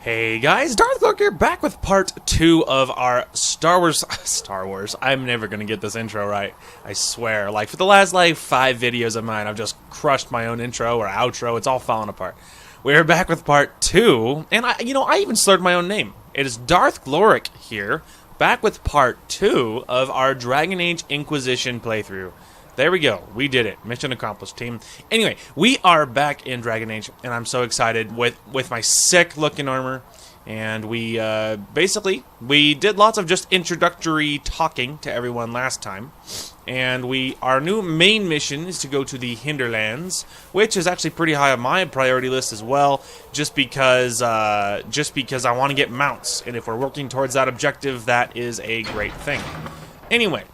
Hey guys, Darth Lord here, back with part 2 of our Star Wars. I'm never gonna get this intro right, I swear. Like, for the last, 5 videos of mine, I've just crushed my own intro or outro. It's all falling apart. We're back with part 2, and I even slurred my own name. It is Darth Gloric here, back with part 2 of our Dragon Age Inquisition playthrough. There we go. We did it. Mission accomplished, team. Anyway, we are back in Dragon Age, and I'm so excited with my sick-looking armor. And we did lots of just introductory talking to everyone last time. And our new main mission is to go to the Hinterlands, which is actually pretty high on my priority list as well, just because I want to get mounts. And if we're working towards that objective, that is a great thing. Anyway,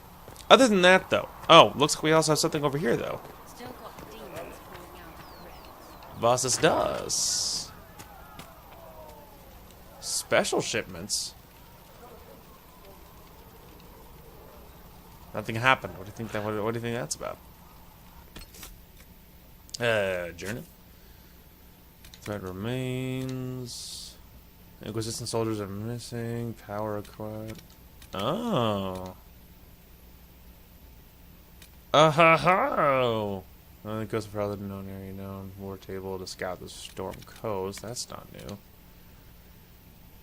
other than that, though. Oh, looks like we also have something over here, though. Still got demons pouring out of the rifts. Bosses does. Special shipments. Nothing happened. What do you think that's about? Journey. Threat remains. Inquisition soldiers are missing. Power acquired. Oh. Oh. The coast of Farther known area known. War table to scout the storm coast. That's not new.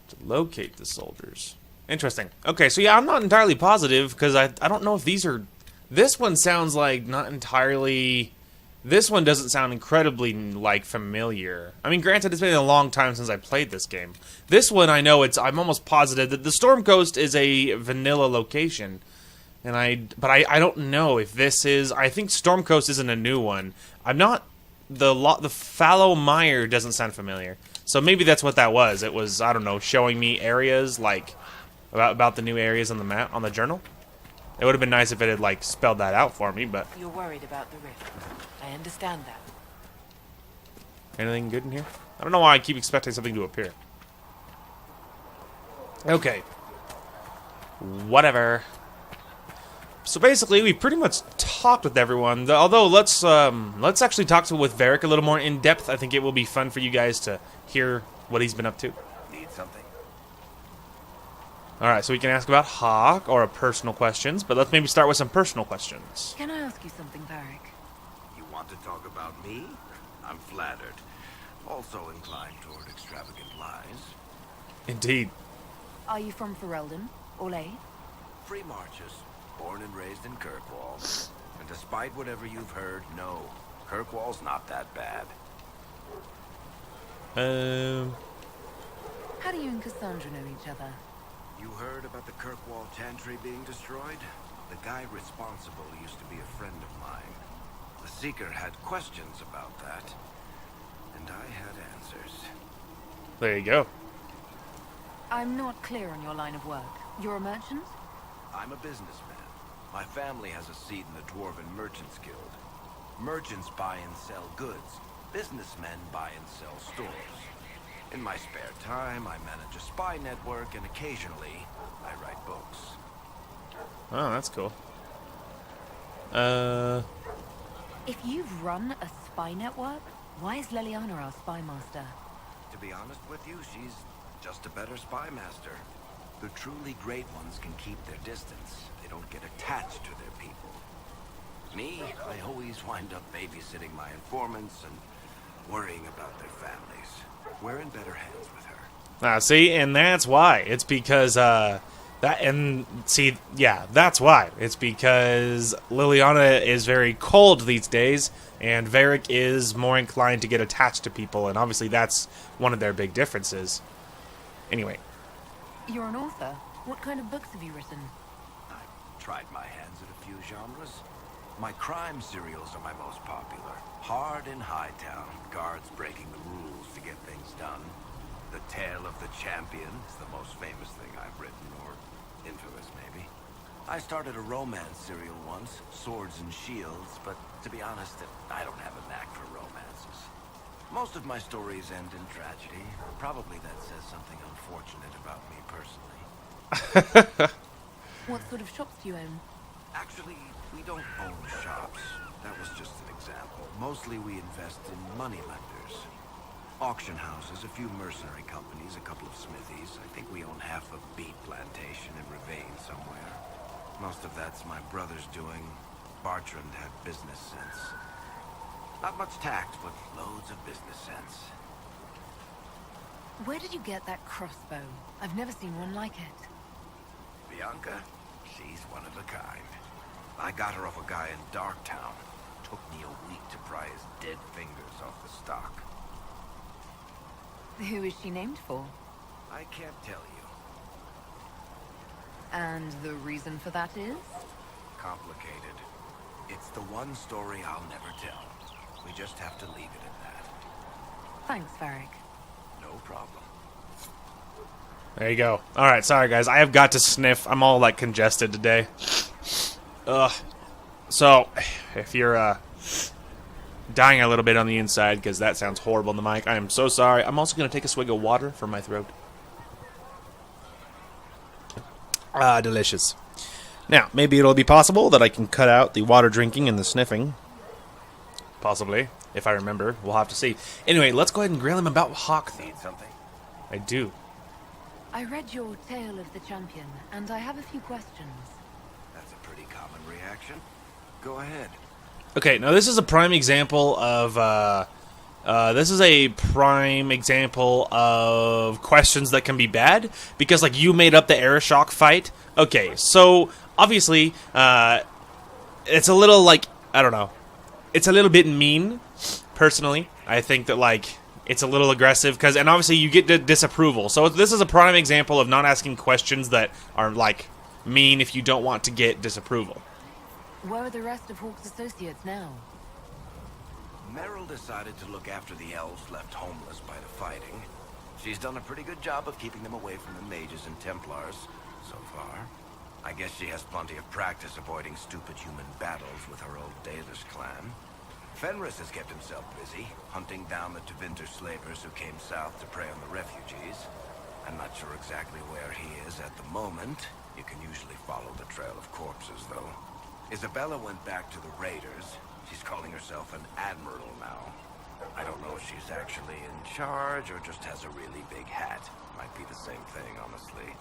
To locate the soldiers. Interesting. Okay, so yeah, I'm not entirely positive because I don't know if these are. This one sounds like not entirely. This one doesn't sound incredibly familiar. I mean, granted, it's been a long time since I played this game. This one, I know I'm almost positive that the Storm Coast is a vanilla location. But I don't know if this is. I think Storm Coast isn't a new one. I'm not. The Fallow Mire doesn't sound familiar. So maybe that's what that was. It was, I don't know, showing me areas about the new areas on the map on the journal. It would have been nice if it had spelled that out for me, but You're worried about the rift. I understand that. anything good in here? I don't know why I keep expecting something to appear. Okay. Whatever. So basically, we pretty much talked with everyone. Although let's actually talk with Varric a little more in depth. I think it will be fun for you guys to hear what he's been up to. Need something? All right, so we can ask about Hawk or personal questions, but let's maybe start with some personal questions. Can I ask you something, Varric? You want to talk about me? I'm flattered. Also inclined toward extravagant lies. Indeed. Are you from Ferelden? Orlais? Free marches. Born and raised in Kirkwall. And despite whatever you've heard, no. Kirkwall's not that bad. How do you and Cassandra know each other? You heard about the Kirkwall Chantry being destroyed? The guy responsible used to be a friend of mine. The Seeker had questions about that. And I had answers. There you go. I'm not clear on your line of work. You're a merchant? I'm a businessman. My family has a seat in the Dwarven Merchants Guild. Merchants buy and sell goods. Businessmen buy and sell stores. In my spare time, I manage a spy network, and occasionally, I write books. Oh, that's cool. If you've run a spy network, why is Leliana our spy master? To be honest with you, she's just a better spy master. The truly great ones can keep their distance. They don't get attached to their people. Me, I always wind up babysitting my informants and worrying about their families. We're in better hands with her. See, and that's why. It's because, that's why. It's because Liliana is very cold these days, and Varric is more inclined to get attached to people, and obviously that's one of their big differences. Anyway. You're an author. What kind of books have you written? I've tried my hands at a few genres. My crime serials are my most popular. Hard in Hightown, guards breaking the rules to get things done. The Tale of the Champion is the most famous thing I've written, or infamous maybe. I started a romance serial once, Swords and Shields, but to be honest, I don't have a knack for romances. Most of my stories end in tragedy. Probably that says something unfortunate about me personally. What sort of shops do you own? Actually, we don't own shops. That was just an example. Mostly we invest in money lenders. Auction houses, a few mercenary companies, a couple half a beet plantation in Ravine somewhere. Most of that's my brother's doing. Bartrand had business sense. Not much tact, but loads of business sense. Where did you get that crossbow? I've never seen one like it. Bianca, she's one of a kind. I got her off a guy in Darktown. Took me a week to pry his dead fingers off the stock. Who is she named for? I can't tell you. And the reason for that is? Complicated. It's the one story I'll never tell. We just have to leave it at that. Thanks, Varric. No problem. There you go. Alright, sorry guys. I have got to sniff. I'm all like congested today. Ugh. So, if you're dying a little bit on the inside, because that sounds horrible in the mic, I am so sorry. I'm also going to take a swig of water from my throat. Ah, delicious. Now, maybe it'll be possible that I can cut out the water drinking and the sniffing. Possibly, if I remember. We'll have to see. Anyway, let's go ahead and grill him about Hawk. Need something? I do. I read your Tale of the Champion, and I have a few questions. That's a pretty common reaction. Go ahead. Okay, now this is a prime example of questions that can be bad, because like you made up the Aeroshock fight. Okay, so obviously it's a little like, I don't know, it's a little bit mean. Personally, I think that like it's a little aggressive because, and obviously you get disapproval. So this is a prime example of not asking questions that are like mean if you don't want to get disapproval. Where are the rest of Hawk's associates now? Meryl decided to look after the elves left homeless by the fighting. She's done a pretty good job of keeping them away from the mages and Templars, so far. I guess she has plenty of practice avoiding stupid human battles with her old Dalish clan. Fenris has kept himself busy, hunting down the Tevinter slavers who came south to prey on the refugees. I'm not sure exactly where he is at the moment. You can usually follow the trail of corpses, though. Isabella went back to the raiders. She's calling herself an admiral now. I don't know if she's actually in charge or just has a really big hat. Might be the same thing, honestly.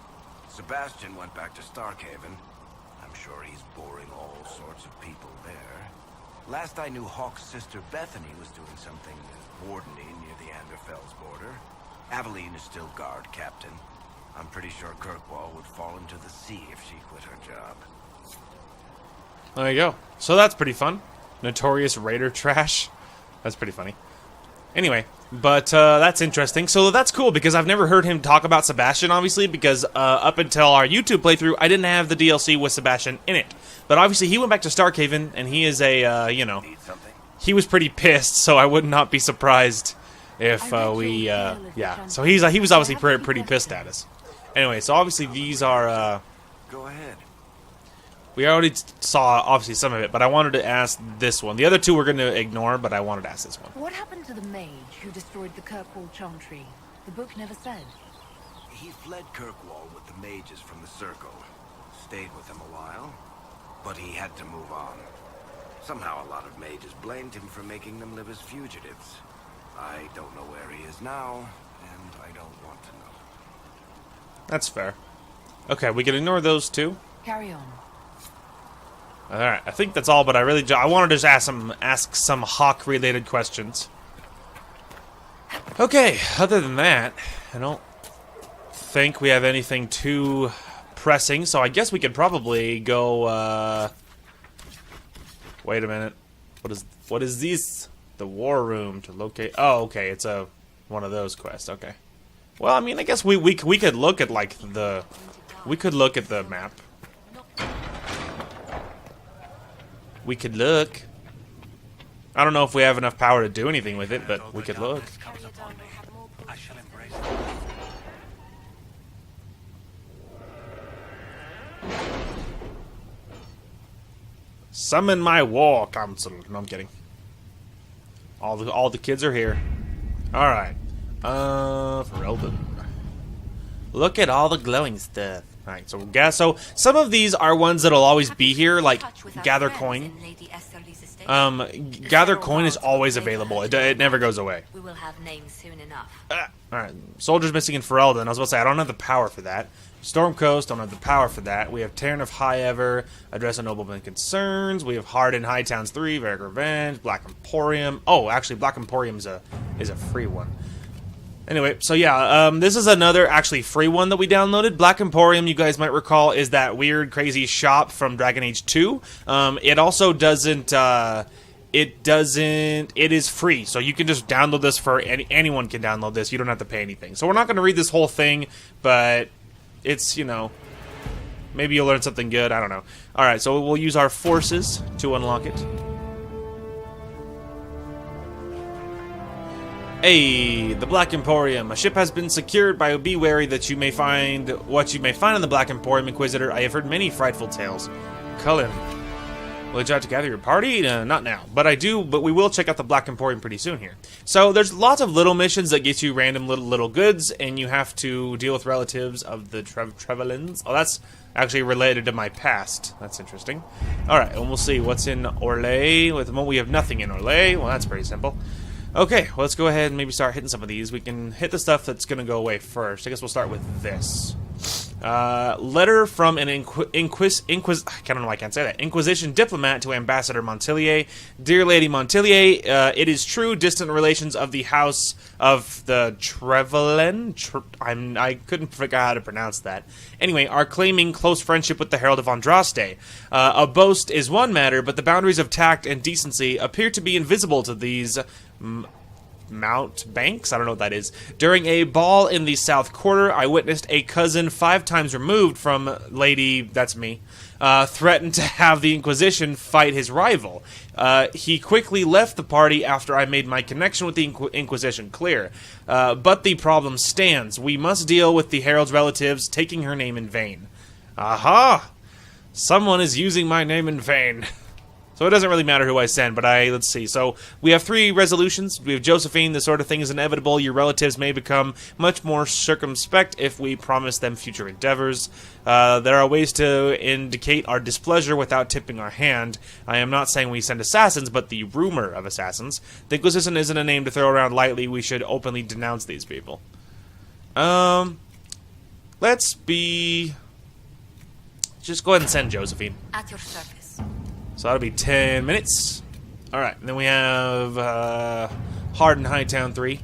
Sebastian went back to Starkhaven. I'm sure he's boring all sorts of people there. Last I knew, Hawk's sister Bethany was doing something wardening near the Anderfell's border. Aveline is still guard captain. I'm pretty sure Kirkwall would fall into the sea if she quit her job. There you go. So that's pretty fun. Notorious raider trash. That's pretty funny. Anyway, but that's interesting. So that's cool because I've never heard him talk about Sebastian, obviously, because up until our YouTube playthrough, I didn't have the DLC with Sebastian in it. But obviously, he went back to Starkhaven, and he is a, you know, he was pretty pissed, so I would not be surprised if yeah. So he was obviously pretty pissed at us. Anyway, so obviously these are, Go ahead. we already saw, obviously, some of it, but I wanted to ask this one. The other two we're going to ignore, but I wanted to ask this one. What happened to the mage who destroyed the Kirkwall Chantry? The book never said. He fled Kirkwall with the mages from the Circle. Stayed with them a while, but he had to move on. Somehow a lot of mages blamed him for making them live as fugitives. I don't know where he is now, and I don't want to know. That's fair. Okay, we can ignore those two. Carry on. Alright, I think that's all, but I wanted to just ask some Hawk-related questions. Okay, other than that, I don't think we have anything too pressing, so I guess we could probably go, wait a minute. What is this? The war room to locate... Oh, okay, it's one of those quests, okay. Well, I mean, I guess we could look at, like, we could look at the map. We could look. I don't know if we have enough power to do anything with it, but we could look. Summon my war council. No, I'm kidding. All the kids are here. All right. For Eldon. Look at all the glowing stuff. Alright, so gas. So some of these are ones that'll always be here, like gather coin. Gather coin is always available. It never goes away. We will have names soon enough. Alright, soldiers missing in Ferelden. I was about to say, I don't have the power for that. Storm Coast, don't have the power for that. We have Terran of High Ever, Address a Nobleman Concerns. We have Hardened High Towns 3, Varric Revenge, Black Emporium. Oh, actually, Black Emporium is a free one. Anyway, so yeah, this is another actually free one that we downloaded. Black Emporium, you guys might recall, is that weird, crazy shop from Dragon Age 2. It also doesn't... It is free, so you can just download this for anyone can download this. You don't have to pay anything. So we're not going to read this whole thing, but it's, you know, maybe you'll learn something good. I don't know. All right, so we'll use our forces to unlock it. Hey, the Black Emporium. A ship has been secured, but be wary that you may find what you may find in the Black Emporium, Inquisitor. I have heard many frightful tales. Cullen. Will you try to gather your party? Not now. But we will check out the Black Emporium pretty soon here. So there's lots of little missions that get you random little goods, and you have to deal with relatives of the Trevelins. Oh, that's actually related to my past. That's interesting. Alright, and we'll see what's in Orlais. With the moment we have nothing in Orlais. Well, that's pretty simple. Okay, well, let's go ahead and maybe start hitting some of these. We can hit the stuff that's going to go away first. I guess we'll start with this. Letter from an I don't know why I can't say that. Inquisition diplomat to Ambassador Montilier. Dear Lady Montilier, it is true, distant relations of the house of the Trevelin, I couldn't figure out how to pronounce that. Anyway, are claiming close friendship with the Herald of Andraste. A boast is one matter, but the boundaries of tact and decency appear to be invisible to these mountebanks? I don't know what that is. During a ball in the South Quarter, I witnessed a cousin 5 times removed from Lady, that's me, threaten to have the Inquisition fight his rival. He quickly left the party after I made my connection with the Inquisition clear. But the problem stands. We must deal with the Herald's relatives taking her name in vain. Aha! Someone is using my name in vain. So it doesn't really matter who I send, but let's see. So we have 3 resolutions. We have Josephine, this sort of thing is inevitable. Your relatives may become much more circumspect if we promise them future endeavors. There are ways to indicate our displeasure without tipping our hand. I am not saying we send assassins, but the rumor of assassins. The Inquisition isn't a name to throw around lightly. We should openly denounce these people. Let's be... Just go ahead and send Josephine. At your service. So that'll be 10 minutes. Alright, and then we have Hardened Hightown 3.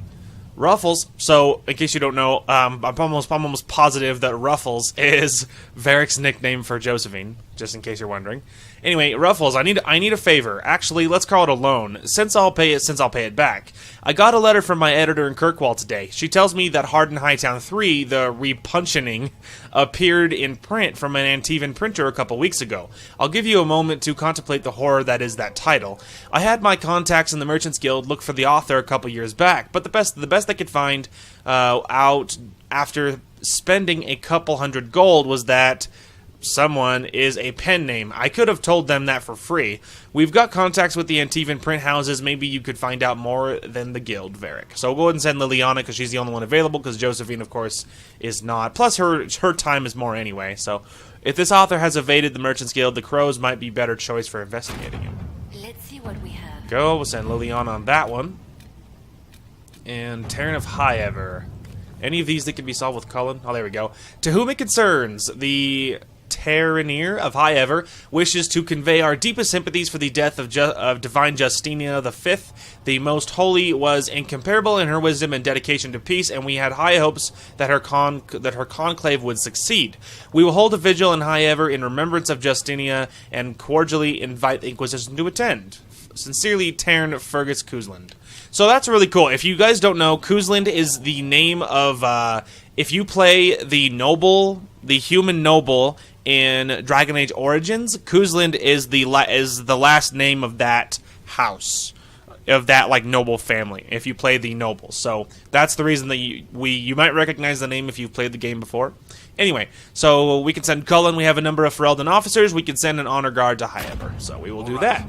Ruffles. So, in case you don't know, I'm almost positive that Ruffles is Varric's nickname for Josephine, just in case you're wondering. Anyway, Ruffles, I need a favor. Actually, let's call it a loan. Since I'll pay it back. I got a letter from my editor in Kirkwall today. She tells me that Hardened Hightown 3, the repuncheoning, appeared in print from an Antivan printer a couple weeks ago. I'll give you a moment to contemplate the horror that is that title. I had my contacts in the Merchants Guild look for the author a couple years back, but the best I could find out after spending a couple hundred gold was that someone is a pen name. I could have told them that for free. We've got contacts with the Antivan print houses. Maybe you could find out more than the guild, Varric. So go ahead and send Liliana because she's the only one available, because Josephine, of course, is not. Plus, her time is more anyway. So if this author has evaded the Merchants Guild, the Crows might be better choice for investigating him. Let's see what we have. We'll send Liliana on that one. And Terran of High Ever. Any of these that can be solved with Cullen? Oh, there we go. To whom it concerns, the Terraneer of High Ever wishes to convey our deepest sympathies for the death of Divine Justina V. The Most Holy was incomparable in her wisdom and dedication to peace, and we had high hopes that her conclave would succeed. We will hold a vigil in High Ever in remembrance of Justinia and cordially invite the Inquisition to attend. Sincerely, Tarn Fergus Kuzland. So that's really cool. If you guys don't know, Kuzland is the name of, if you play the noble, the human noble in Dragon Age Origins, Kuzland is the last name of that house, of that like noble family. If you play the noble, so that's the reason that you might recognize the name if you've played the game before. Anyway, so we can send Cullen. We have a number of Ferelden officers. We can send an honor guard to High Ever, so we will do that.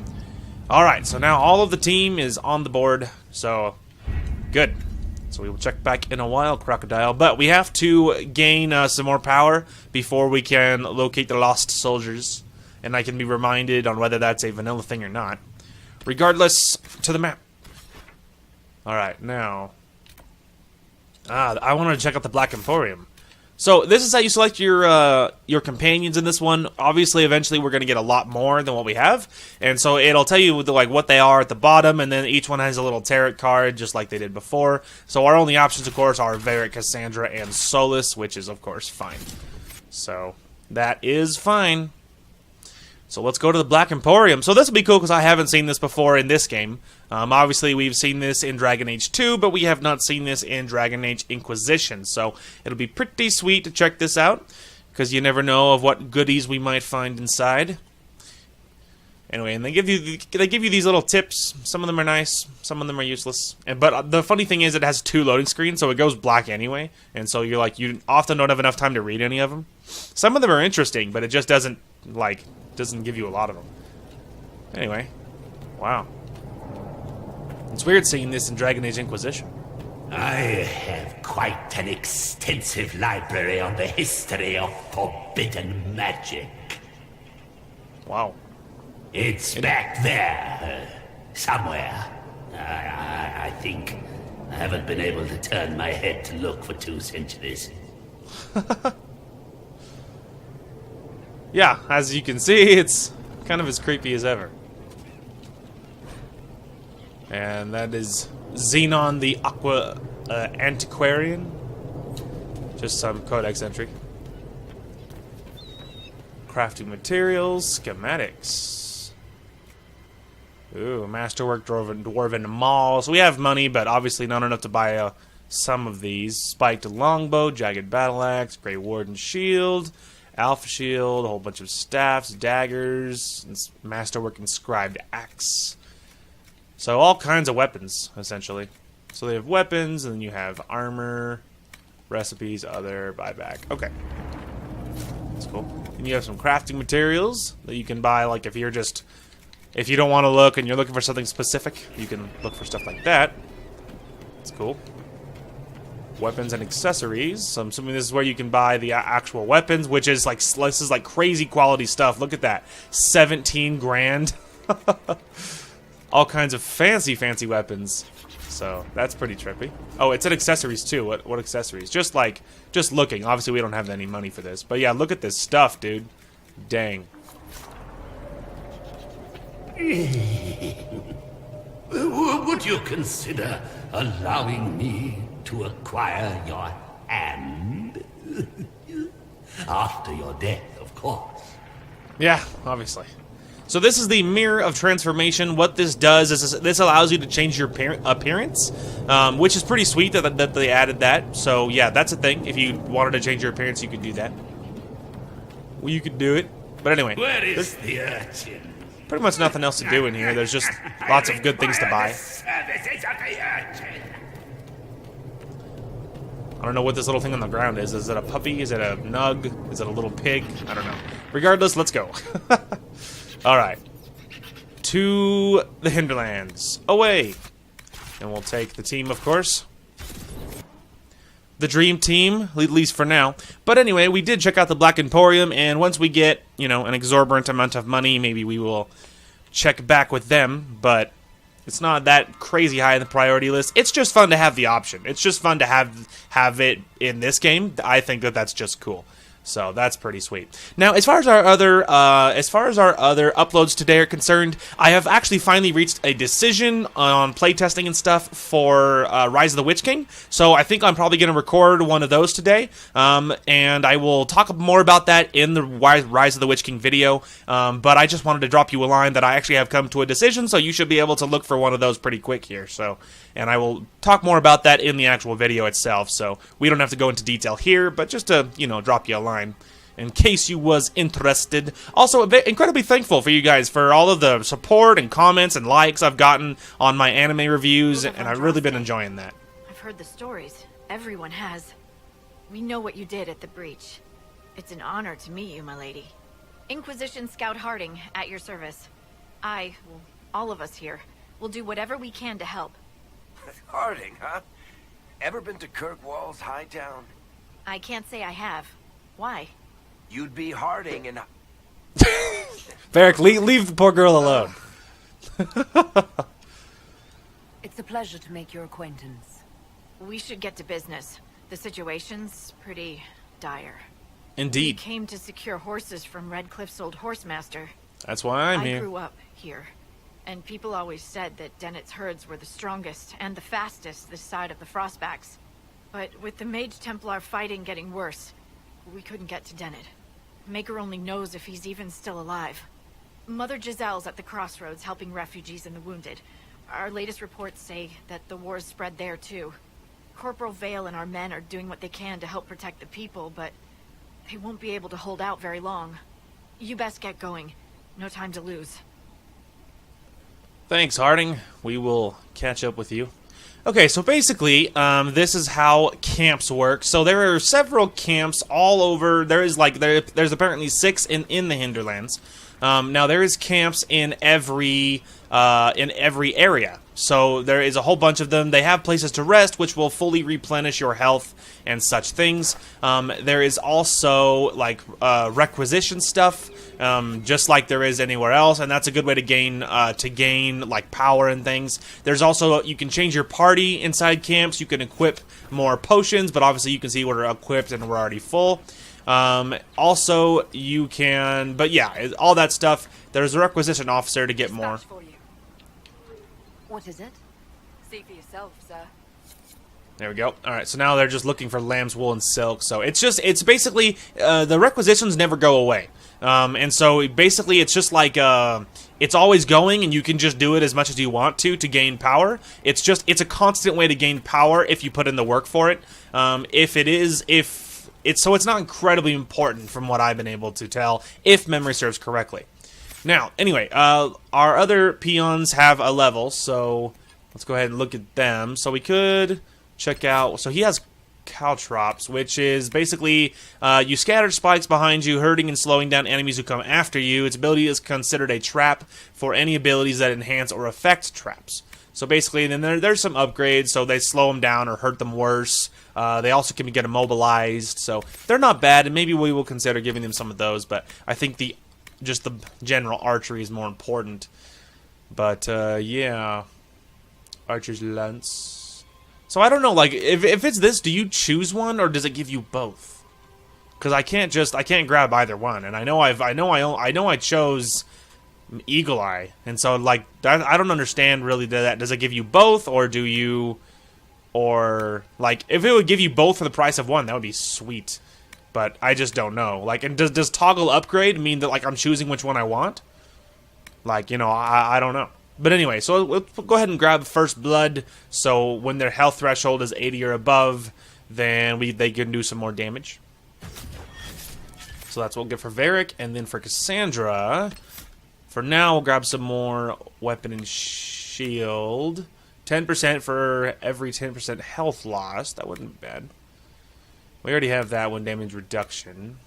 All right, so now all of the team is on the board. So good. So we will check back in a while, Crocodile. But we have to gain some more power before we can locate the lost soldiers. And I can be reminded on whether that's a vanilla thing or not. Regardless, to the map. Alright, now... I want to check out the Black Emporium. So this is how you select your companions in this one. Obviously, eventually we're going to get a lot more than what we have, and so it'll tell you like what they are at the bottom, and then each one has a little tarot card, just like they did before. So our only options, of course, are Varric, Cassandra, and Solus, which is of course fine. So that is fine. So let's go to the Black Emporium. So this will be cool because I haven't seen this before in this game. Obviously, we've seen this in Dragon Age 2, but we have not seen this in Dragon Age Inquisition. So it'll be pretty sweet to check this out because you never know of what goodies we might find inside. Anyway, and they give you these little tips. Some of them are nice, some of them are useless. But the funny thing is, it has 2 loading screens, so it goes black anyway. And so you often don't have enough time to read any of them. Some of them are interesting, but it just doesn't give you a lot of them. Anyway, wow. It's weird seeing this in Dragon Age Inquisition. I have quite an extensive library on the history of forbidden magic. Wow. It's back there, somewhere. I think I haven't been able to turn my head to look for 2 centuries. Yeah, as you can see, it's kind of as creepy as ever. And that is Xenon the Aqua Antiquarian. Just some codex entry. Crafting materials, schematics. Ooh, masterwork, dwarven maul. So we have money, but obviously not enough to buy some of these. Spiked longbow, jagged battle axe, Grey Warden shield, alpha shield, a whole bunch of staffs, daggers, masterwork inscribed axe. So all kinds of weapons, essentially. So they have weapons, and then you have armor, recipes, other, buyback. Okay. That's cool. And you have some crafting materials that you can buy, like if you don't want to look and you're looking for something specific, you can look for stuff like that. That's cool. Weapons and accessories. So I'm assuming this is where you can buy the actual weapons, which is like, this is like crazy quality stuff. Look at that. 17 grand. All kinds of fancy weapons. So that's pretty trippy. Oh, it's at accessories too. What accessories? Just looking. Obviously we don't have any money for this. But yeah, look at this stuff, dude. Dang. Would you consider allowing me to acquire your hand? After your death, of course. Yeah, obviously. So this is the Mirror of Transformation. What this does is this allows you to change your appearance, which is pretty sweet that they added that. So yeah, that's a thing. If you wanted to change your appearance, you could do that. Well, you could do it. But anyway, where is the urchin? Pretty much nothing else to do in here. There's just lots of good things to buy. I don't know what this little thing on the ground is. Is it a puppy? Is it a nug? Is it a little pig? I don't know. Regardless, let's go. Alright. To the Hinterlands. Away! And we'll take the team, of course. The dream team, at least for now. But anyway, we did check out the Black Emporium, and once we get, an exorbitant amount of money, maybe we will check back with them, but it's not that crazy high in the priority list. It's just fun to have the option. It's just fun to have it in this game. I think that's just cool. So that's pretty sweet. Now, as far as our other uploads today are concerned, I have actually finally reached a decision on playtesting and stuff for Rise of the Witch King. So I think I'm probably going to record one of those today, and I will talk more about that in the Rise of the Witch King video. But I just wanted to drop you a line that I actually have come to a decision, so you should be able to look for one of those pretty quick here. So, and I will talk more about that in the actual video itself. So we don't have to go into detail here, but just to drop you a line in case you was interested. Also, incredibly thankful for you guys for all of the support and comments and likes I've gotten on my anime reviews, and I've really been enjoying that. I've heard the stories. Everyone has. We know what you did at the breach. It's an honor to meet you, my lady. Inquisition Scout Harding, at your service. All of us here, will do whatever we can to help. Harding, huh? Ever been to Kirkwall's Hightown? I can't say I have. Why? You'd be Harding and... Varric, leave the poor girl alone. It's a pleasure to make your acquaintance. We should get to business. The situation's pretty dire. We Indeed. came to secure horses from Redcliffe's old horsemaster. That's why I'm I here. grew up here, and people always said that Dennet's herds were the strongest and the fastest this side of the Frostbacks. But with the Mage Templar fighting getting worse, we couldn't get to Dennet. Maker only knows if he's even still alive. Mother Giselle's at the crossroads helping refugees and the wounded. Our latest reports say that the war's spread there too. Corporal Vale and our men are doing what they can to help protect the people, but they won't be able to hold out very long. You best get going. No time to lose. Thanks, Harding. We will catch up with you. Okay, so basically, this is how camps work. So there are several camps all over. There's apparently 6 in the Hinterlands. Now there is camps in every area. So there is a whole bunch of them. They have places to rest, which will fully replenish your health and such things. There is also like requisition stuff, just like there is anywhere else, and that's a good way to gain like power and things. There's also, you can change your party inside camps. You can equip more potions, but obviously you can see we're equipped and we're already full. Also, you can, but yeah, all that stuff. There's a requisition officer to get more. For you. What is it? See for yourself, sir. There we go. All right, so now they're just looking for lamb's wool and silk. So it's basically, the requisitions never go away. And so basically it's just like, it's always going, and you can just do it as much as you want to gain power. It's a constant way to gain power if you put in the work for it. So it's not incredibly important from what I've been able to tell, if memory serves correctly. Now, anyway, our other peons have a level, so let's go ahead and look at them. So we could check out, so he has caltrops, which is basically, you scatter spikes behind you, hurting and slowing down enemies who come after you. Its ability is considered a trap for any abilities that enhance or affect traps. So basically, then there's some upgrades, so they slow them down or hurt them worse. They also can get immobilized, so they're not bad, and maybe we will consider giving them some of those, but I think just the general archery is more important. But, yeah. Archer's Lance. So I don't know, like, if it's this, do you choose one, or does it give you both? Because I can't grab either one, and I know I chose Eagle Eye, and so like that, I don't understand really that. Does it give you both, or do you, or like if it would give you both for the price of one, that would be sweet. But I just don't know. Like, and does toggle upgrade mean that like I'm choosing which one I want? Like, you know, I don't know. But anyway, so we'll go ahead and grab First Blood. So when their health threshold is 80 or above, then they can do some more damage. So that's what we'll get for Varric, and then for Cassandra. For now, we'll grab some more weapon and shield. 10% for every 10% health loss. That wouldn't be bad. We already have that one, damage reduction.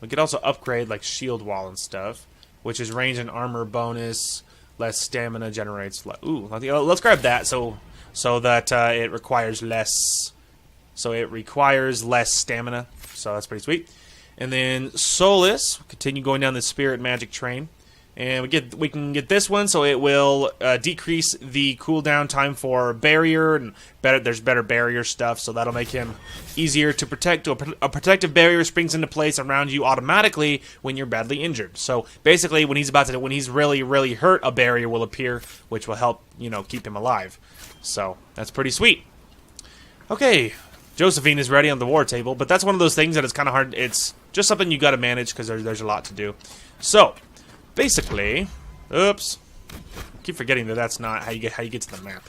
We could also upgrade like shield wall and stuff, which is range and armor bonus. Less stamina generates. Ooh, let's grab that so that it requires less. So it requires less stamina. So that's pretty sweet. And then Solus. Continue going down the spirit magic train. And we can get this one, so it will decrease the cooldown time for barrier, and there's better barrier stuff, so that'll make him easier to protect. A protective barrier springs into place around you automatically when you're badly injured. So basically, when he's really, really hurt, a barrier will appear, which will help, you know, keep him alive. So that's pretty sweet. Okay, Josephine is ready on the war table, but that's one of those things that it's kind of hard. It's just something you got to manage because there's a lot to do. So basically, oops, I keep forgetting that that's not how you get to the map.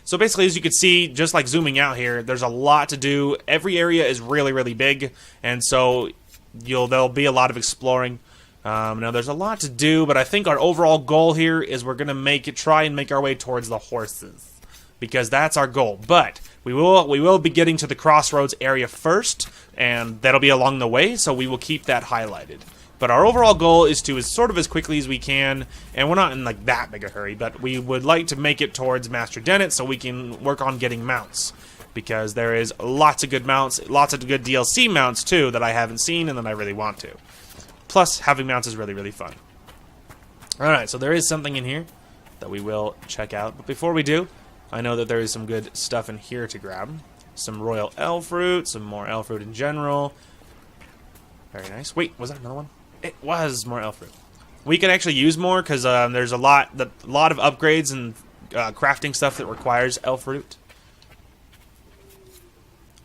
So basically, as you can see, just like zooming out here, there's a lot to do. Every area is really, really big, and so there'll be a lot of exploring. Now there's a lot to do, but I think our overall goal here is we're gonna try and make our way towards the horses, because that's our goal. But we will be getting to the crossroads area first, and that'll be along the way. So we will keep that highlighted. But our overall goal is to, sort of as quickly as we can, and we're not in like that big a hurry, but we would like to make it towards Master Dennet so we can work on getting mounts. because there is lots of good mounts, lots of good DLC mounts too that I haven't seen and that I really want to. Plus, having mounts is really, really fun. Alright, so there is something in here that we will check out. But before we do, I know that there is some good stuff in here to grab. Some royal elf fruit, some more elf fruit in general. Very nice. Wait, was that another one? It was more elf fruit. We can actually use more because there's a lot of upgrades and crafting stuff that requires elf fruit.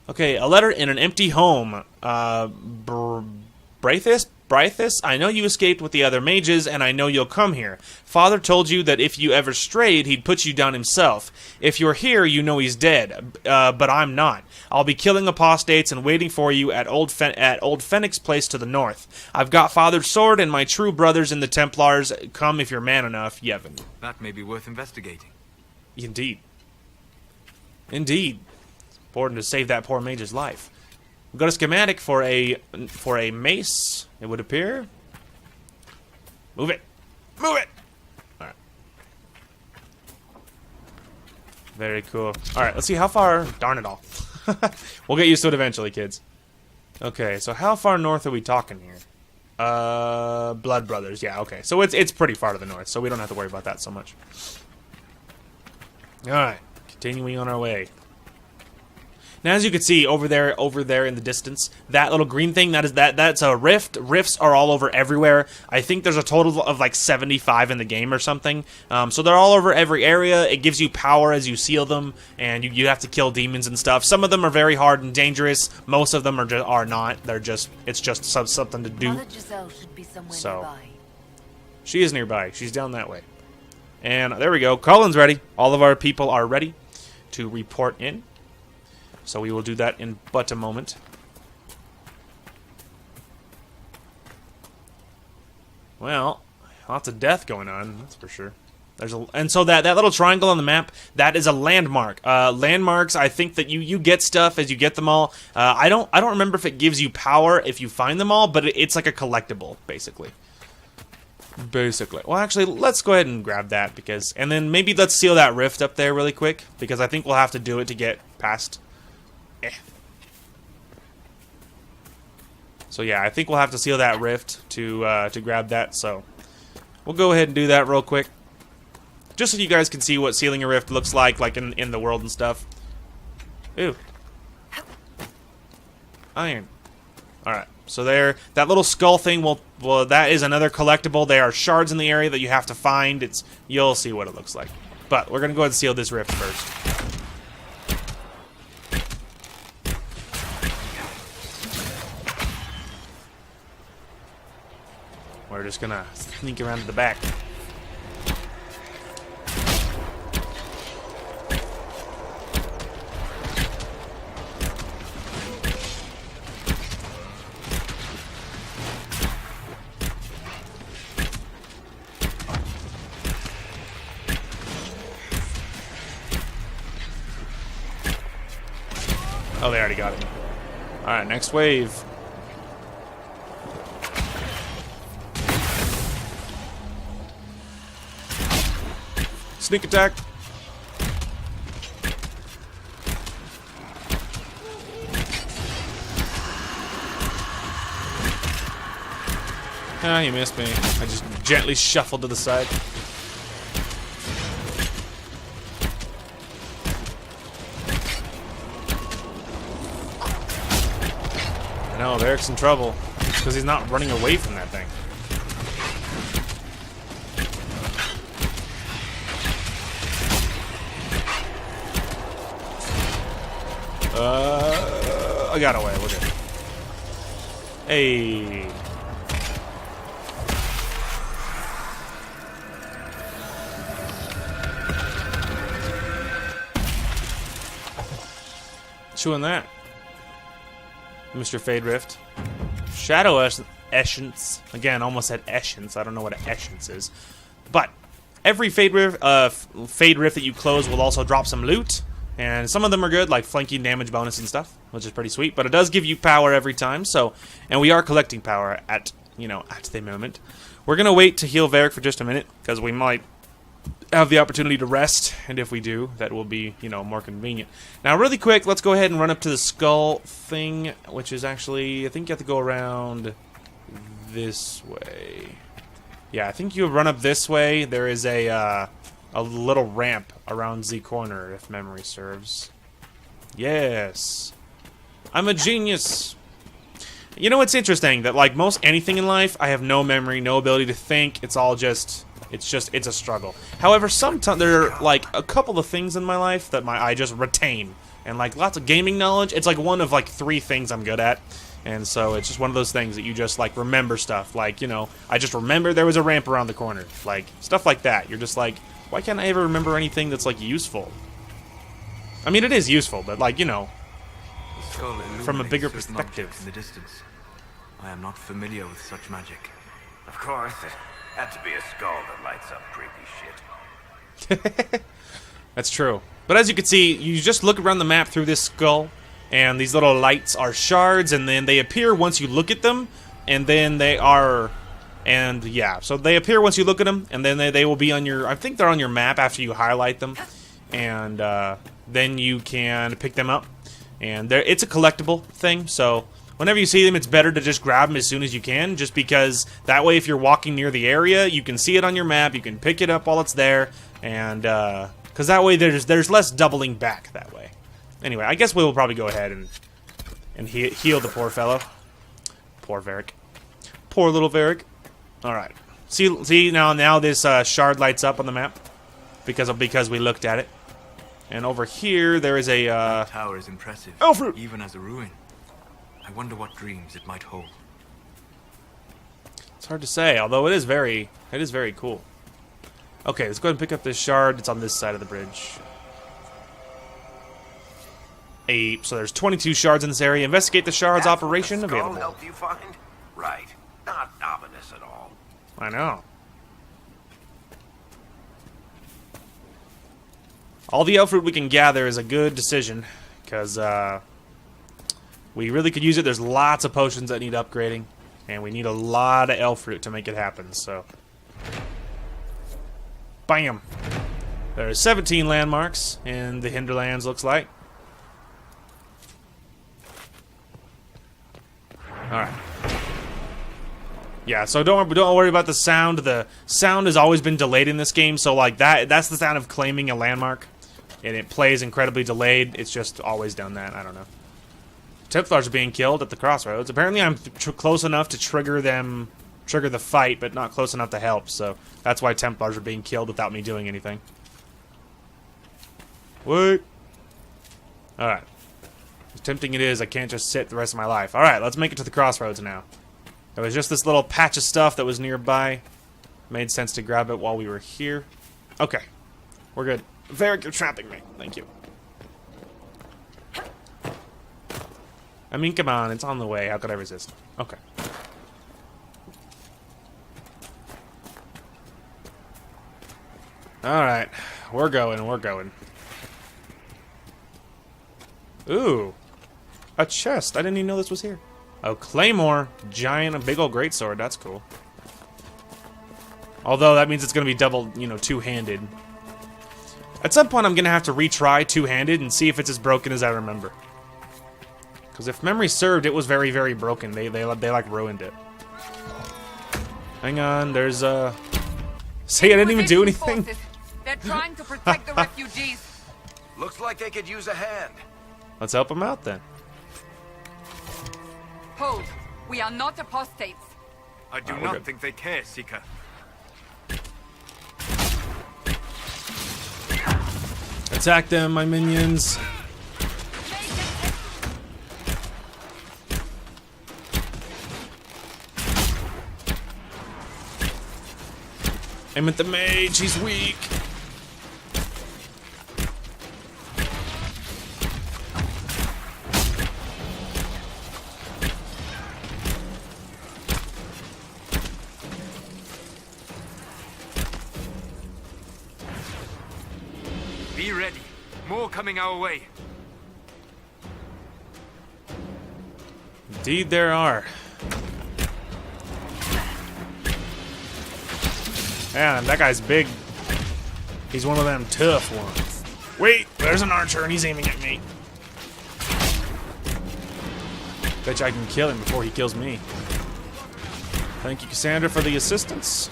Okay, a letter in an empty home. Brythis, I know you escaped with the other mages, and I know you'll come here. Father told you that if you ever strayed, he'd put you down himself. If you're here, you know he's dead, but I'm not. I'll be killing apostates and waiting for you at Old Fenix's place to the north. I've got Father's sword and my true brothers in the Templars. Come if you're man enough, Yevon. That may be worth investigating. Indeed. Indeed. It's important to save that poor mage's life. We've got a schematic for a mace, it would appear. Move it! Move it! Alright. Very cool. Alright, let's see how far... Darn it all. We'll get used to it eventually, kids. Okay, so how far north are we talking here? Blood Brothers, yeah, okay. So it's pretty far to the north, so we don't have to worry about that so much. Alright, continuing on our way. Now, as you can see over there in the distance, that little green thing, that's a rift. Rifts are all over everywhere. I think there's a total of like 75 in the game or something. So they're all over every area. It gives you power as you seal them, and you have to kill demons and stuff. Some of them are very hard and dangerous. Most of them are not. It's just something to do. Mother Giselle should be somewhere nearby. She is nearby. She's down that way. And there we go. Cullen's ready. All of our people are ready to report in. So we will do that in but a moment. Well, lots of death going on, that's for sure. And so that little triangle on the map, that is a landmark. Landmarks, I think that you get stuff as you get them all. I don't remember if it gives you power if you find them all, but it's like a collectible, basically. Well, actually, let's go ahead and grab that and then maybe let's seal that rift up there really quick, because I think we'll have to do it to get past. So yeah, I think we'll have to seal that rift to grab that. So we'll go ahead and do that real quick, just so you guys can see what sealing a rift looks like in the world and stuff. Ooh, iron. All right, so there, that little skull thing. Well, that is another collectible. There are shards in the area that you have to find. You'll see what it looks like. But we're gonna go ahead and seal this rift first. We're just gonna sneak around to the back. Oh, they already got him. Alright, next wave. Sneak attack. Ah, you missed me. I just gently shuffled to the side. I know, Eric's in trouble. It's because he's not running away from that thing. I got away. We're good. Hey. Chewing that. Mr. Fade Rift. Shadow Essence. Again, almost said Essence. I don't know what an Essence is. But every Fade Rift that you close will also drop some loot. And some of them are good, like flanking damage bonus and stuff, which is pretty sweet. But it does give you power every time, so... And we are collecting power at the moment. We're going to wait to heal Varric for just a minute, because we might have the opportunity to rest, and if we do, that will be, you know, more convenient. Now, really quick, let's go ahead and run up to the skull thing, which is actually, I think you have to go around this way. Yeah, I think you run up this way. There is a little ramp around the corner, if memory serves. Yes. I'm a genius. You know what's interesting? That, like, most anything in life, I have no memory, no ability to think. It's all just... It's a struggle. However, sometimes there are, like, a couple of things in my life that I just retain. And, like, lots of gaming knowledge. It's, like, one of, like, 3 things I'm good at. And so it's just one of those things that you just, like, remember stuff. Like, you know, I just remember there was a ramp around the corner. Like, stuff like that. You're just like, why can't I ever remember anything that's, like, useful? I mean, it is useful, but, like, you know, from a bigger perspective. In the distance. I am not familiar with such magic. Of course, it had to be a skull that lights up creepy shit. That's true. But as you can see, you just look around the map through this skull, and these little lights are shards, and then they appear once you look at them, and then they are... And, yeah, so they appear once you look at them, and then they will be on your... I think they're on your map after you highlight them, and then you can pick them up. And it's a collectible thing, so... Whenever you see them, it's better to just grab them as soon as you can, just because that way if you're walking near the area, you can see it on your map, you can pick it up while it's there, and, because that way there's less doubling back that way. Anyway, I guess we'll probably go ahead and heal the poor fellow. Poor Varric. Poor little Varric. Alright. See now this shard lights up on the map, because we looked at it. And over here, there is a, That tower is impressive, Alfred! even as a ruin. I wonder what dreams it might hold. It's hard to say, although it is very cool. Okay, let's go ahead and pick up this shard. It's on this side of the bridge. So there's 22 shards in this area. Investigate the shards. That's Operation what the skull available. helped you find? Right. Not ominous at all. I know. All the elf fruit we can gather is a good decision, because we really could use it. There's lots of potions that need upgrading, and we need a lot of elf fruit to make it happen, so... Bam! There are 17 landmarks in the Hinterlands, looks like. Alright. Yeah, so don't worry about the sound. The sound has always been delayed in this game, so like that's the sound of claiming a landmark. And it plays incredibly delayed. It's just always done that. I don't know. Templars are being killed at the crossroads. Apparently I'm close enough to trigger the fight, but not close enough to help, so that's why Templars are being killed without me doing anything. Wait. Alright. As tempting it is, I can't just sit the rest of my life. Alright, let's make it to the crossroads now. There was just this little patch of stuff that was nearby. Made sense to grab it while we were here. Okay. We're good. Varric, you're trapping me. Thank you. I mean, come on. It's on the way. How could I resist? Okay. Alright. We're going. We're going. Ooh. A chest. I didn't even know this was here. Oh, Claymore. Giant, a big old greatsword. That's cool. Although, that means it's going to be double, you know, two-handed. At some point, I'm going to have to retry two-handed and see if it's as broken as I remember. Because if memory served, it was very, very broken. They like, ruined it. Hang on, there's, See, I didn't even do anything. They're trying to protect the refugees. Looks like they could use a hand. Let's help them out, then. Hold. We are not apostates. I do we're not good. think they care, Seeker. Attack them, my minions. Aim at the mage, he's weak. Be ready. More coming our way. Indeed there are. Man, that guy's big. He's one of them tough ones. Wait, there's an archer and he's aiming at me. Bet you I can kill him before he kills me. Thank you, Cassandra, for the assistance.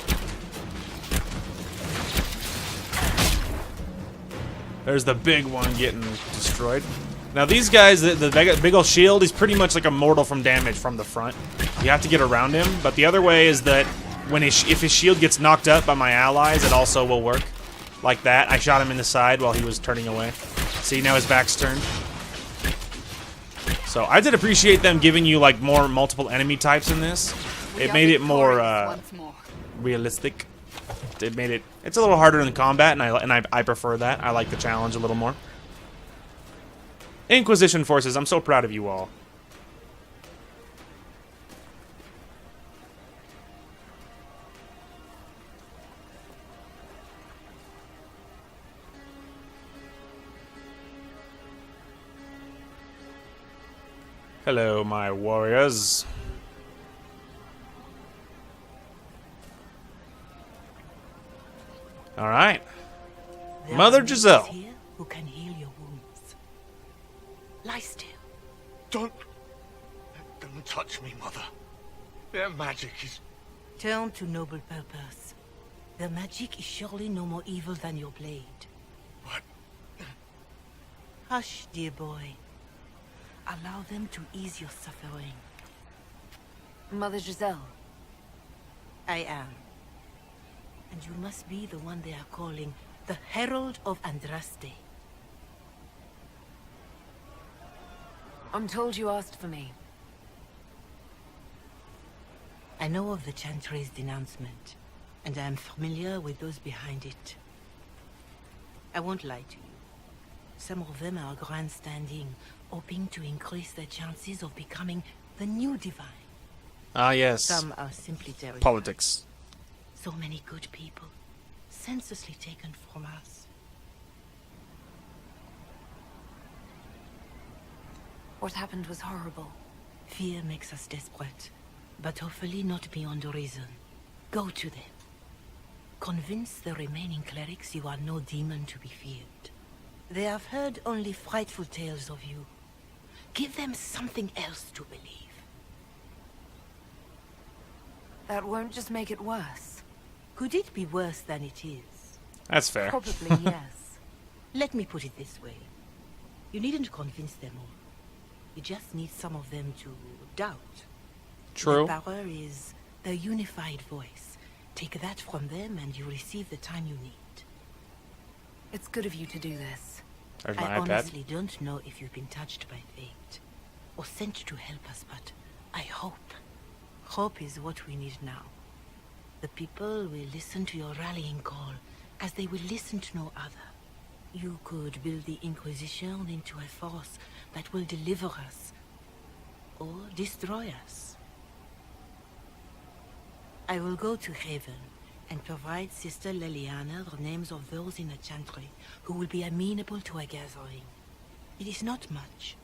There's the big one getting destroyed. Now these guys, the big old shield, he's pretty much like immortal from damage from the front. You have to get around him, but the other way is that when if his shield gets knocked up by my allies, it also will work. Like that. I shot him in the side while he was turning away. See, now his back's turned. So I did appreciate them giving you like more multiple enemy types in this. It made it more realistic. It's a little harder in combat, and I prefer that. I like the challenge a little more. Inquisition forces, I'm so proud of you all. Hello, my warriors. All right, Mother Giselle. Here who can heal your wounds. Lie still. Don't touch me, Mother. Their magic is... Turn to noble purpose. Their magic is surely no more evil than your blade. What? Hush, dear boy. Allow them to ease your suffering. Mother Giselle. I am. And you must be the one they are calling the Herald of Andraste. I'm told you asked for me. I know of the Chantry's denouncement, and I am familiar with those behind it. I won't lie to you. Some of them are grandstanding, hoping to increase their chances of becoming the new divine. Ah, yes. Some are simply terrified. Politics. So many good people, senselessly taken from us. What happened was horrible. Fear makes us desperate, but hopefully not beyond reason. Go to them. Convince the remaining clerics you are no demon to be feared. They have heard only frightful tales of you. Give them something else to believe. That won't just make it worse. Could it be worse than it is? That's fair. Probably, yes. Let me put it this way. You needn't convince them all. You just need some of them to doubt. True. The power is the unified voice. Take that from them and you receive the time you need. It's good of you to do this. There's my I iPad. honestly don't know if you've been touched by fate or sent to help us, but I hope. Hope is what we need now. The people will listen to your rallying call as they will listen to no other. You could build the Inquisition into a force that will deliver us or destroy us. I will go to Haven and provide Sister Leliana the names of those in the Chantry who will be amenable to a gathering. It is not much,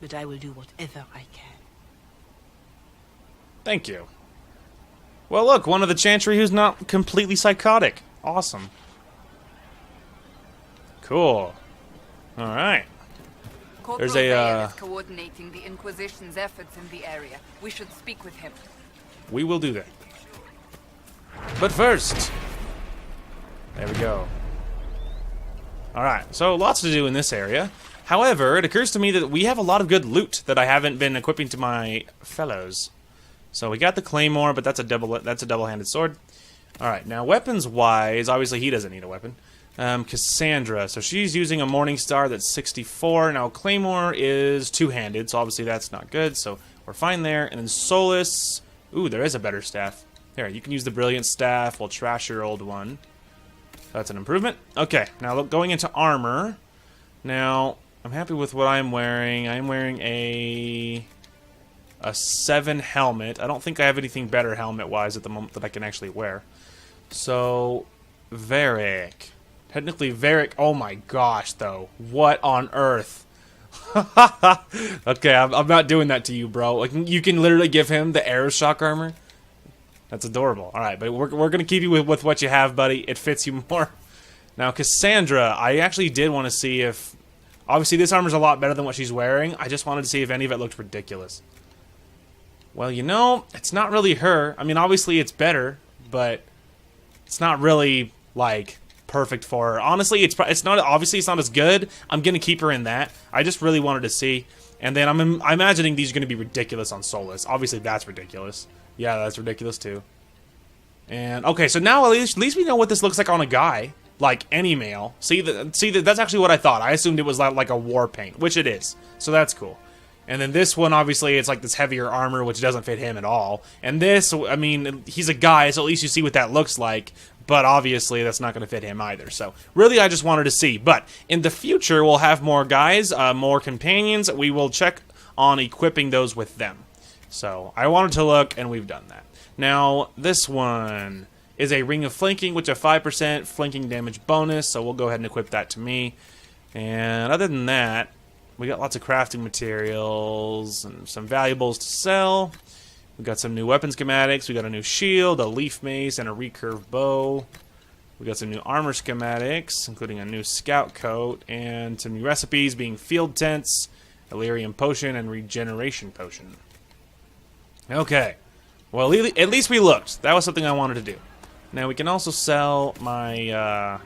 but I will do whatever I can. Thank you. Well, look, one of the Chantry who's not completely psychotic. Awesome. Cool. All right. Corporal There's a, Vale is coordinating the Inquisition's efforts in the area. We should speak with him. We will do that. But first, there we go. Alright, so lots to do in this area. However, it occurs to me that we have a lot of good loot that I haven't been equipping to my fellows. So we got the Claymore, but that's a double-handed sword. Alright, now weapons-wise, obviously he doesn't need a weapon. Cassandra, so she's using a Morning Star that's 64. Now Claymore is two-handed, so obviously that's not good, so we're fine there. And then Solus, ooh, there is a better staff. There, you can use the Brilliant Staff. We'll trash your old one. That's an improvement. Okay, now look, going into armor. Now, I'm happy with what I'm wearing. I'm wearing a 7 helmet. I don't think I have anything better helmet-wise at the moment that I can actually wear. So, Varric. Technically, Varric... Oh my gosh, though. What on earth? Okay, I'm not doing that to you, bro. Like, you can literally give him the Aeroshock armor. That's adorable. All right, but we're going to keep you with what you have, buddy. It fits you more. Now, Cassandra, I actually did want to see if... Obviously, this armor's a lot better than what she's wearing. I just wanted to see if any of it looked ridiculous. Well, you know, it's not really her. I mean, obviously it's better, but it's not really, like, perfect for her. Honestly, it's not, obviously it's not as good. I'm going to keep her in that. I just really wanted to see. And then I'm imagining these are going to be ridiculous on Solus. Obviously, that's ridiculous. Yeah, that's ridiculous, too. And, okay, so now at least we know what this looks like on a guy. Like, any male. See, that's actually what I thought. I assumed it was like a war paint, which it is. So that's cool. And then this one, obviously, it's like this heavier armor, which doesn't fit him at all. And this, I mean, he's a guy, so at least you see what that looks like. But obviously, that's not going to fit him either. So, really, I just wanted to see. But in the future, we'll have more guys, more companions. We will check on equipping those with them. So, I wanted to look, and we've done that. Now, this one is a Ring of Flanking, which a 5% flanking damage bonus. So, we'll go ahead and equip that to me. And other than that, we got lots of crafting materials and some valuables to sell. We got some new weapon schematics. We got a new shield, a leaf mace, and a recurve bow. We got some new armor schematics, including a new scout coat, and some new recipes being field tents, Illyrium potion, and regeneration potion. Okay. Well, at least we looked. That was something I wanted to do. Now we can also sell my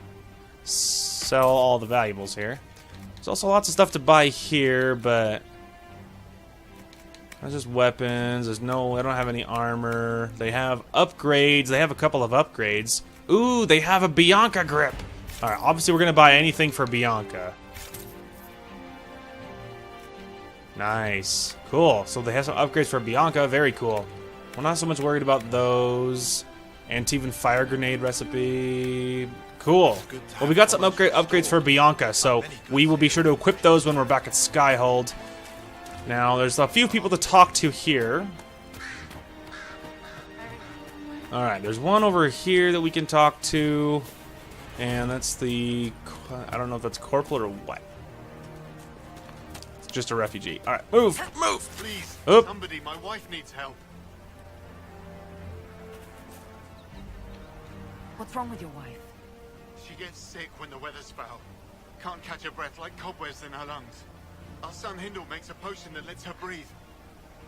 sell all the valuables here. There's also lots of stuff to buy here, but that's just weapons. There's no, I don't have any armor. They have upgrades. They have a couple of upgrades. Ooh, they have a Bianca grip. All right, obviously we're gonna buy anything for Bianca. Nice, cool. So they have some upgrades for Bianca. Very cool. We're not so much worried about those. Antivan fire grenade recipe. Cool. Well, we got some upgrades for Bianca, so we will be sure to equip those when we're back at Skyhold. Now, there's a few people to talk to here. Alright, there's one over here that we can talk to. And that's the... I don't know if that's Corporal or what. It's just a refugee. Alright, move! Move! Please, Oop. somebody, my wife needs help. What's wrong with your wife? She gets sick when the weather's foul. Can't catch her breath, like cobwebs in her lungs. Our son Hindle makes a potion that lets her breathe.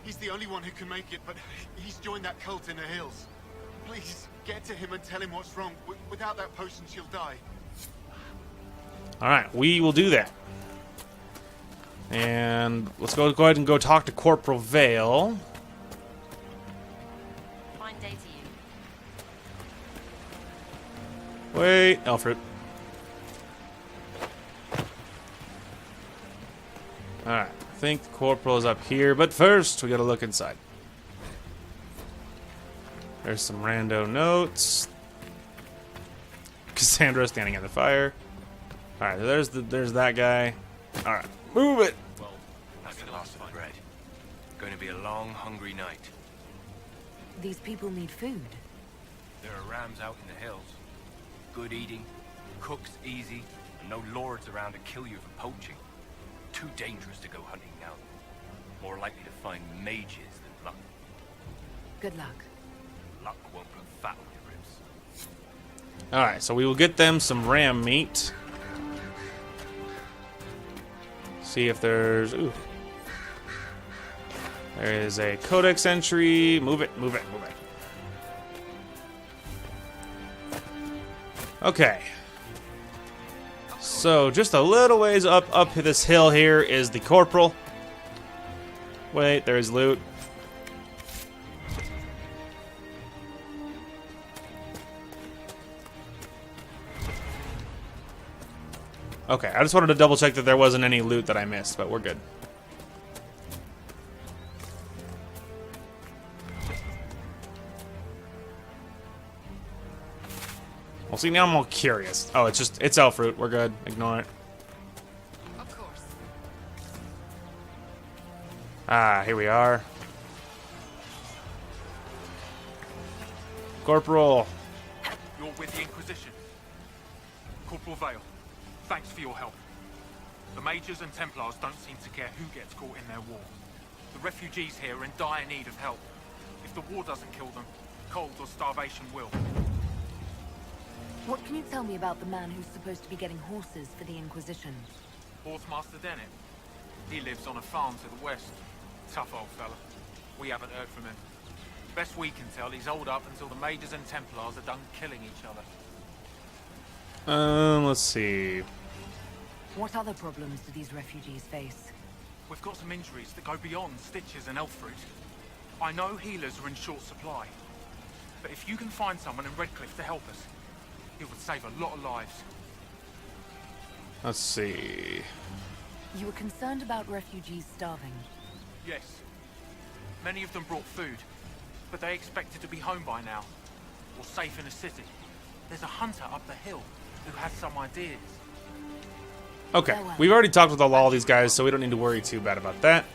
He's the only one who can make it, but he's joined that cult in the hills. Please, get to him and tell him what's wrong. Without that potion, she'll die. Alright, we will do that. And let's go ahead and go talk to Corporal Vale. Fine day to you. Wait, Alfred. Alright, I think the Corporal is up here, but first we gotta look inside. There's some rando notes. Cassandra standing at the fire. Alright, there's that guy. Alright, move it! Well, that's the last of the bread. Going to be a long, hungry night. These people need food. There are rams out in the hills. Good eating, cooks easy, and no lords around to kill you for poaching. Too dangerous to go hunting now. More likely to find mages than luck. Good luck. Luck won't put fat on your ribs. Alright, so we will get them some ram meat. See if there's... Ooh. There is a codex entry. Move it, move it, move it. Okay. So, just a little ways up this hill here is the Corporal. Wait, there is loot. Okay, I just wanted to double check that there wasn't any loot that I missed, but we're good. Well, see, now I'm all curious. Oh, it's elf fruit. We're good. Ignore it. Of course. Ah, here we are. Corporal. You're with the Inquisition. Corporal Vale, thanks for your help. The Mages and Templars don't seem to care who gets caught in their war. The refugees here are in dire need of help. If the war doesn't kill them, cold or starvation will. What can you tell me about the man who's supposed to be getting horses for the Inquisition? Horsemaster Dennet. He lives on a farm to the west. Tough old fella. We haven't heard from him. Best we can tell, he's holed up until the Mages and Templars are done killing each other. Let's see. What other problems do these refugees face? We've got some injuries that go beyond stitches and elf fruit. I know healers are in short supply, but if you can find someone in Redcliffe to help us, it would save a lot of lives. Let's see. You were concerned about refugees starving. Yes. Many of them brought food, but they expected to be home by now, or safe in a city. There's a hunter up the hill who has some ideas. Okay, we've already talked with all these guys, so we don't need to worry too bad about that.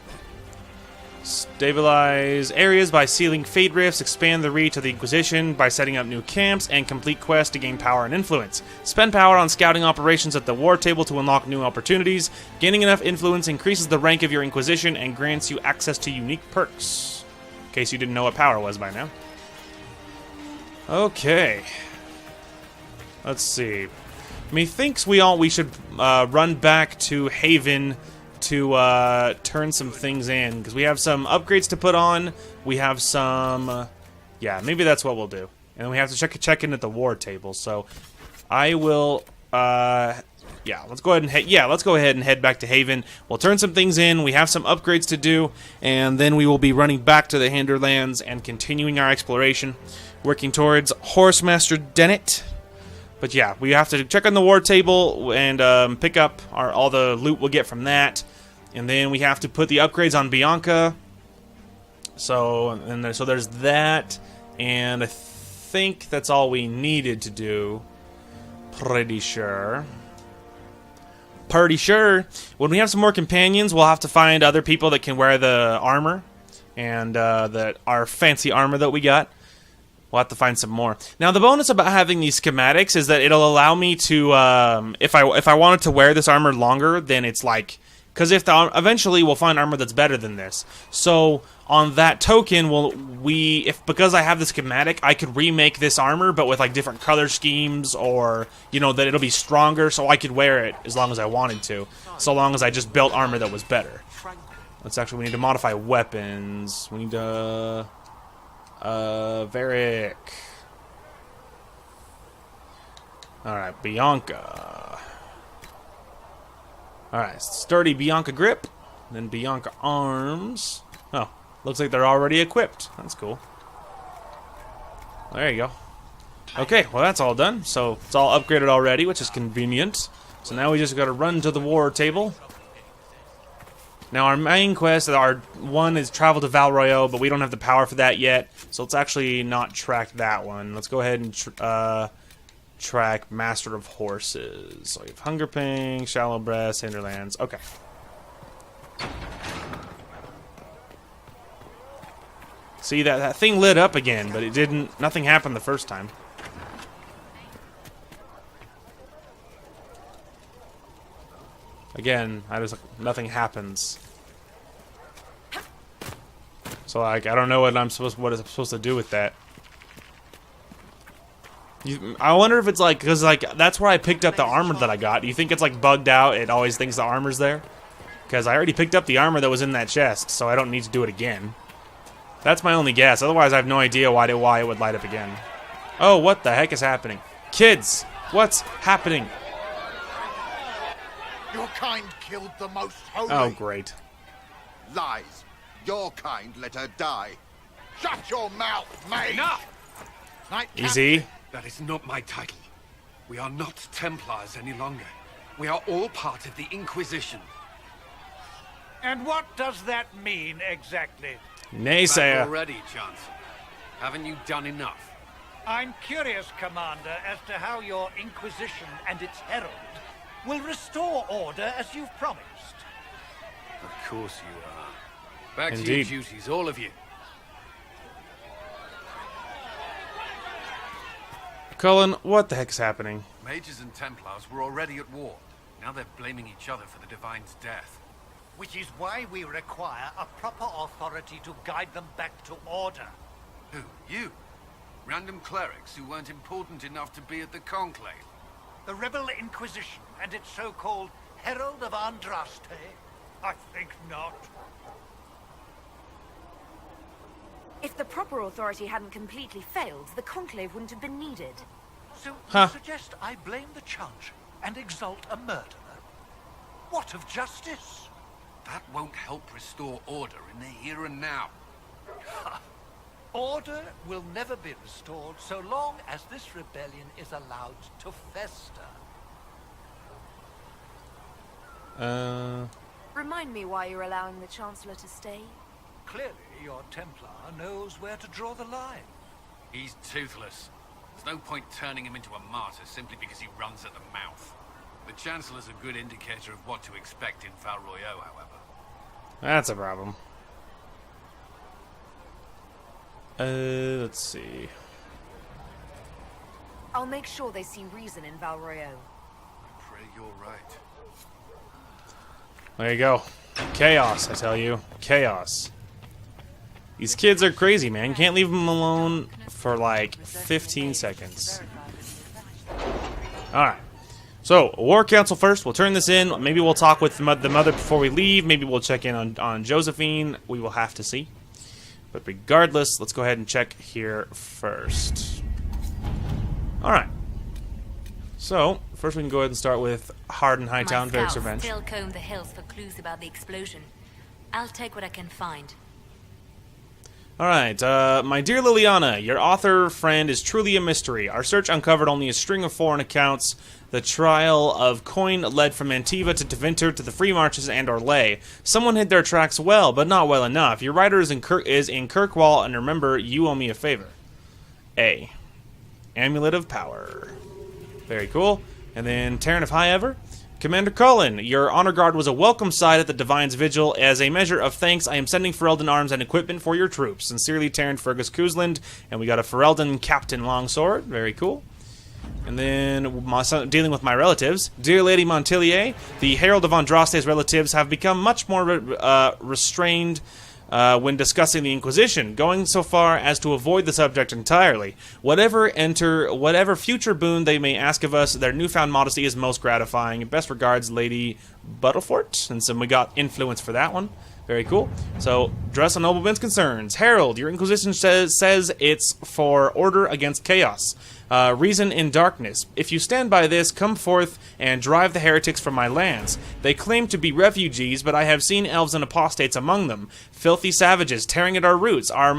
Stabilize areas by sealing fate rifts, expand the reach of the Inquisition by setting up new camps, and complete quests to gain power and influence. Spend power on scouting operations at the war table to unlock new opportunities. Gaining enough influence increases the rank of your Inquisition and grants you access to unique perks. In case you didn't know what power was by now. Okay. Let's see. Methinks we should run back to Haven to turn some things in, because we have some upgrades to put on. We have some, yeah, maybe that's what we'll do. And we have to check in at the war table. So I will, yeah, let's go ahead and head back to Haven. We'll turn some things in. We have some upgrades to do, and then we will be running back to the Hinterlands and continuing our exploration, working towards Horsemaster Dennet. But yeah, we have to check on the war table and pick up all the loot we'll get from that. And then we have to put the upgrades on Bianca. So there's that. And I think that's all we needed to do. Pretty sure. When we have some more companions, we'll have to find other people that can wear the armor. And our fancy armor that we got. We'll have to find some more. Now, the bonus about having these schematics is that it'll allow me to, if I wanted to wear this armor longer, then it's like, because eventually we'll find armor that's better than this. So on that token, because I have the schematic, I could remake this armor, but with like different color schemes, or that it'll be stronger, so I could wear it as long as I wanted to, so long as I just built armor that was better. We need to modify weapons. We need to. Varric. Alright, Bianca. Alright, sturdy Bianca grip. Then Bianca arms. Oh, looks like they're already equipped. That's cool. There you go. Okay, well that's all done. So it's all upgraded already, which is convenient. So now we just gotta run to the war table. Now our main quest, our one is travel to Val Royeaux, but we don't have the power for that yet, so let's actually not track that one. Let's go ahead and track Master of Horses. So we have Hunger Ping, Shallow Breast, Hinterlands. Okay. See, that thing lit up again, but it didn't. Nothing happened the first time. Again, nothing happens. So like, I don't know what I'm supposed to do with that. I wonder if it's like, because like that's where I picked up the armor that I got. Do you think it's like bugged out? It always thinks the armor's there. Because I already picked up the armor that was in that chest, so I don't need to do it again. That's my only guess. Otherwise, I have no idea why it would light up again. Oh, what the heck is happening, kids? What's happening? Your kind killed the most holy. Oh, great. Lies. Your kind let her die. Shut your mouth, mate! Enough! Easy. That is not my title. We are not Templars any longer. We are all part of the Inquisition. And what does that mean exactly? Naysayer. Already, Chancellor. Haven't you done enough? I'm curious, Commander, as to how your Inquisition and its herald will restore order as you've promised. Of course you are. Back to Indeed. your duties, all of you. Cullen, what the heck's happening? Mages and Templars were already at war. Now they're blaming each other for the Divine's death. Which is why we require a proper authority to guide them back to order. Who? You? Random clerics who weren't important enough to be at the conclave. The Rebel Inquisition and its so-called Herald of Andraste? I think not. If the proper authority hadn't completely failed, the conclave wouldn't have been needed. So you suggest I blame the Chantry and exalt a murderer? What of justice? That won't help restore order in the here and now. Order will never be restored so long as this rebellion is allowed to fester. Remind me why you're allowing the Chancellor to stay? Clearly, your Templar knows where to draw the line. He's toothless. There's no point turning him into a martyr simply because he runs at the mouth. The Chancellor's a good indicator of what to expect in Val Royeaux, however. That's a problem. Let's see. I'll make sure they see reason in Val Royeaux. Pray you're right. There you go. Chaos, I tell you. Chaos. These kids are crazy, man. Can't leave them alone for like 15 seconds. Alright. So, War Council first. We'll turn this in. Maybe we'll talk with the mother before we leave. Maybe we'll check in on Josephine. We will have to see. But regardless, let's go ahead and check here first. Alright. So, first we can go ahead and start with Harden Hightown, Varric's Revenge. Still comb the hills for clues about the explosion. I'll take what I can find. Alright, my dear Liliana, your author friend is truly a mystery. Our search uncovered only a string of foreign accounts. The trial of coin led from Antiva to Tevinter to the Free Marches and Orlais. Someone hid their tracks well, but not well enough. Your writer is in Kirkwall, and remember, you owe me a favor. A. Amulet of Power. Very cool. And then Terran of High Ever. Commander Cullen, your honor guard was a welcome sight at the Divine's Vigil. As a measure of thanks, I am sending Ferelden arms and equipment for your troops. Sincerely, Terran Fergus Kuzland. And we got a Ferelden Captain Longsword. Very cool. And then, dealing with my relatives. Dear Lady Montilier, the Herald of Andraste's relatives have become much more restrained when discussing the Inquisition, going so far as to avoid the subject entirely. Whatever future boon they may ask of us, their newfound modesty is most gratifying. Best regards, Lady Buttlefort. And so we got influence for that one. Very cool. So, dress on noblemen's concerns. Herald, your Inquisition says it's for order against chaos. Reason in darkness. If you stand by this, come forth and drive the heretics from my lands. They claim to be refugees, but I have seen elves and apostates among them. Filthy savages tearing at our roots. Our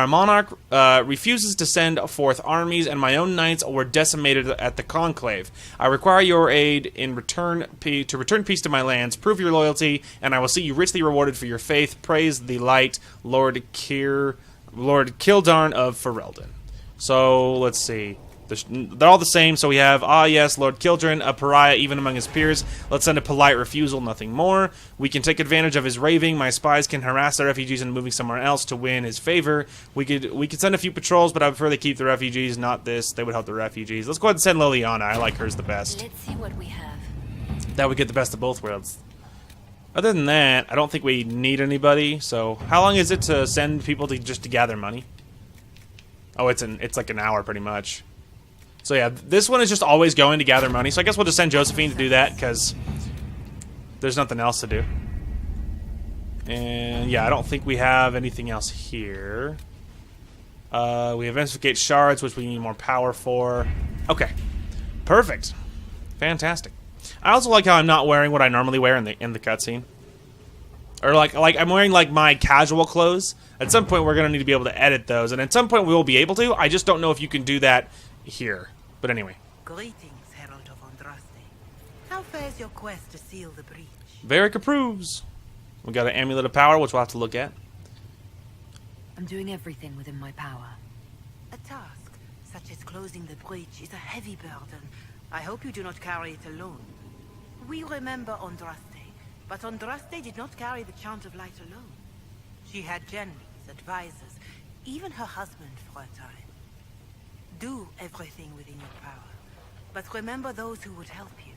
monarch refuses to send forth armies, and my own knights were decimated at the conclave. I require your aid in return to return peace to my lands. Prove your loyalty, and I will see you richly rewarded for your faith. Praise the light, Lord Kildarn of Ferelden. So, let's see. They're all the same, so we have, yes, Lord Kildren, a pariah even among his peers. Let's send a polite refusal, nothing more. We can take advantage of his raving. My spies can harass the refugees into moving somewhere else to win his favor. We could send a few patrols, but I prefer they keep the refugees, not this. They would help the refugees. Let's go ahead and send Liliana. I like hers the best. Let's see what we have. That would get the best of both worlds. Other than that, I don't think we need anybody, so how long is it to send people to gather money? Oh, it's like an hour pretty much. So yeah, this one is just always going to gather money. So I guess we'll just send Josephine to do that because there's nothing else to do. And yeah, I don't think we have anything else here. We have Investigate Shards, which we need more power for. Okay, perfect, fantastic. I also like how I'm not wearing what I normally wear in the cutscene. Or like I'm wearing like my casual clothes. At some point we're gonna need to be able to edit those, and at some point we will be able to. I just don't know if you can do that here. But anyway. Greetings, Herald of Andraste. How fares your quest to seal the breach? Varric approves. We got an Amulet of Power, which we'll have to look at. I'm doing everything within my power. A task such as closing the breach is a heavy burden. I hope you do not carry it alone. We remember Andraste, but Andraste did not carry the Chant of Light alone. She had generals, advisors, even her husband for a time. Do everything within your power, but remember those who would help you.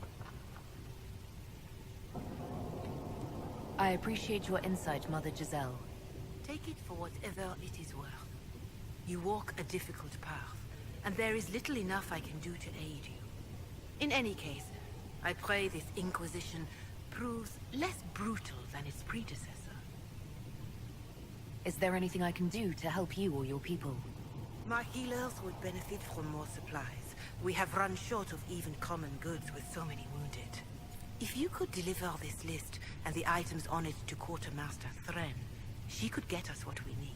I appreciate your insight, Mother Giselle. Take it for whatever it is worth. You walk a difficult path, and there is little enough I can do to aid you. In any case, I pray this Inquisition proves less brutal than its predecessor. Is there anything I can do to help you or your people? My healers would benefit from more supplies. We have run short of even common goods with so many wounded. If you could deliver this list and the items on it to Quartermaster Thren, she could get us what we need.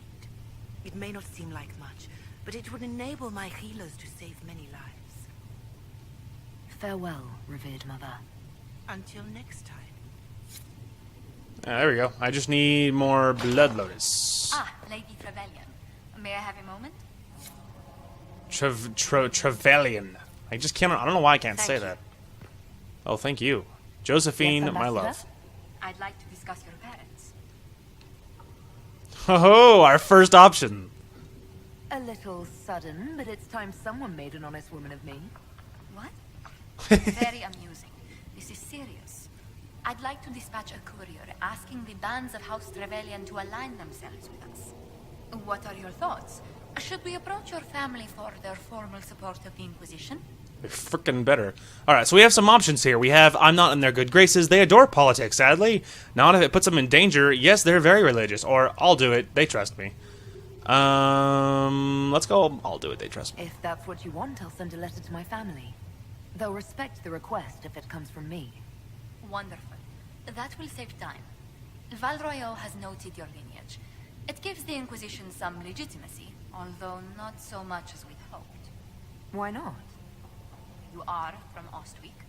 It may not seem like much, but it would enable my healers to save many lives. Farewell, revered mother. Until next time. There we go. I just need more Blood Lotus. Ah, Lady Trevelyan. May I have a moment? Trevelyan. I just can't. I don't know why I can't say that. Oh, thank you. Josephine, Yes, my love. I'd like to discuss your parents. Oh, our first option. A little sudden, but it's time someone made an honest woman of me. What? Very amusing. This is serious. I'd like to dispatch a courier asking the bands of House Trevelyan to align themselves with us. What are your thoughts? Should we approach your family for their formal support of the Inquisition? They're frickin' better. Alright, so we have some options here. We have, I'm not in their good graces. They adore politics, sadly. Not if it puts them in danger. Yes, they're very religious. Or, I'll do it. They trust me. Let's go. I'll do it. They trust me. If that's what you want, I'll send a letter to my family. They'll respect the request if it comes from me. Wonderful. That will save time. Val Royeaux has noted your lineage. It gives the Inquisition some legitimacy, although not so much as we'd hoped. Why not? You are from Ostwick.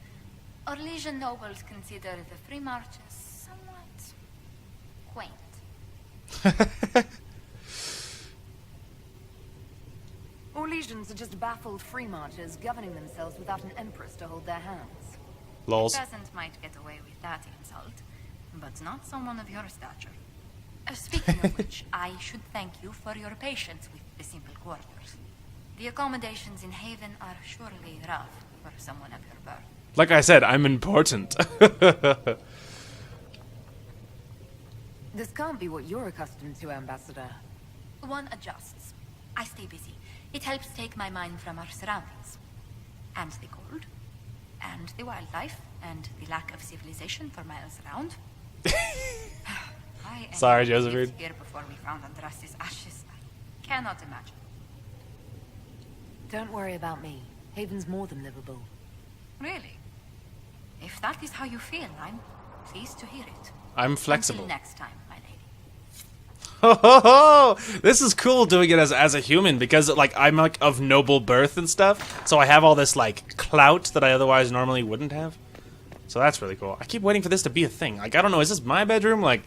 Orlesian nobles consider the free marches somewhat quaint. Orlesians are just baffled free marchers governing themselves without an empress to hold their hands. Lols. A peasant might get away with that insult, but not someone of your stature. Speaking of which, I should thank you for your patience with the simple quarters. The accommodations in Haven are surely rough for someone of your birth. Like I said, I'm important. This can't be what you're accustomed to, Ambassador. One adjusts. I stay busy. It helps take my mind from our surroundings. And the cold. And the wildlife. And the lack of civilization for miles around. Sorry, Josephine. Here before we found Andras's ashes. I cannot imagine. Don't worry about me. Haven's more than livable. Really? If that is how you feel, I'm pleased to hear it. I'm flexible. Until next time, my lady. Ho ho ho! This is cool doing it as a human because like I'm like of noble birth and stuff, so I have all this like clout that I otherwise normally wouldn't have. So that's really cool. I keep waiting for this to be a thing. Like I don't know, is this my bedroom? Like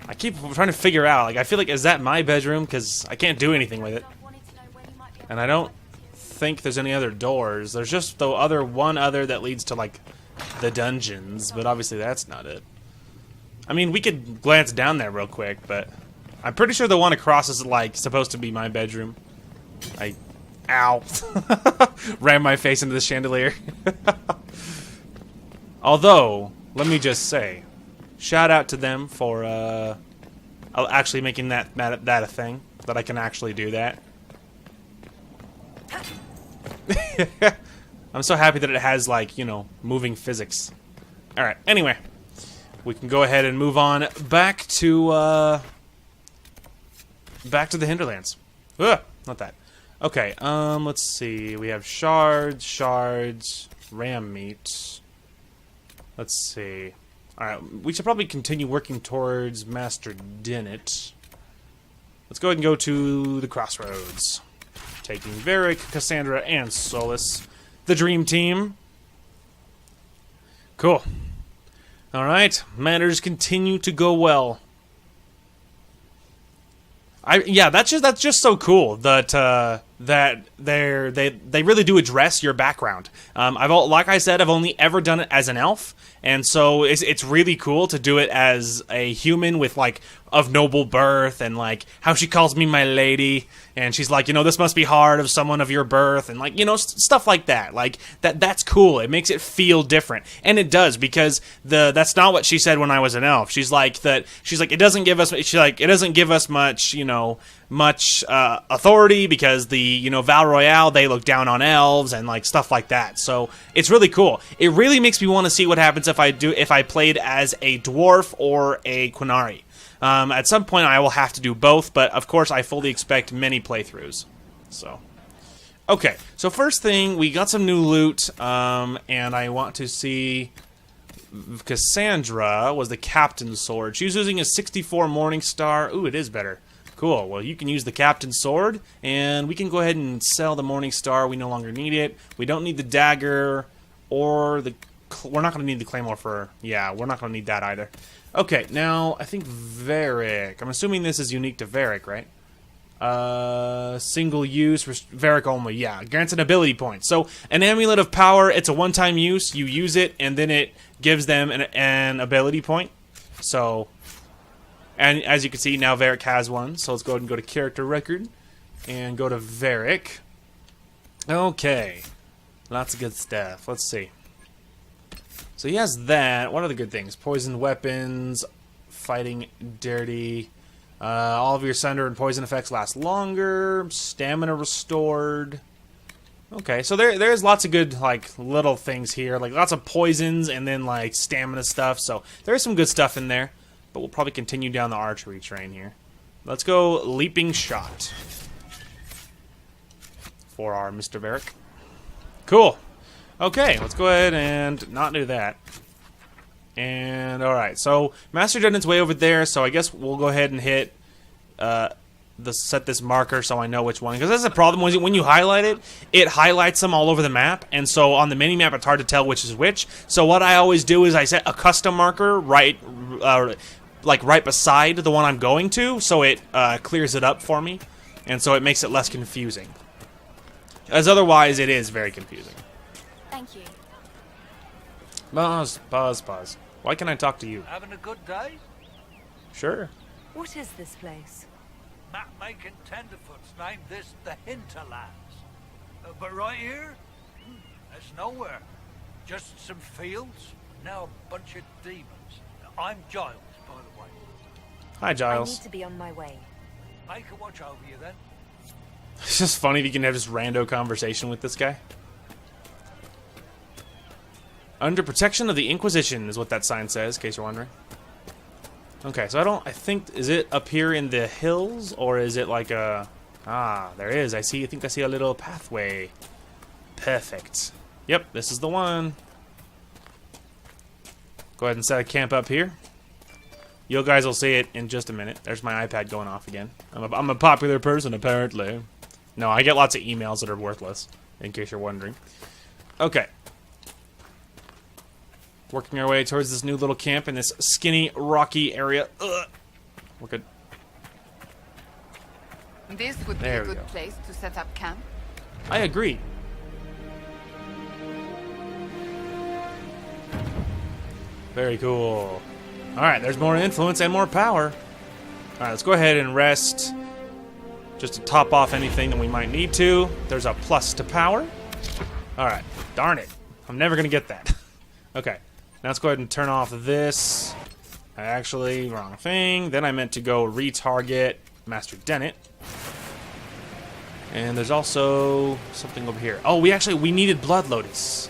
I keep trying to figure out. Like I feel like is that my bedroom? Because I can't do anything with it, and I don't think there's any other doors. There's just the one other that leads to like the dungeons, but obviously that's not it. I mean, we could glance down there real quick, but I'm pretty sure the one across is like supposed to be my bedroom. Ow. Ran my face into the chandelier. Although, let me just say, shout out to them for actually making that a thing, that I can actually do that. I'm so happy that it has, like, you know, moving physics. Alright, anyway. We can go ahead and move on back to the Hinterlands. Ugh, not that. Okay, let's see. We have shards, ram meat. Let's see. Alright, we should probably continue working towards Master Dennet. Let's go ahead and go to the crossroads. Taking Varric, Cassandra, and Solus. The dream team. Cool. Alright, matters continue to go well. Yeah, that's just so cool that that they really do address your background. Like I said, I've only ever done it as an elf, and so it's really cool to do it as a human with like of noble birth, and like how she calls me my lady, and she's like, this must be hard of someone of your birth, and like stuff like that. Like that's cool. It makes it feel different, and it does, because that's not what she said when I was an elf. She's like it doesn't give us much authority, because the Val Royale, they look down on elves and like stuff like that. So it's really cool. It really makes me want to see what happens if I played as a dwarf or a Quinari. At some point I will have to do both, but of course I fully expect many playthroughs. So okay, so first thing, we got some new loot, and I want to see Cassandra was the captain's sword. She was using a 64 Morningstar. Ooh, it is better. Cool. Well, you can use the captain's sword, and we can go ahead and sell the Morningstar. We no longer need it. We don't need the dagger, or we're not going to need the claymore for... Yeah, we're not going to need that either. Okay, now, I think Varric. I'm assuming this is unique to Varric, right? Single use, Varric only. Yeah, grants an ability point. So, an Amulet of Power, it's a one-time use. You use it, and then it gives them an ability point. So... And as you can see, now Varric has one. So let's go ahead and go to Character Record. And go to Varric. Okay. Lots of good stuff. Let's see. So he has that. What are the good things? Poison weapons. Fighting dirty. All of your thunder and poison effects last longer. Stamina restored. Okay, so there's lots of good, like, little things here. Like, lots of poisons and then, like, stamina stuff. So there's some good stuff in there. But we'll probably continue down the archery train here. Let's go Leaping Shot for our Mr. Varric. Cool. Okay, let's go ahead and not do that. And, alright, so Master Dennet's way over there, so I guess we'll go ahead and hit set this marker so I know which one. Because that's the problem, when you highlight it, it highlights them all over the map, and so on the mini-map it's hard to tell which is which. So what I always do is I set a custom marker right beside the one I'm going to, so it clears it up for me, and so it makes it less confusing. As otherwise, it is very confusing. Thank you. Pause. Why can't I talk to you? Having a good day? Sure. What is this place? Map-making tenderfoots named this the Hinterlands. But right here, there's nowhere. Just some fields, now a bunch of demons. I'm Giles, by the way. Hi, Giles. I need to be on my way. I can watch over you then. It's just funny if you can have this rando conversation with this guy. Under protection of the Inquisition is what that sign says, in case you're wondering. Okay, so I think, is it up here in the hills, or is it like a... Ah, there is. I think I see a little pathway. Perfect. Yep, this is the one. Go ahead and set a camp up here. You guys will see it in just a minute. There's my iPad going off again. I'm a popular person, apparently. No, I get lots of emails that are worthless, in case you're wondering. Okay. Working our way towards this new little camp in this skinny, rocky area. Ugh. We're good. This would be a good place to set up camp. I agree. Very cool. Alright, there's more influence and more power. Alright, let's go ahead and rest. Just to top off anything that we might need to. There's a plus to power. Alright, darn it. I'm never going to get that. Okay, now let's go ahead and turn off this. Actually, wrong thing. Then I meant to go retarget Master Dennet. And there's also something over here. Oh, we needed Blood Lotus.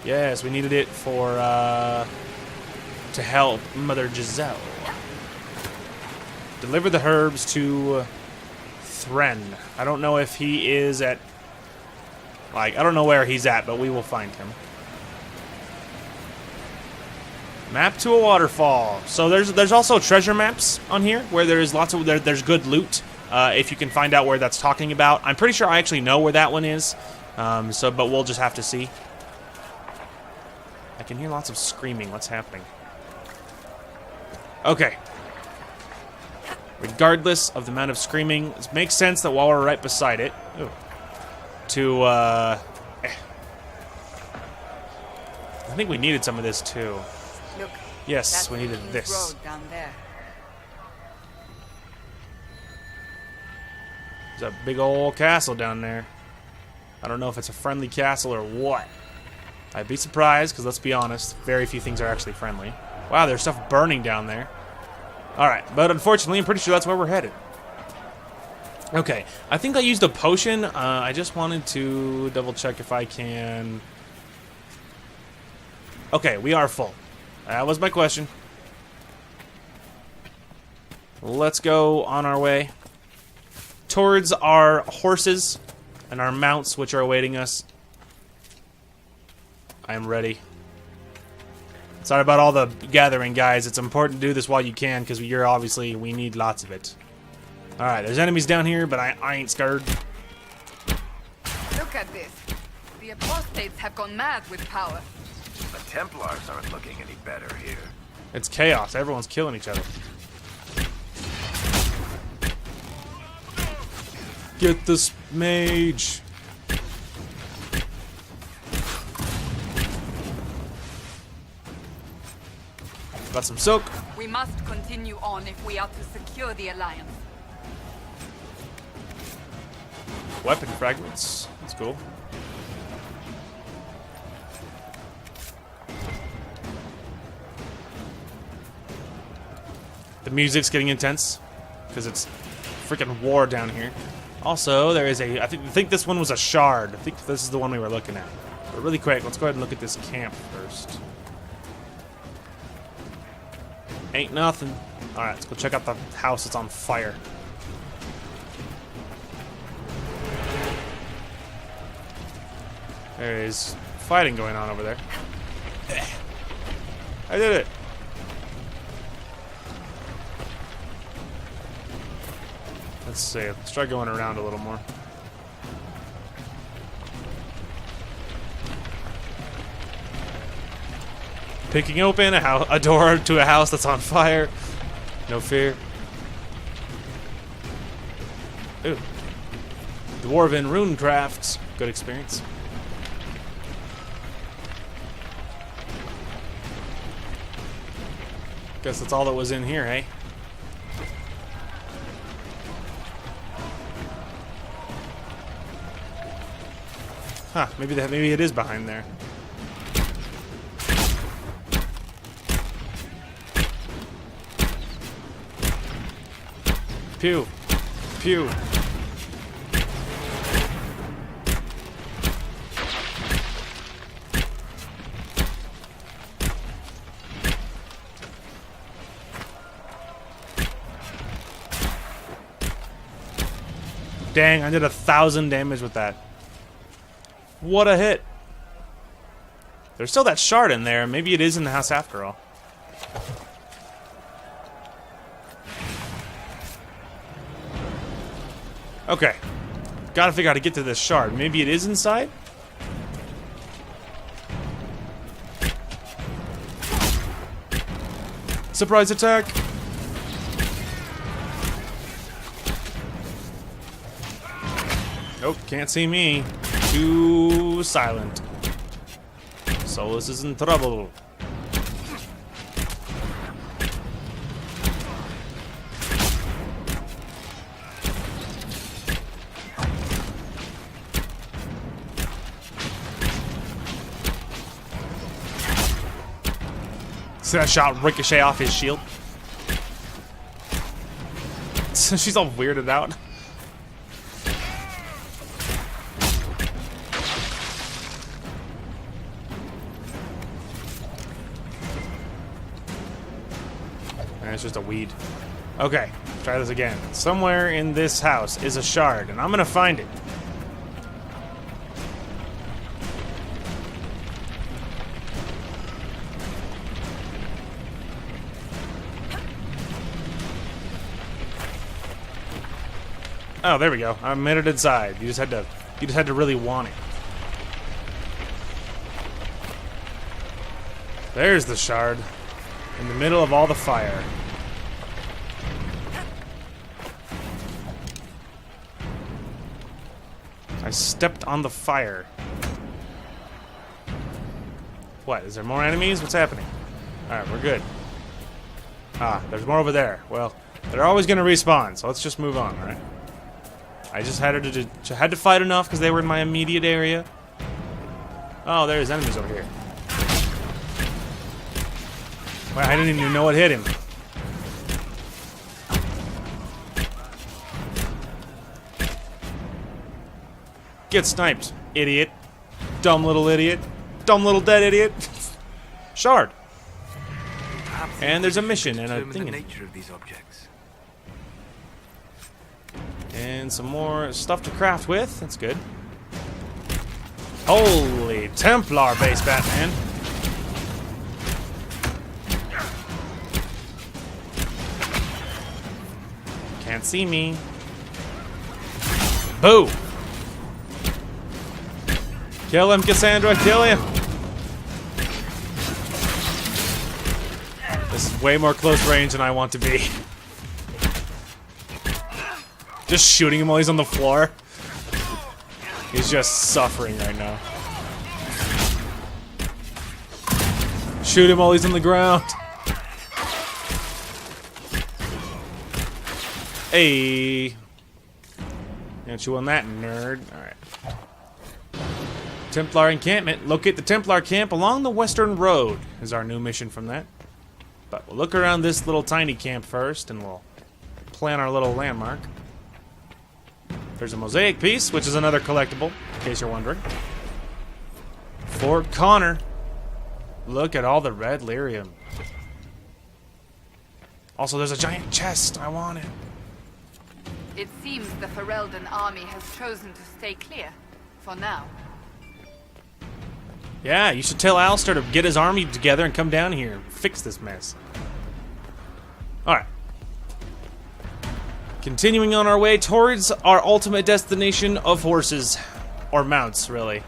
Yes, we needed it for, to help Mother Giselle. Deliver the herbs to Thren. I don't know if he is at... Like, I don't know where he's at, but we will find him. Map to a waterfall. So there's also treasure maps on here where there's lots of there's good loot. If you can find out where that's talking about. I'm pretty sure I actually know where that one is. But we'll just have to see. I can hear lots of screaming. What's happening? Okay. Regardless of the amount of screaming, it makes sense that while we're right beside it... Ooh, to, I think we needed some of this too. Look. Yes, that's we needed the this. road down there. There's a big old castle down there. I don't know if it's a friendly castle or what. I'd be surprised, because let's be honest, very few things are actually friendly. Wow, there's stuff burning down there. Alright, but unfortunately, I'm pretty sure that's where we're headed. Okay, I think I used a potion. I just wanted to double check if I can... Okay, we are full. That was my question. Let's go on our way towards our horses and our mounts, which are awaiting us. I am ready. Sorry about all the gathering, guys. It's important to do this while you can, because we need lots of it. Alright, there's enemies down here, but I ain't scared. Look at this. The apostates have gone mad with power. The Templars aren't looking any better here. It's chaos. Everyone's killing each other. Get this mage. Got some silk. We must continue on if we are to secure the Alliance. Weapon fragments. That's cool. The music's getting intense because it's freaking war down here. Also, there is I think this one was a shard. I think this is the one we were looking at. But really quick, let's go ahead and look at this camp first. Ain't nothing. Alright, let's go check out the house that's on fire. There is fighting going on over there. I did it! Let's see. Let's try going around a little more. Picking open a door to a house that's on fire. No fear. Ooh. Dwarven rune crafts. Good experience. Guess that's all that was in here, hey? Huh, maybe it is behind there. Pew. Pew. Dang, I did 1,000 damage with that. What a hit. There's still that shard in there. Maybe it is in the house after all. Okay. Gotta figure out how to get to this shard. Maybe it is inside? Surprise attack! Nope, can't see me. Too silent. Solus is in trouble. See that shot ricochet off his shield? She's all weirded out. And it's just a weed. Okay, try this again. Somewhere in this house is a shard, and I'm gonna find it. Oh, there we go. I made it inside. You just had to really want it. There's the shard. In the middle of all the fire. I stepped on the fire. What? Is there more enemies? What's happening? Alright, we're good. Ah, there's more over there. Well, they're always going to respawn, so let's just move on, alright? I just had to fight enough because they were in my immediate area. Oh, there's enemies over here. Wow, I didn't even know what hit him. Get sniped, idiot. Dumb little idiot. Dumb little dead idiot. Shard. And there's a mission and a thing. The nature of these objects. And some more stuff to craft with. That's good. Holy Templar base, Batman. Can't see me. Boo! Kill him, Cassandra, kill him! This is way more close range than I want to be. Just shooting him while he's on the floor. He's just suffering right now. Shoot him while he's on the ground. Hey. Got you on that, nerd. Alright. Templar encampment. Locate the Templar camp along the Western Road is our new mission from that. But we'll look around this little tiny camp first and we'll plan our little landmark. There's a mosaic piece, which is another collectible, in case you're wondering. Fort Connor. Look at all the red lyrium. Also, there's a giant chest. I want it. It seems the Ferelden army has chosen to stay clear, for now. Yeah, you should tell Alistair to get his army together and come down here and fix this mess. Alright. Continuing on our way towards our ultimate destination of horses. Or mounts, really.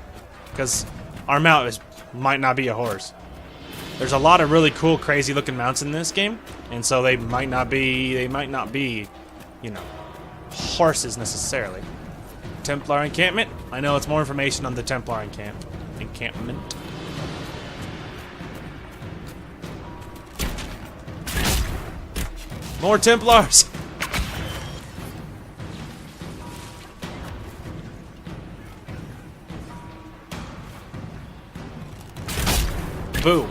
Because our mount might not be a horse. There's a lot of really cool, crazy looking mounts in this game. And so they might not be, you know, horses necessarily. Templar encampment. I know it's more information on the Templar encampment. More Templars. Boom.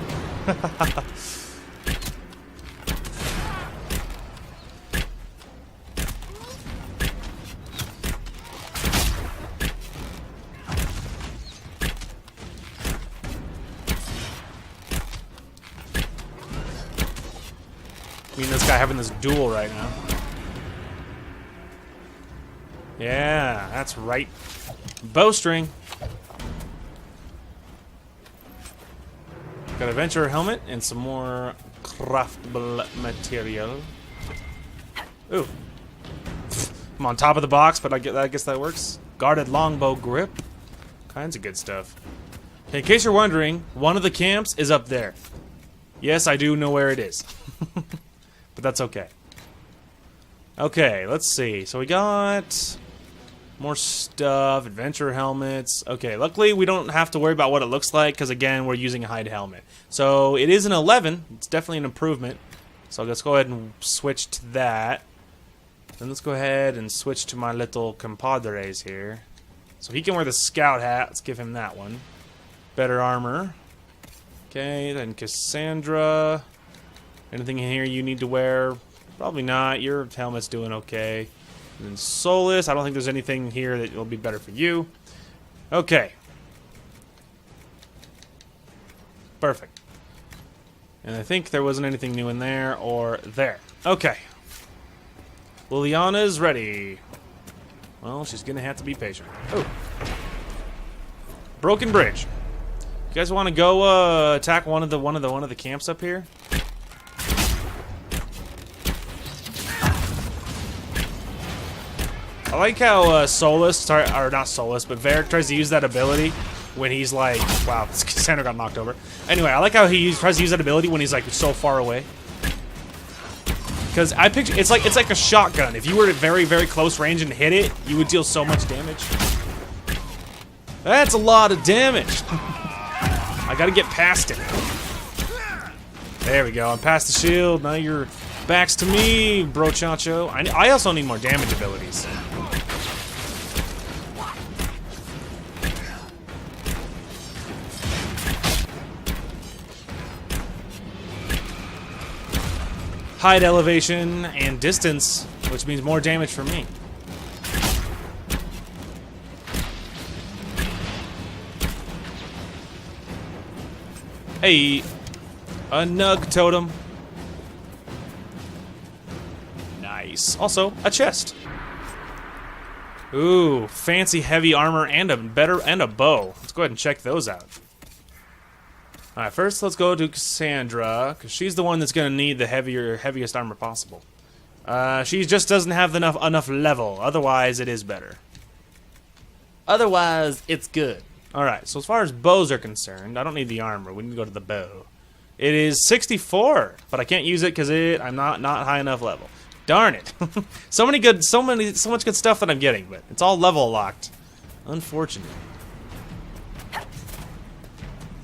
Me and this guy having this duel right now. Yeah, that's right. Bowstring. Got a Venturer helmet and some more craftable material. Ooh. I'm on top of the box, but I guess that works. Guarded longbow grip. Kinds of good stuff. Okay, in case you're wondering, one of the camps is up there. Yes, I do know where it is. But that's okay. Okay, let's see. So we got more stuff, adventure helmets. Okay, luckily we don't have to worry about what it looks like because, again, we're using a hide helmet. So it is an 11. It's definitely an improvement. So let's go ahead and switch to that. Then let's go ahead and switch to my little compadres here. So he can wear the scout hat. Let's give him that one. Better armor. Okay, then Cassandra. Anything in here you need to wear? Probably not. Your helmet's doing okay. And then Solus, I don't think there's anything here that will be better for you. Okay. Perfect. And I think there wasn't anything new in there or there. Okay. Liliana's ready. Well, she's gonna have to be patient. Oh. Broken bridge. You guys want to go attack one of the camps up here? I like how Solus, or not Solus, but Varric tries to use that ability when he's like, wow, Cassandra got knocked over. Anyway, I like how he tries to use that ability when he's like so far away. Because I picture it's like a shotgun. If you were at very, very close range and hit it, you would deal so much damage. That's a lot of damage. I gotta get past it. There we go. I'm past the shield. Now your back's to me, bro chancho. I also need more damage abilities. Height elevation and distance, which means more damage for me. Hey, a nug totem. Nice. Also, a chest. Ooh, fancy heavy armor and a bow. Let's go ahead and check those out. Alright, first let's go to Cassandra, because she's the one that's going to need the heaviest armor possible. She just doesn't have enough level, otherwise it is better. Otherwise, it's good. Alright, so as far as bows are concerned, I don't need the armor, we need to go to the bow. It is 64, but I can't use it because I'm not high enough level. Darn it. so much good stuff that I'm getting, but it's all level locked. Unfortunate.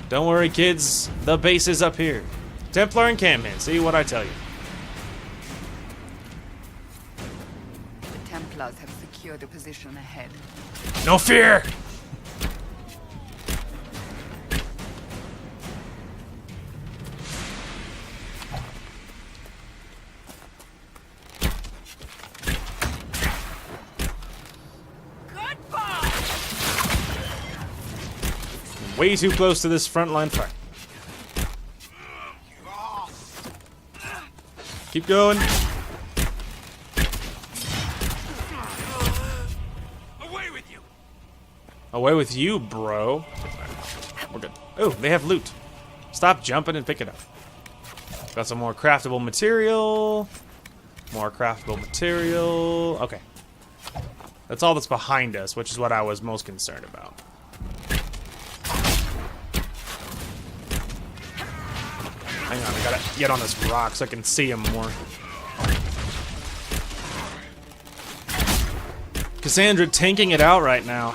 Don't worry, kids. The base is up here. Templar encampment. See what I tell you. The Templars have secured a position ahead. No fear! Way too close to this frontline fight. Keep going. Away with you. Away with you, bro. We're good. Oh, they have loot. Stop jumping and pick it up. Got some more craftable material. More craftable material. Okay. That's all that's behind us, which is what I was most concerned about. Hang on, I gotta get on this rock so I can see him more. Cassandra tanking it out right now.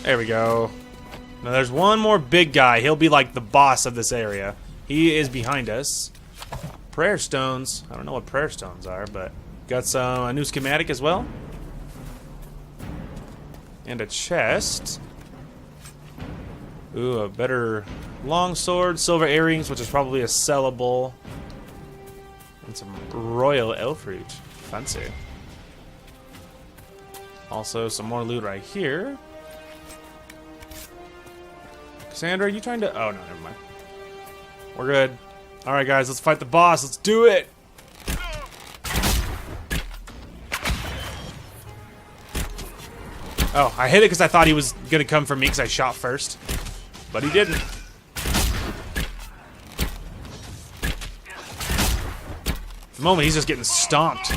There we go. Now there's one more big guy. He'll be like the boss of this area. He is behind us. Prayer stones. I don't know what prayer stones are, but got a new schematic as well. And a chest. Ooh, a better longsword, silver earrings, which is probably a sellable. And some royal elf fruit. Fancy. Also, some more loot right here. Cassandra, are you trying to... Oh, no, never mind. We're good. Alright, guys, let's fight the boss. Let's do it! Oh, I hit it because I thought he was going to come for me because I shot first. But he didn't. At the moment, he's just getting stomped.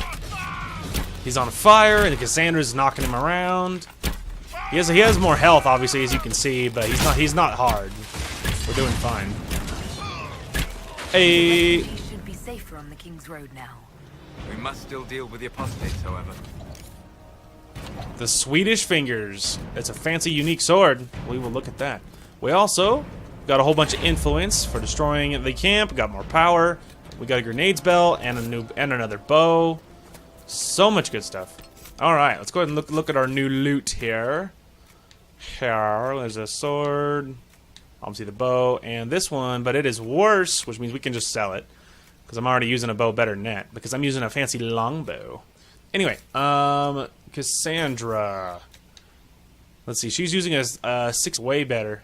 He's on fire, and Cassandra's knocking him around. He has more health, obviously, as you can see, but he's not hard. We're doing fine. Hey. We should be safer on the King's Road now. We must still deal with the apostates, however. The Swedish Fingers. It's a fancy, unique sword. We will look at that. We also got a whole bunch of influence for destroying the camp. Got more power. We got a grenades belt and another bow. So much good stuff. All right, let's go ahead and look at our new loot here. Here, there's a sword. Obviously the bow and this one, but it is worse, which means we can just sell it because I'm already using a bow better than that because I'm using a fancy longbow. Anyway, Cassandra. Let's see, she's using a 6 way better.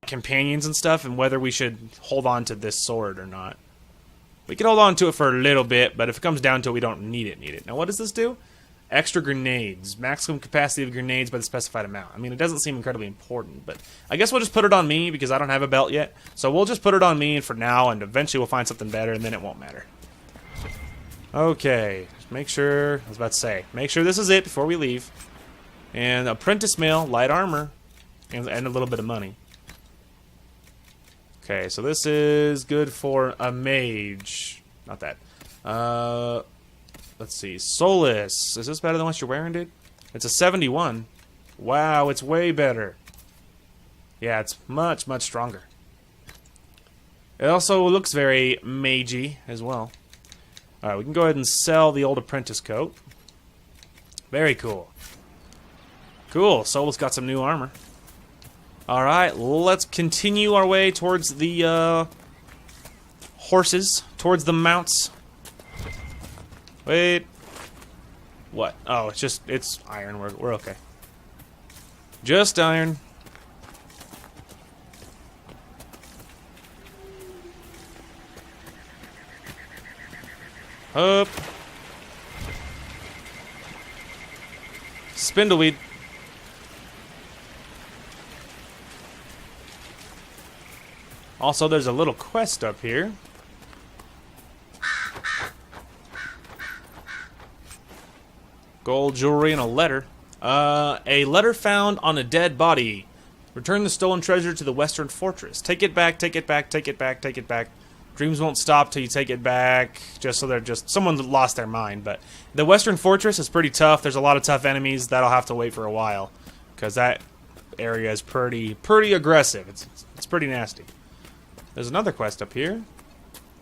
Companions and stuff, and whether we should hold on to this sword or not. We can hold on to it for a little bit, but if it comes down to it, we don't need it. Now, what does this do? Extra grenades. Maximum capacity of grenades by the specified amount. I mean, it doesn't seem incredibly important, but I guess we'll just put it on me because I don't have a belt yet. So we'll just put it on me for now, and eventually we'll find something better, and then it won't matter. Okay. make sure, I was about to say, make sure this is it before we leave. And apprentice mail, light armor, and a little bit of money. Okay, so this is good for a mage. Not that. Let's see. Solus. Is this better than what you're wearing, dude? It's a 71. Wow, it's way better. Yeah, it's much, much stronger. It also looks very magey as well. Alright, we can go ahead and sell the old apprentice coat. Very cool. Cool, Solus got some new armor. Alright, let's continue our way towards the horses, towards the mounts. Wait. What? Oh, it's iron. We're okay. Just iron. Up. Spindleweed. Also, there's a little quest up here. Gold jewelry and a letter. A letter found on a dead body. Return the stolen treasure to the Western Fortress. Take it back, take it back, take it back, take it back. Dreams won't stop till you take it back. Just so they're just... Someone lost their mind, but... The Western Fortress is pretty tough. There's a lot of tough enemies. That'll have to wait for a while. Because that area is pretty aggressive. It's pretty nasty. There's another quest up here.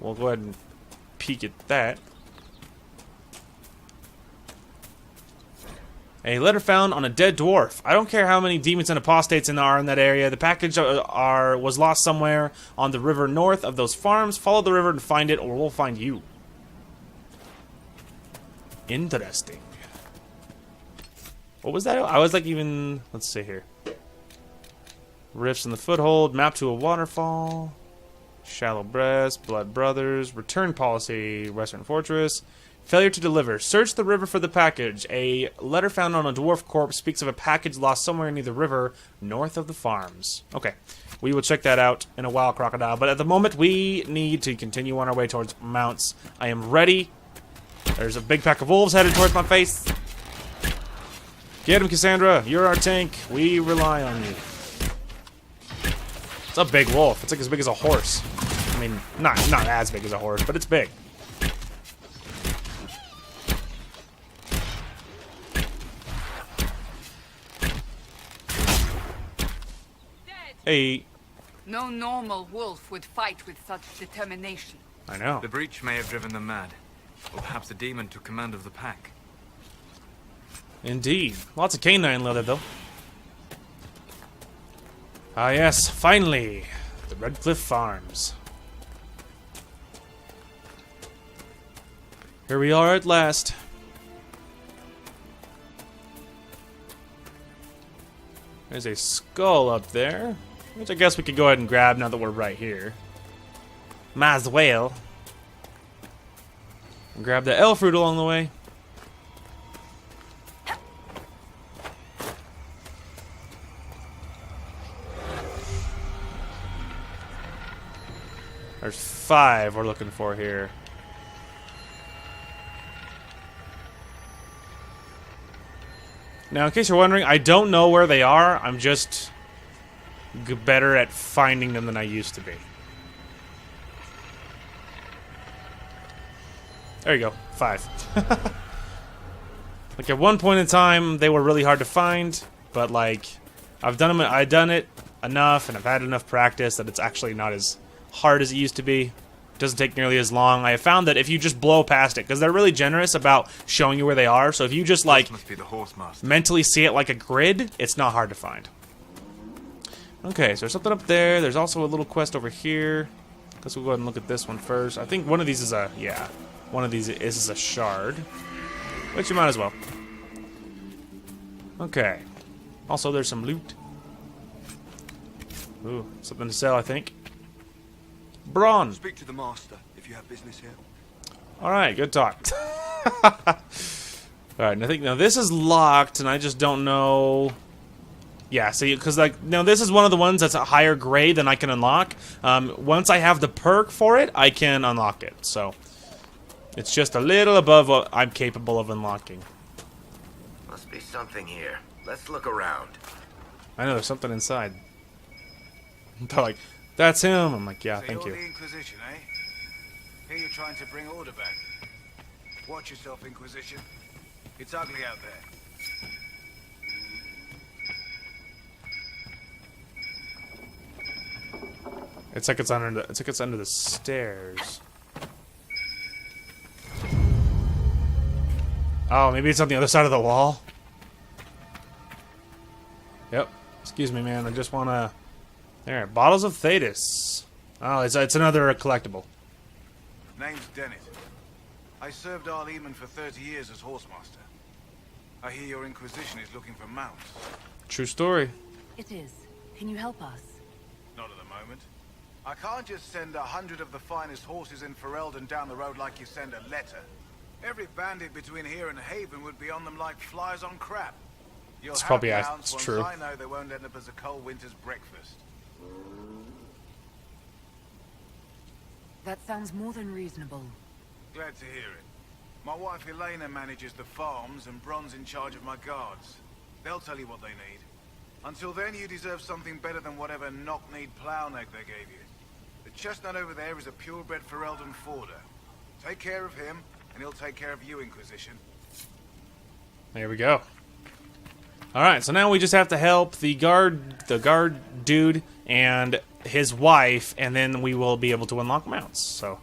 We'll go ahead and peek at that. A letter found on a dead dwarf. I don't care how many demons and apostates are in that area. The package was lost somewhere on the river north of those farms. Follow the river and find it, or we'll find you. Interesting. What was that? I was like even... Let's see here. Rifts in the foothold. Map to a waterfall. Shallow breast. Blood brothers. Return policy. Western fortress. Failure to deliver. Search the river for the package. A letter found on a dwarf corpse speaks of a package lost somewhere near the river, north of the farms. Okay. We will check that out in a while, Crocodile. But at the moment, we need to continue on our way towards mounts. I am ready. There's a big pack of wolves headed towards my face. Get him, Cassandra. You're our tank. We rely on you. It's a big wolf. It's like as big as a horse. I mean, not as big as a horse, but it's big. Hey. No normal wolf would fight with such determination. I know. The breach may have driven them mad. Or perhaps a demon took command of the pack. Indeed. Lots of canine leather, though. Ah, yes. Finally. The Redcliffe Farms. Here we are at last. There's a skull up there, which I guess we could go ahead and grab now that we're right here. Might as well. And grab the elf fruit along the way. There's 5 we're looking for here. Now, in case you're wondering, I don't know where they are. I'm just better at finding them than I used to be. There you go. 5. Like, at one point in time, they were really hard to find, but, like, I've done it enough, and I've had enough practice that it's actually not as hard as it used to be. It doesn't take nearly as long. I have found that if you just blow past it, because they're really generous about showing you where they are, so if you just, like, must be the Horsemaster. Mentally see it like a grid, it's not hard to find. Okay, so there's something up there. There's also a little quest over here. Guess we'll go ahead and look at this one first. I think one of these is a, yeah, one of these is a shard, which you might as well. Okay. Also, there's some loot. Ooh, something to sell, I think. Brawn. Speak to the master if you have business here. Alright, good talk. Alright, I think now this is locked, and I just don't know. Yeah, see, because like now this is one of the ones that's a higher grade than I can unlock. Once I have the perk for it, I can unlock it. So It's just a little above what I'm capable of unlocking. Must be something here. Let's look around. I know there's something inside. They're like, that's him. I'm like, yeah, So thank you're you. the Inquisition, eh? Here you're trying to bring order back. Watch yourself, Inquisition. It's ugly out there. It's like it's under the stairs. Oh, maybe it's on the other side of the wall. Yep. Excuse me, man. I just wanna. There, bottles of Thetis. Oh, it's another collectible. Name's Dennet. I served our Leman for 30 years as Horsemaster. I hear your Inquisition is looking for mounts. True story. It is. Can you help us? Not at the moment. I can't just send 100 of the finest horses in Ferelden down the road like you send a letter. Every bandit between here and Haven would be on them like flies on crap. You'll It's have probably mounts it's once true. I know they won't end up as a cold winter's breakfast. That sounds more than reasonable. Glad to hear it. My wife Elena manages the farms and Bron's in charge of my guards. They'll tell you what they need. Until then, you deserve something better than whatever knock-kneed plow neck they gave you. The chestnut over there is a purebred Ferelden Forder. Take care of him, and he'll take care of you, Inquisition. There we go. Alright, so now we just have to help the guard dude and his wife, and then we will be able to unlock mounts. So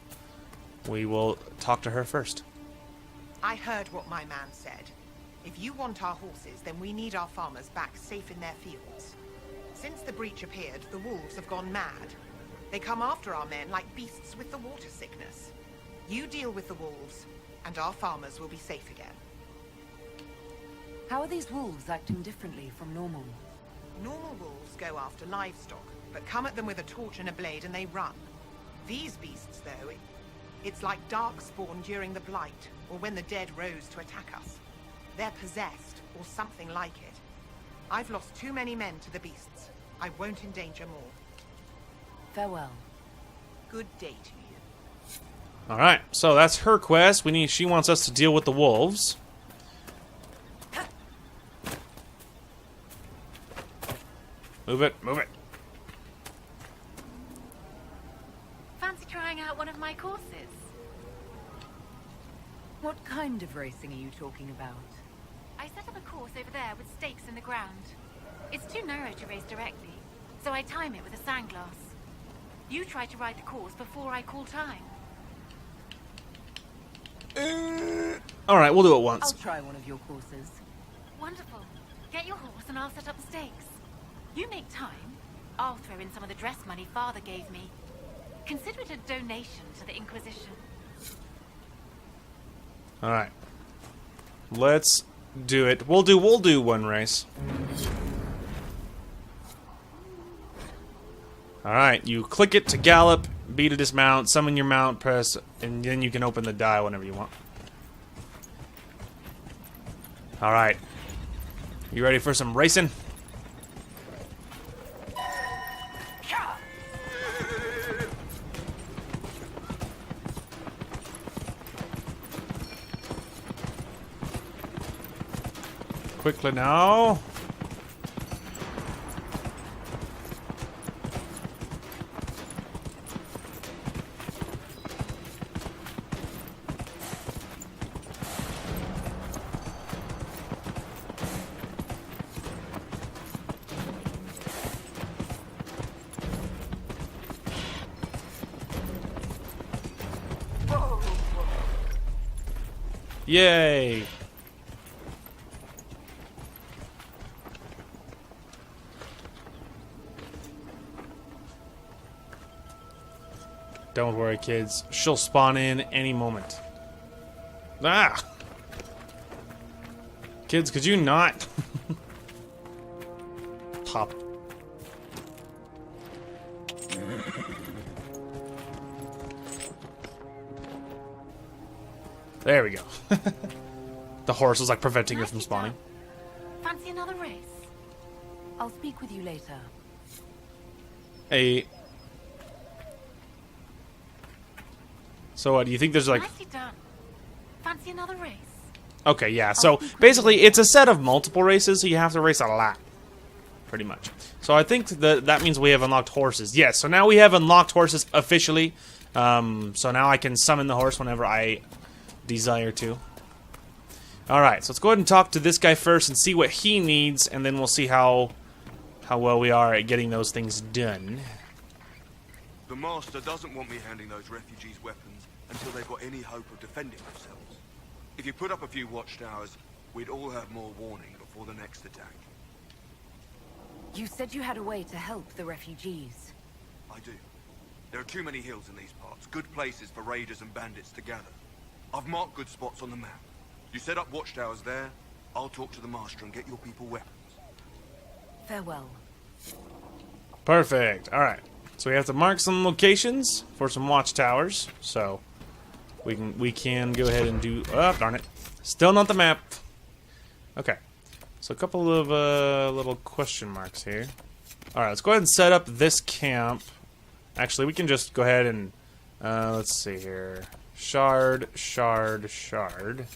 we will talk to her first. I heard what my man said. If you want our horses, then we need our farmers back safe in their fields. Since the breach appeared, the wolves have gone mad. They come after our men like beasts with the water sickness. You deal with the wolves, and our farmers will be safe again. How are these wolves acting differently from normal? Normal wolves go after livestock, but come at them with a torch and a blade and they run. These beasts, though, it's like darkspawn during the Blight, or when the dead rose to attack us. They're possessed, or something like it. I've lost too many men to the beasts. I won't endanger more. Farewell. Good day to you. Alright, so that's her quest. She wants us to deal with the wolves. Move it, move it. Fancy trying out one of my courses? What kind of racing are you talking about? I set up a course over there with stakes in the ground. It's too narrow to race directly, so I time it with a sandglass. You try to ride the course before I call time. Alright, we'll do it once. I'll try one of your courses. Wonderful. Get your horse and I'll set up the stakes. You make time, I'll throw in some of the dress money Father gave me. Consider it a donation to the Inquisition. Alright. Let's do it. We'll do one race. Alright, you click it to gallop, B to dismount, summon your mount, press, and then you can open the die whenever you want. Alright. You ready for some racing? Quickly now. Yay! Don't worry, kids. She'll spawn in any moment. Ah! Kids, could you not? Pop. There we go. The horse was like preventing her from spawning. Fancy another race? I'll speak with you later. Hey. So, do you think there's like... Nicely done. Fancy another race? Okay, yeah. So basically, it's a set of multiple races, so you have to race a lot, pretty much. So I think that means we have unlocked horses. Yes. So now we have unlocked horses officially. So now I can summon the horse whenever I desire to. All right. So let's go ahead and talk to this guy first and see what he needs, and then we'll see how well we are at getting those things done. The Master doesn't want me handing those refugees weapons until they've got any hope of defending themselves. If you put up a few watchtowers, we'd all have more warning before the next attack. You said you had a way to help the refugees. I do. There are too many hills in these parts, good places for raiders and bandits to gather. I've marked good spots on the map. You set up watchtowers there, I'll talk to the Master and get your people weapons. Farewell. Perfect. All right. So we have to mark some locations for some watchtowers. So we can go ahead and do. Oh, darn it! Still not the map. Okay. So a couple of little question marks here. All right. Let's go ahead and set up this camp. Actually, we can just go ahead and let's see here. Shard, shard, shard,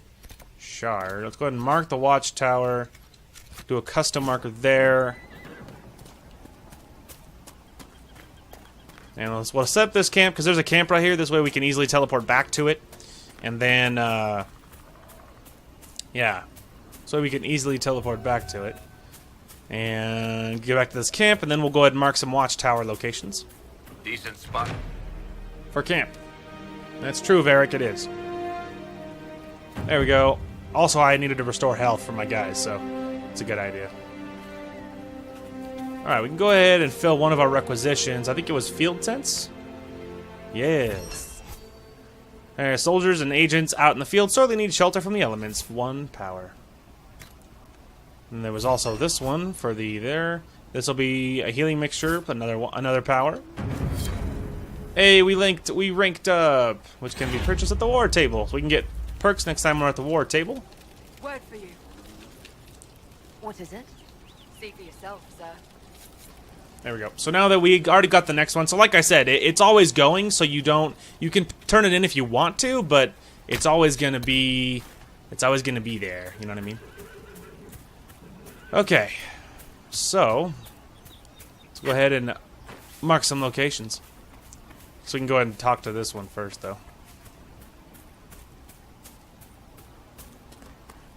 shard. Let's go ahead and mark the watchtower. Do a custom marker there. And we'll set up this camp because there's a camp right here. This way we can easily teleport back to it. And then, yeah. So we can easily teleport back to it. And get back to this camp. And then we'll go ahead and mark some watchtower locations. Decent spot. For camp. That's true, Varric, it is. There we go. Also, I needed to restore health for my guys, so it's a good idea. Alright, we can go ahead and fill one of our requisitions. I think it was field tents? Yes. Soldiers and agents out in the field sorely need shelter from the elements. 1 power. And there was also this one for the there. This will be a healing mixture, another power. Hey, we ranked up, which can be purchased at the war table. So we can get perks next time we're at the war table. Word for you. What is it? See for yourself, sir. There we go. So now that we already got the next one, so like I said, it's always going, so you can turn it in if you want to, but it's always gonna be there. You know what I mean? Okay. So let's go ahead and mark some locations. So we can go ahead and talk to this one first, though.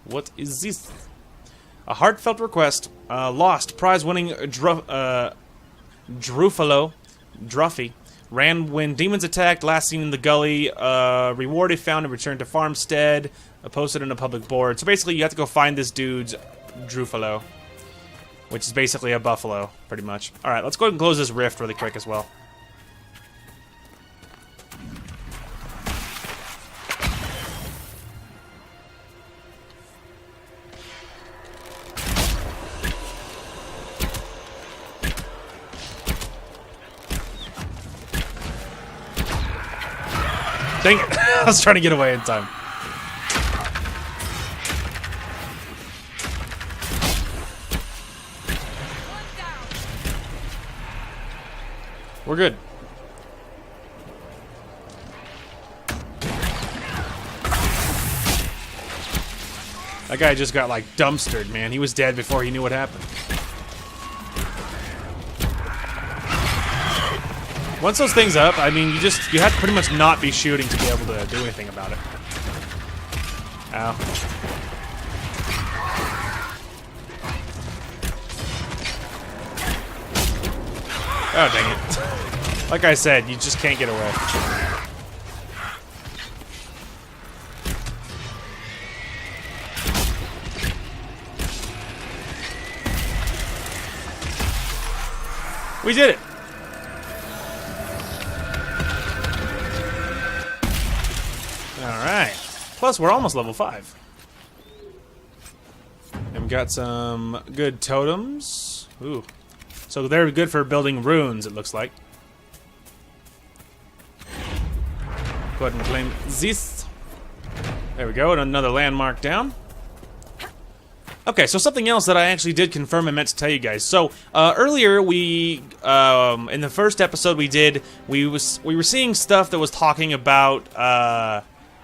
What is this? A heartfelt request. Lost. Prize-winning Druffy ran when demons attacked. Last seen in the gully. Rewarded, found, and returned to farmstead. Posted in a public board. So basically, you have to go find this dude's Druffalo, which is basically a buffalo, pretty much. All right, let's go ahead and close this rift really quick as well. Dang it. I was trying to get away in time. We're good. That guy just got, like, dumpstered, man. He was dead before he knew what happened. Once those things up, I mean, you have to pretty much not be shooting to be able to do anything about it. Ow. Oh, dang it. Like I said, you just can't get away. We did it! Alright. Plus, we're almost level 5. And we got some good totems. Ooh. So they're good for building runes, it looks like. Go ahead and claim this. There we go, and another landmark down. Okay, so something else that I actually did confirm and meant to tell you guys. So earlier we, in the first episode we did, we were seeing stuff that was talking about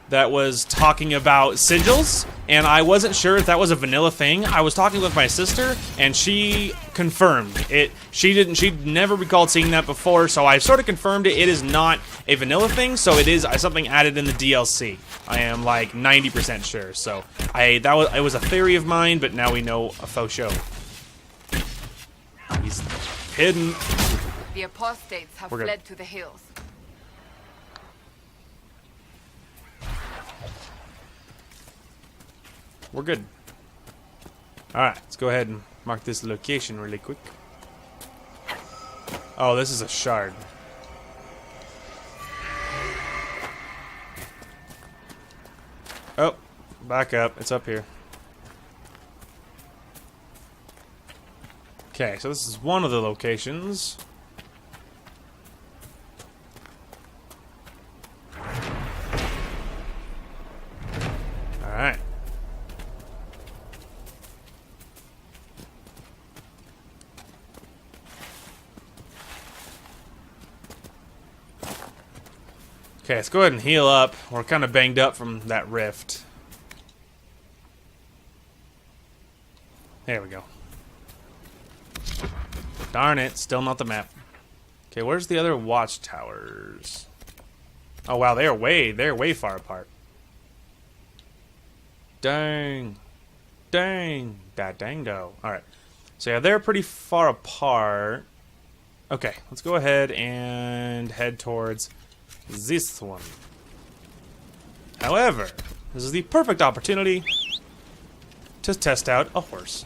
that was talking about sigils, and I wasn't sure if that was a vanilla thing. I was talking with my sister, and she confirmed it. She'd never recalled seeing that before, so I sort of confirmed it. It is not a vanilla thing, so it is something added in the DLC. I am like 90% sure. So it was a theory of mine, but now we know a faux show. He's hidden. The apostates have fled to the hills. We're good. Alright, let's go ahead and mark this location really quick. Oh, this is a shard. Oh, back up. It's up here. Okay, so this is one of the locations. Alright. Okay, let's go ahead and heal up. We're kind of banged up from that rift. There we go. Darn it, still not the map. Okay, where's the other watchtowers? Oh wow, they're way far apart. Dang. Dang. That dango. Alright. So yeah, they're pretty far apart. Okay, let's go ahead and head towards this one. However, this is the perfect opportunity to test out a horse.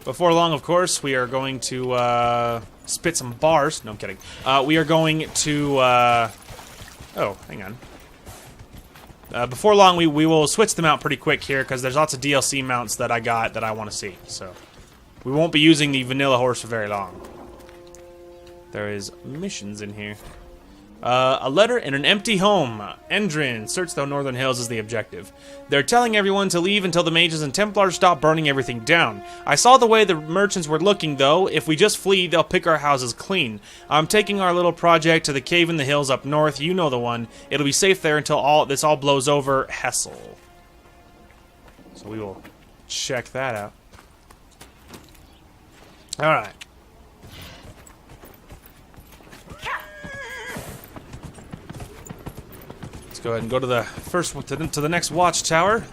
Before long, of course, we are going to spit some bars. No, I'm kidding. We are going to... oh, hang on. Before long, we will switch them out pretty quick here, because there's lots of DLC mounts that I got that I want to see. So, we won't be using the vanilla horse for very long. There is missions in here. A letter in an empty home. Endrin, search the northern hills is the objective. They're telling everyone to leave until the mages and Templars stop burning everything down. I saw the way the merchants were looking, though. If we just flee, they'll pick our houses clean. I'm taking our little project to the cave in the hills up north. You know the one. It'll be safe there until this all blows over. Hessel. So we will check that out. Alright. Let's go ahead and go to the first one, to the next watchtower.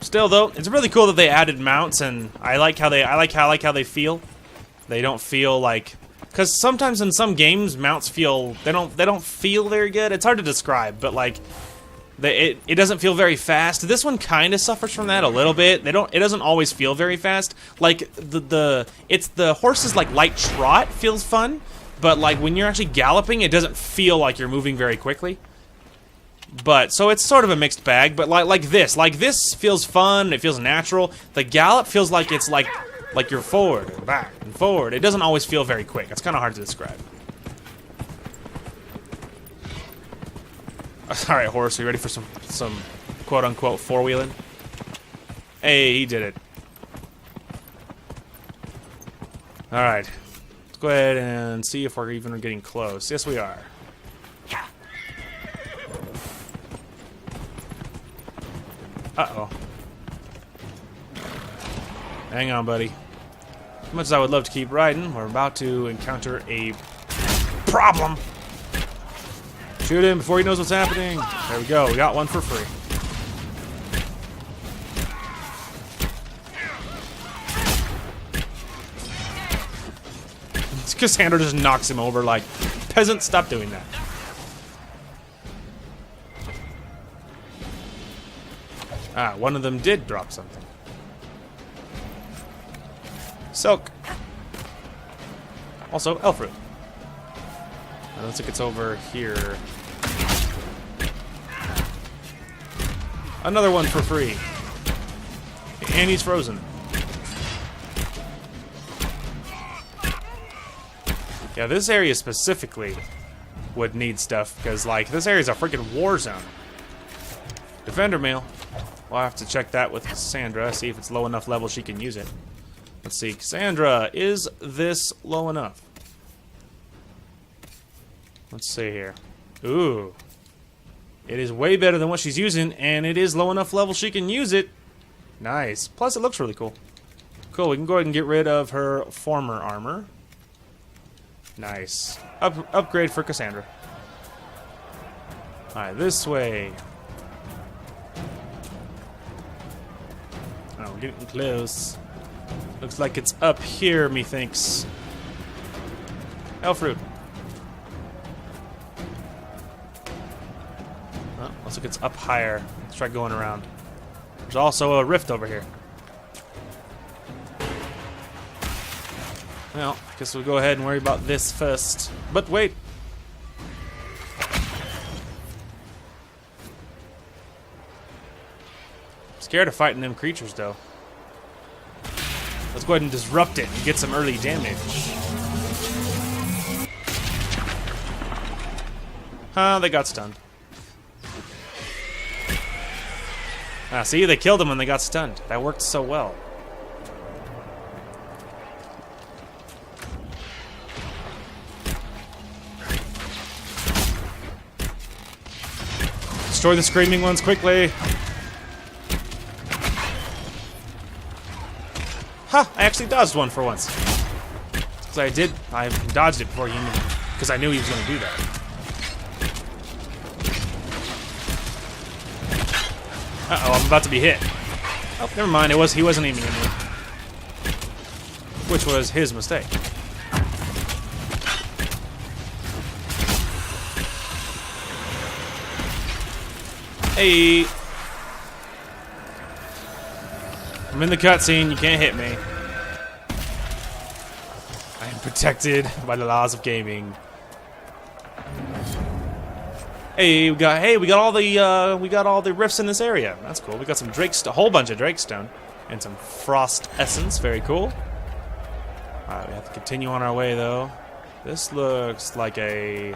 Still, though, it's really cool that they added mounts, and I like how they feel. They don't feel like, because sometimes in some games mounts feel they don't feel very good. It's hard to describe, but like it doesn't feel very fast. This one kind of suffers from that a little bit. It doesn't always feel very fast. Like the horse's like light trot feels fun. But like when you're actually galloping, it doesn't feel like you're moving very quickly. But so it's sort of a mixed bag. But like this feels fun. It feels natural. The gallop feels like it's like you're forward and back and forward. It doesn't always feel very quick. It's kind of hard to describe. All right, horse, are you ready for some quote unquote four-wheeling? Hey, he did it. All right. Go ahead and see if we're even getting close. Yes, we are. Uh-oh. Hang on, buddy. As much as I would love to keep riding, we're about to encounter a problem. Shoot him before he knows what's happening. There we go. We got one for free. Cassandra just knocks him over like, peasant, stop doing that. Ah, one of them did drop something. Silk. Also, elf root. I don't think it's over here. Another one for free. And he's frozen. Yeah, this area specifically would need stuff, because, like, this area is a freaking war zone. Defender mail. We'll have to check that with Cassandra, see if it's low enough level she can use it. Let's see. Cassandra, is this low enough? Let's see here. Ooh. It is way better than what she's using, and it is low enough level she can use it. Nice. Plus, it looks really cool. Cool, we can go ahead and get rid of her former armor. Nice. Upgrade for Cassandra. Alright, this way. Oh, we're getting close. Looks like it's up here, methinks. Elf root. Oh, looks like it's up higher. Let's try going around. There's also a rift over here. Well, I guess we'll go ahead and worry about this first. But wait. Scared of fighting them creatures, though. Let's go ahead and disrupt it and get some early damage. They got stunned. Ah, see, they killed them when they got stunned. That worked so well. Destroy the screaming ones quickly. Ha! I actually dodged one for once. Because I dodged it before he knew, because I knew he was going to do that. Uh-oh, I'm about to be hit. Oh, never mind, he wasn't aiming at me. Which was his mistake. Hey! I'm in the cutscene, you can't hit me. I am protected by the laws of gaming. Hey, we got all the rifts in this area. That's cool. We got some a whole bunch of Drakestone and some frost essence. Very cool. Alright, we have to continue on our way though. This looks like a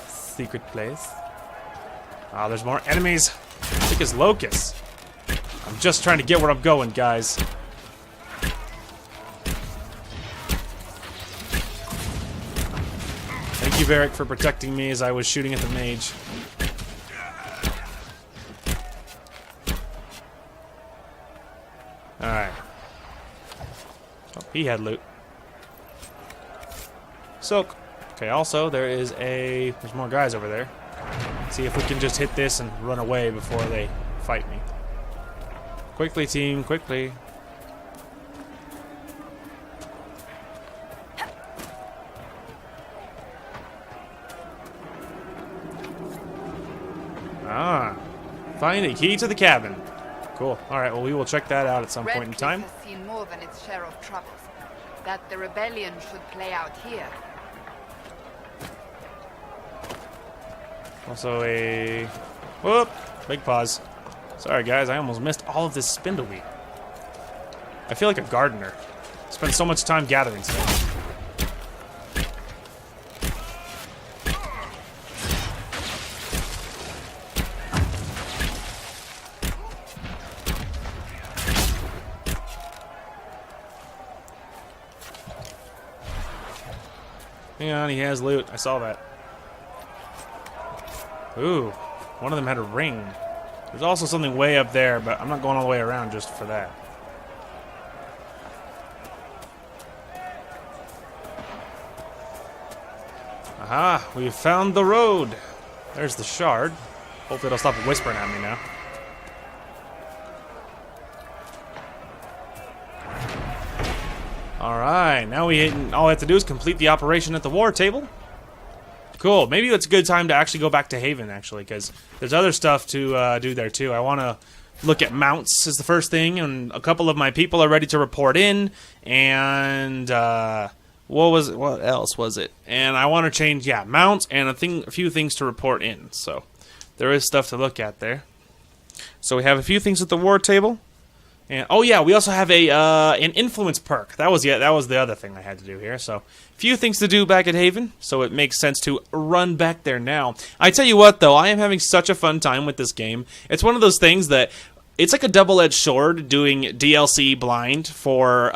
secret place. Ah, there's more enemies. I think it's locusts. I'm just trying to get where I'm going, guys. Thank you, Varric, for protecting me as I was shooting at the mage. Alright. Oh, he had loot. Silk. Okay, also, there's more guys over there. See if we can just hit this and run away before they fight me. Quickly, team, quickly. Ah, find a key to the cabin. Cool. All right. Well, we will check that out at some point in time. Redcliffe has seen more than its share of troubles. That the rebellion should play out here. Also a whoop, big pause. Sorry guys, I almost missed all of this spindleweed. I feel like a gardener. Spent so much time gathering stuff. Hang on, he has loot. I saw that. Ooh, one of them had a ring. There's also something way up there, but I'm not going all the way around just for that. Aha, we've found the road. There's the shard. Hopefully it'll stop whispering at me now. Alright, now all we have to do is complete the operation at the war table. Cool. Maybe it's a good time to actually go back to Haven, actually, because there's other stuff to do there, too. I want to look at mounts is the first thing, and a couple of my people are ready to report in, and what else was it? And I want to change, mounts and a few things to report in. So there is stuff to look at there. So we have a few things at the war table. And oh yeah, we also have an influence perk. That was the other thing I had to do here. So, few things to do back at Haven. So it makes sense to run back there now. I tell you what, though, I am having such a fun time with this game. It's one of those things that it's like a double-edged sword doing DLC blind for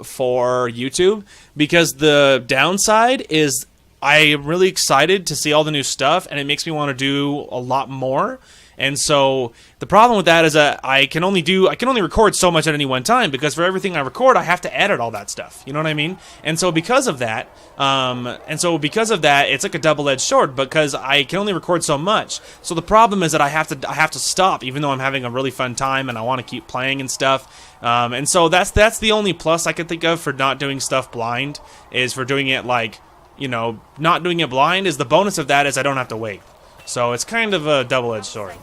YouTube, because the downside is I am really excited to see all the new stuff, and it makes me want to do a lot more. And so the problem with that is that I can only record so much at any one time, because for everything I record, I have to edit all that stuff. You know what I mean? And so because of that, it's like a double-edged sword, because I can only record so much. So the problem is that I have to stop, even though I'm having a really fun time and I want to keep playing and stuff. And so that's the only plus I can think of for not doing stuff blind, is for doing it like, you know, not doing it blind. Is the bonus of that is I don't have to wait. So it's kind of a double-edged sword.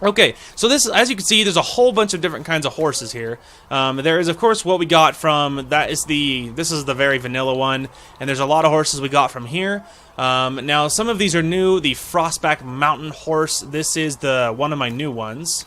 Okay, so this, as you can see, there's a whole bunch of different kinds of horses here. There is, of course, what we got from, this is the very vanilla one, and there's a lot of horses we got from here. Now, some of these are new. The Frostback Mountain Horse, this is one of my new ones.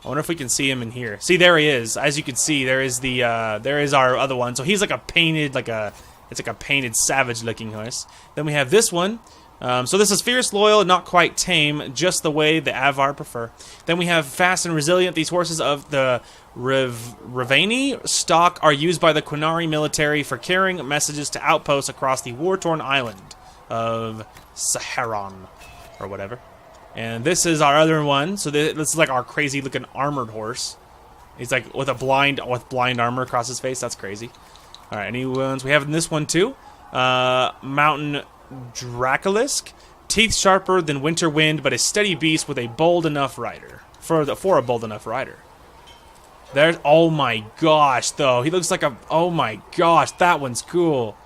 I wonder if we can see him in here. See, there he is. As you can see, there is our other one. So he's like a painted, it's like a painted savage-looking horse. Then we have this one. So this is fierce, loyal, not quite tame, just the way the Avar prefer. Then we have fast and resilient. These horses of the Rivani stock are used by the Quinari military for carrying messages to outposts across the war-torn island of Saharan, or whatever. And this is our other one. So this is like our crazy-looking armored horse. He's like with blind armor across his face. That's crazy. All right, any ones we have in this one too? Mountain Dracolisk, teeth sharper than winter wind, but a steady beast with a bold enough rider. For a bold enough rider. There's, oh my gosh, though, he looks like oh my gosh, that one's cool.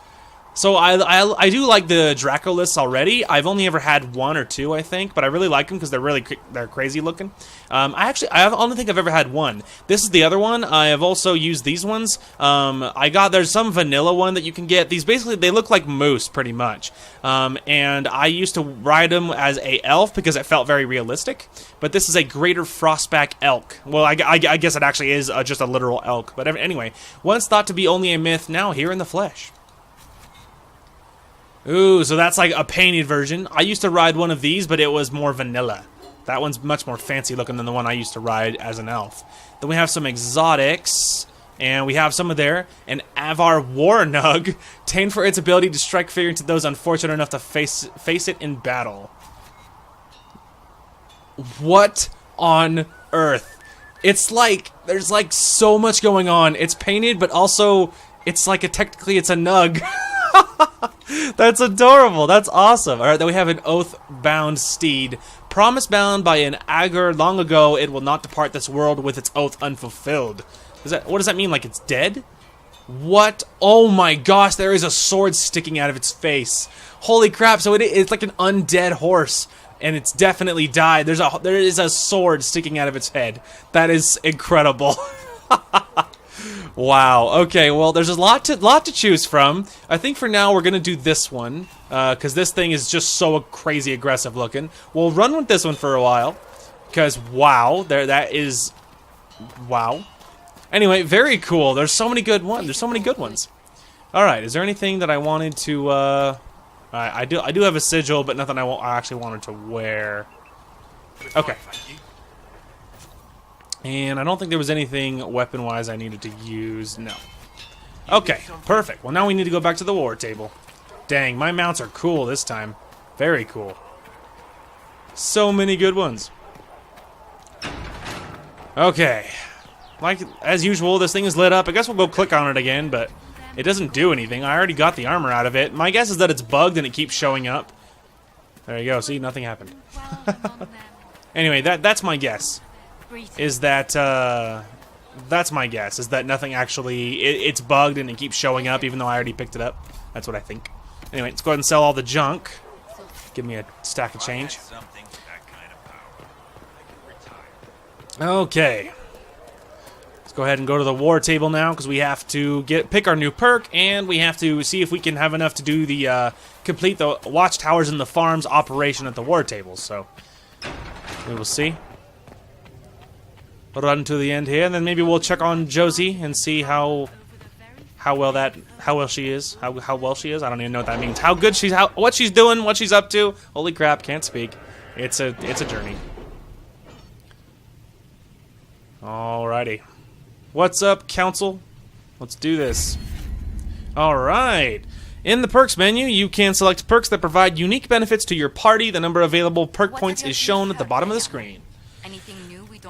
So I do like the Dracolisks already. I've only ever had one or two, I think, but I really like them because they're crazy looking. I only think I've ever had one. This is the other one. I have also used these ones. There's some vanilla one that you can get. These basically, they look like moose pretty much. And I used to ride them as a elf because it felt very realistic. But this is a greater Frostback elk. Well, I guess it actually is just a literal elk. But anyway, once thought to be only a myth, now here in the flesh. Ooh, so that's like a painted version. I used to ride one of these, but it was more vanilla. That one's much more fancy looking than the one I used to ride as an elf. Then we have some exotics, and we have some of there. An Avar Warnug, tamed for its ability to strike fear into those unfortunate enough to face it in battle. What on earth? It's like, there's like so much going on. It's painted, but also, it's like technically it's a nug. That's adorable. That's awesome. All right, then we have an oath-bound steed. Promise-bound by an Agur long ago, it will not depart this world with its oath unfulfilled. What does that mean? Like it's dead? What? Oh my gosh, there is a sword sticking out of its face. Holy crap, so it's like an undead horse. And it's definitely died. There is a sword sticking out of its head. That is incredible. Wow. Okay. Well, there's a lot to choose from. I think for now we're gonna do this one because this thing is just so crazy aggressive looking. We'll run with this one for a while because wow, that is wow. Anyway, very cool. There's so many good ones. There's so many good ones. All right. Is there anything that I wanted to? I do have a sigil, but nothing I actually wanted to wear. Okay. And I don't think there was anything weapon-wise I needed to use. No. Okay, perfect. Well, now we need to go back to the war table. Dang, my mounts are cool this time. Very cool. So many good ones. Okay. Like, as usual, this thing is lit up. I guess we'll go click on it again, but it doesn't do anything. I already got the armor out of it. My guess is that it's bugged and it keeps showing up. There you go. See, nothing happened. Anyway, that's my guess. Is that that's my guess, is that nothing actually it's bugged and it keeps showing up even though I already picked it up. That's what I think. Anyway, let's go ahead and sell all the junk. Give me a stack of change. Okay, let's go ahead and go to the war table now because we have to pick our new perk and we have to see if we can have enough to do the complete the watchtowers and the farms operation at the war table. So we will see. Run to the end here, and then maybe we'll check on Josie and see how well she is. I don't even know what that means. How good what she's doing, what she's up to. Holy crap, can't speak. It's a journey. Alrighty. What's up, Council? Let's do this. Alright. In the perks menu, you can select perks that provide unique benefits to your party. The number of available perk points is shown at the bottom of the screen.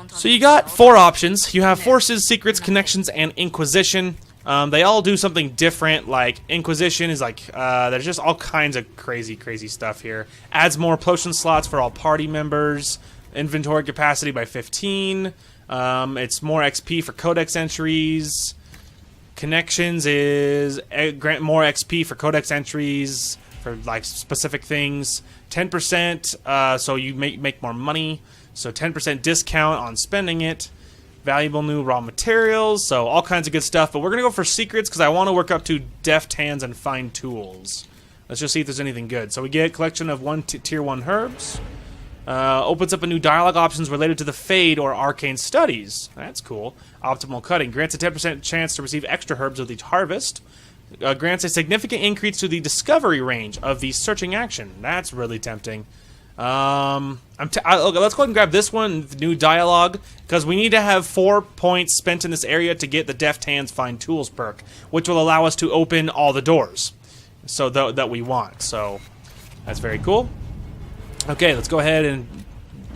So you got 4 options. You have Forces, Secrets, Connections, and Inquisition. They all do something different. Like Inquisition is like, there's just all kinds of crazy stuff here. Adds more potion slots for all party members. Inventory capacity by 15. It's more XP for codex entries. Connections is grant more XP for codex entries for like specific things. 10%, so you make more money. So 10% discount on spending it. Valuable new raw materials, so all kinds of good stuff. But we're gonna go for secrets because I want to work up to deft hands and fine tools. Let's just see if there's anything good. So we get a collection of tier 1 herbs. Opens up a new dialogue options related to the Fade or Arcane Studies. That's cool. Optimal cutting. Grants a 10% chance to receive extra herbs with each harvest. Grants a significant increase to the discovery range of the searching action. That's really tempting. Okay, let's go ahead and grab this one, the new dialogue, because we need to have 4 points spent in this area to get the Deft Hands Find Tools perk, which will allow us to open all the doors so that we want. So that's very cool. Okay, let's go ahead and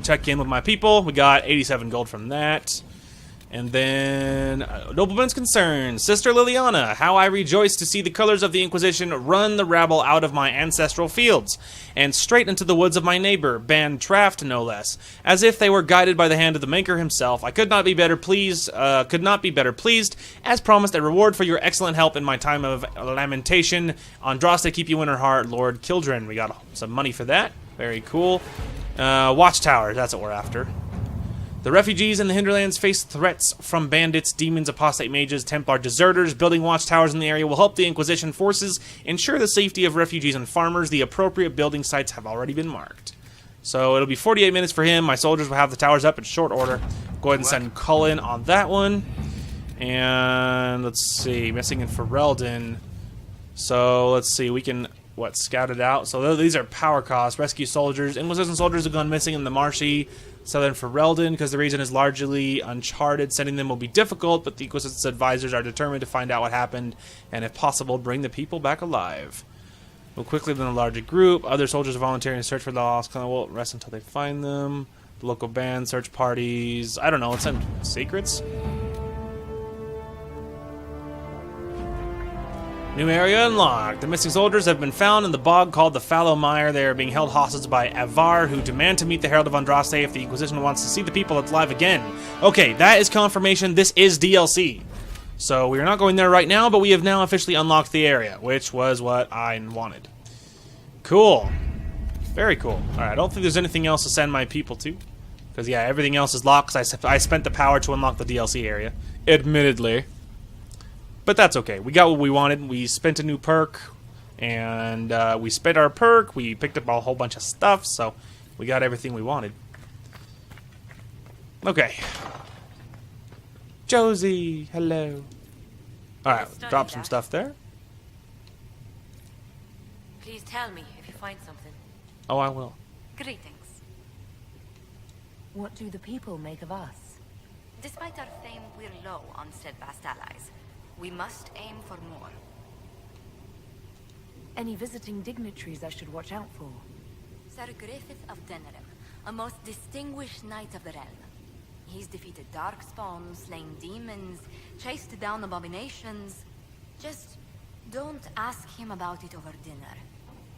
check in with my people. We got 87 gold from that. And then, Nobleman's Concerns. Sister Liliana, how I rejoice to see the colors of the Inquisition run the rabble out of my ancestral fields, and straight into the woods of my neighbor, Ban Traft, no less, as if they were guided by the hand of the Maker himself. I could not be better pleased, as promised a reward for your excellent help in my time of lamentation. Andraste, keep you in her heart, Lord Kildren. We got some money for that. Very cool. Watchtowers, that's what we're after. The refugees in the hinterlands face threats from bandits, demons, apostate mages, Templar deserters. Building watchtowers in the area will help the Inquisition forces ensure the safety of refugees and farmers. The appropriate building sites have already been marked. So it'll be 48 minutes for him. My soldiers will have the towers up in short order. Go ahead and send Cullen on that one. And let's see, missing in Ferelden. So let's see, we can, scout it out. So these are power costs. Rescue soldiers. Inquisition soldiers have gone missing in the marshy southern Ferelden because the region is largely uncharted. Sending them will be difficult, but the Inquisition's advisors are determined to find out what happened and, if possible, bring the people back alive. We'll quickly then a larger group. Other soldiers are volunteering to search for the lost. Kind of won't rest until they find them. The local band, search parties. I don't know. Let's send secrets. New area unlocked. The missing soldiers have been found in the bog called the Fallow Mire. They are being held hostage by Avar, who demand to meet the Herald of Andraste if the Inquisition wants to see the people alive again. Okay, that is confirmation. This is DLC. So we are not going there right now, but we have now officially unlocked the area, which was what I wanted. Cool. Very cool. Alright, I don't think there's anything else to send my people to. Because, yeah, everything else is locked because I spent the power to unlock the DLC area. Admittedly. But that's okay. We got what we wanted. We spent a new perk, and we spent our perk. We picked up a whole bunch of stuff, so we got everything we wanted. Okay. Josie, hello. Alright, drop some stuff there. Please tell me if you find something. Oh, I will. Greetings. What do the people make of us? Despite our fame, we're low on steadfast allies. We must aim for more. Any visiting dignitaries I should watch out for? Sir Griffith of Dennet, a most distinguished knight of the realm. He's defeated darkspawn, slain demons, chased down abominations. Just don't ask him about it over dinner.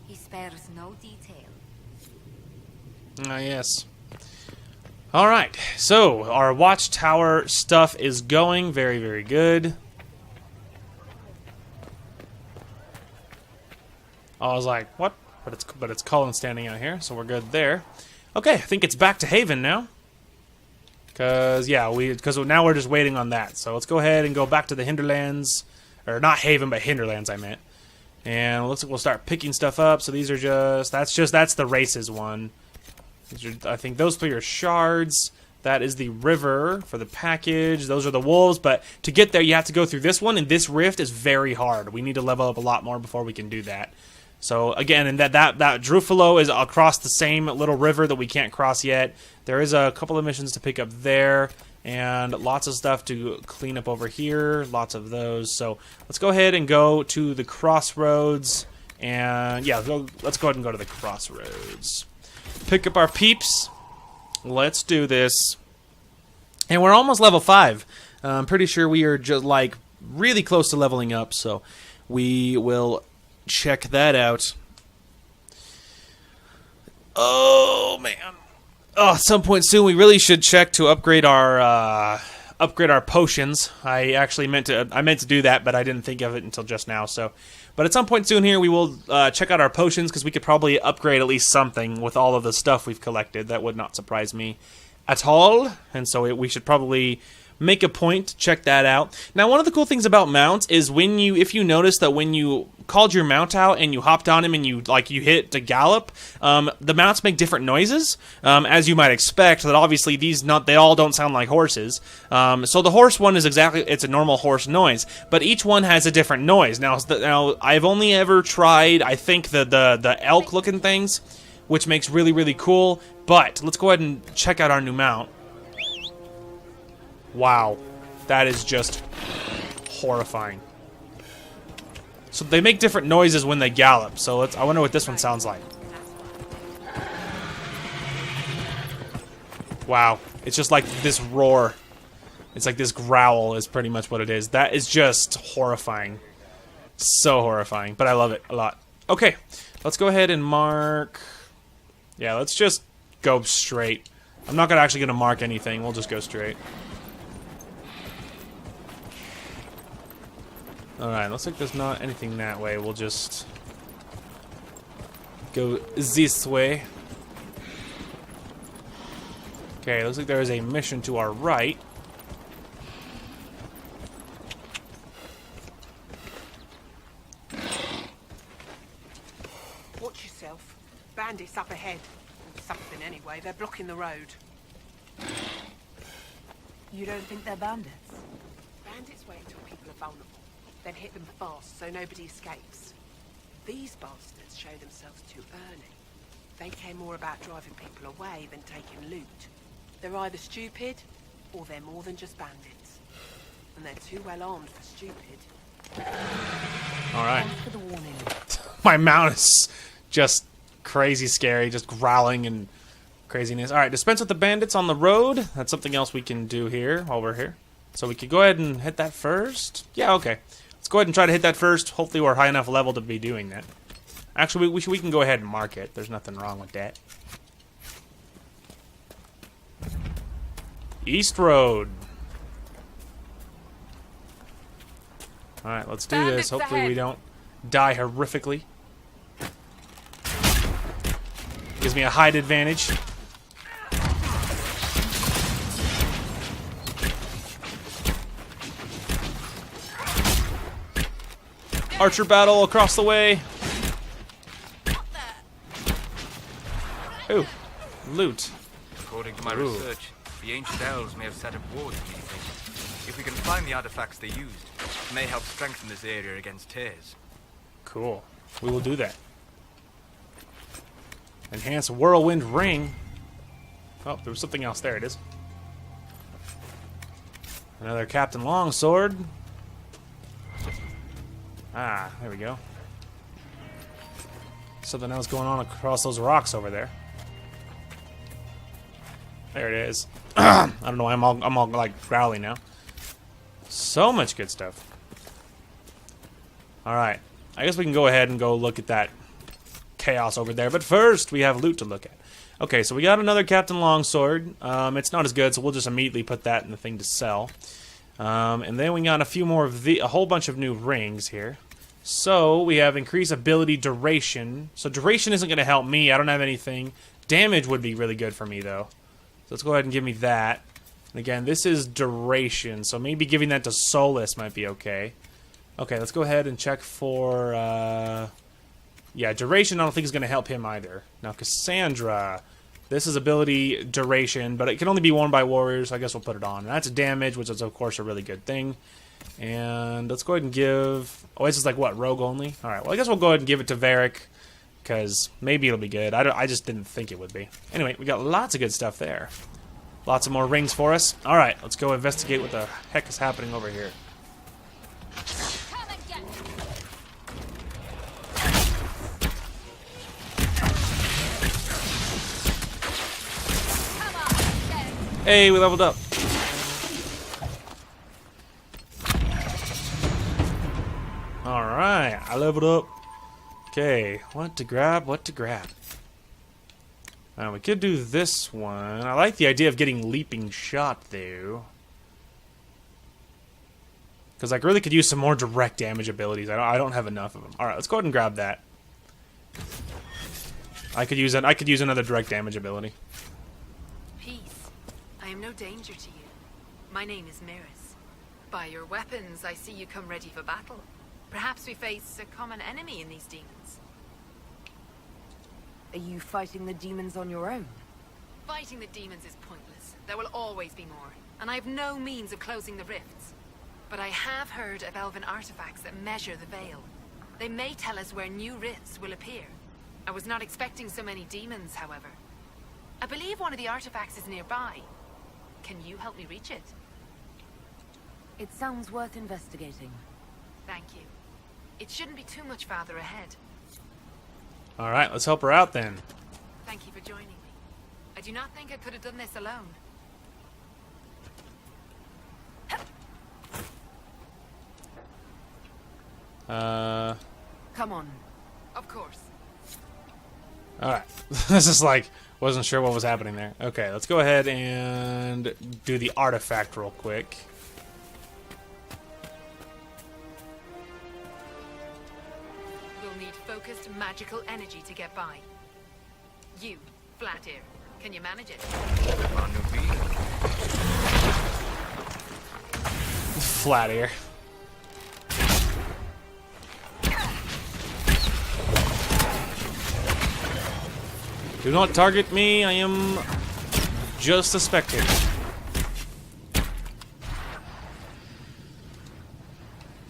He spares no detail. Ah, yes. Alright, so our watchtower stuff is going very, very good. I was like, what? But it's Cullen standing out here, so we're good there. Okay, I think it's back to Haven now. Because now we're just waiting on that. So let's go ahead and go back to the Hinterlands. Or not Haven, but Hinterlands, I meant. And it looks like we'll start picking stuff up. So these are that's the races one. I think those 3 are shards. That is the river for the package. Those are the wolves, but to get there you have to go through this one, and this rift is very hard. We need to level up a lot more before we can do that. So again, and that Drufalo is across the same little river that we can't cross yet. There is a couple of missions to pick up there. And lots of stuff to clean up over here. Lots of those. So let's go ahead and go to the crossroads. And yeah, let's go ahead and go to the crossroads. Pick up our peeps. Let's do this. And we're almost level 5. I'm pretty sure we are just like really close to leveling up. So we will check that out. Oh man. Oh, at some point soon we really should check to upgrade our potions. I actually meant to do that, but I didn't think of it until just now. So, but at some point soon here we will check out our potions, because we could probably upgrade at least something with all of the stuff we've collected. That would not surprise me at all. And so we should probably make a point to check that out. Now, one of the cool things about mounts is if you notice that when you called your mount out and you hopped on him and you hit to gallop, the mounts make different noises, as you might expect. That obviously they all don't sound like horses. So the horse one is it's a normal horse noise, but each one has a different noise. Now I've only ever tried, I think, the elk looking things, which makes really cool. But let's go ahead and check out our new mount. Wow, that is just horrifying. So they make different noises when they gallop. So I wonder what this one sounds like. Wow, it's just like this roar. It's like this growl is pretty much what it is. That is just horrifying. So horrifying, but I love it a lot. Okay, let's go ahead and mark. Yeah, let's just go straight. I'm not actually gonna mark anything. We'll just go straight. Alright, looks like there's not anything that way. We'll just go this way. Okay, looks like there is a mission to our right. Watch yourself. Bandits up ahead. Something anyway. They're blocking the road. You don't think they're bandits? Bandits wait until people are vulnerable, then hit them fast so nobody escapes. These bastards show themselves too early. They care more about driving people away than taking loot. They're either stupid, or they're more than just bandits. And they're too well armed for stupid. Alright. Thanks for the warning. My mount is just crazy scary, just growling and craziness. Alright, dispense with the bandits on the road. That's something else we can do here while we're here. So we could go ahead and hit that first. Yeah, okay. Let's go ahead and try to hit that first. Hopefully we're high enough level to be doing that. Actually, we can go ahead and mark it. There's nothing wrong with that. East Road. Alright, let's do this. Hopefully we don't die horrifically. Gives me a height advantage. Archer battle across the way. Ooh, loot. According to my research, the ancient elves may have set up wards in these things. If we can find the artifacts they used, it may help strengthen this area against tears. Cool. We will do that. Enhance whirlwind ring. Oh, there was something else. There it is. Another Captain Longsword. Ah, there we go. Something else going on across those rocks over there. There it is. I don't know why I'm all like growly now. So much good stuff. Alright. I guess we can go ahead and go look at that chaos over there. But first, we have loot to look at. Okay, so we got another Captain Longsword. It's not as good, so we'll just immediately put that in the thing to sell. And then we got a few more of a whole bunch of new rings here. So we have increased ability duration. So duration isn't going to help me. I don't have anything. Damage would be really good for me though. So let's go ahead and give me that. And again, this is duration. So maybe giving that to Solus might be okay. Okay, let's go ahead and check for... yeah, duration I don't think is going to help him either. Now Cassandra. This is ability duration, but it can only be worn by warriors, so I guess we'll put it on. And that's damage, which is, of course, a really good thing. And let's go ahead and give... Oh, this is like, what, rogue only? Alright, well, I guess we'll go ahead and give it to Varric, because maybe it'll be good. I just didn't think it would be. Anyway, we got lots of good stuff there. Lots of more rings for us. Alright, let's go investigate what the heck is happening over here. Hey, we leveled up. Alright, I leveled up. Okay, what to grab, what to grab. We could do this one. I like the idea of getting leaping shot, though. Because I really could use some more direct damage abilities. I don't have enough of them. Alright, let's go ahead and grab that. I could use another direct damage ability. Peace. I am no danger to you. My name is Miris. By your weapons, I see you come ready for battle. Perhaps we face a common enemy in these demons. Are you fighting the demons on your own? Fighting the demons is pointless. There will always be more, and I have no means of closing the rifts. But I have heard of elven artifacts that measure the veil. They may tell us where new rifts will appear. I was not expecting so many demons, however. I believe one of the artifacts is nearby. Can you help me reach it? It sounds worth investigating. Thank you. It shouldn't be too much farther ahead. Alright, let's help her out then. Thank you for joining me. I do not think I could have done this alone. Come on. Of course. Alright. This is like, wasn't sure what was happening there. Okay, let's go ahead and do the artifact real quick. We'll need focused magical energy to get by. You, Flatear, can you manage it? Flat ear. Do not target me, I am just a spectator.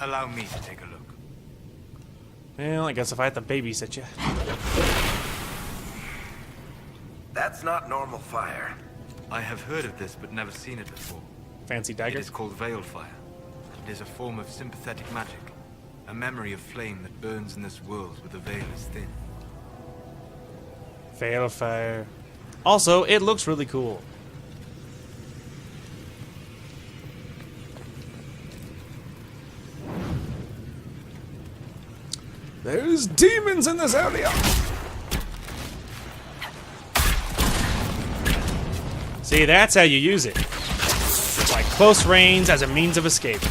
Allow me to take a look. Well, I guess if I had to babysit you. That's not normal fire. I have heard of this, but never seen it before. Fancy dagger? It is called veil fire. It is a form of sympathetic magic. A memory of flame that burns in this world where the veil is thin. Veil fire. Also, it looks really cool. There's demons in this area. See, that's how you use it. Like close range as a means of escape.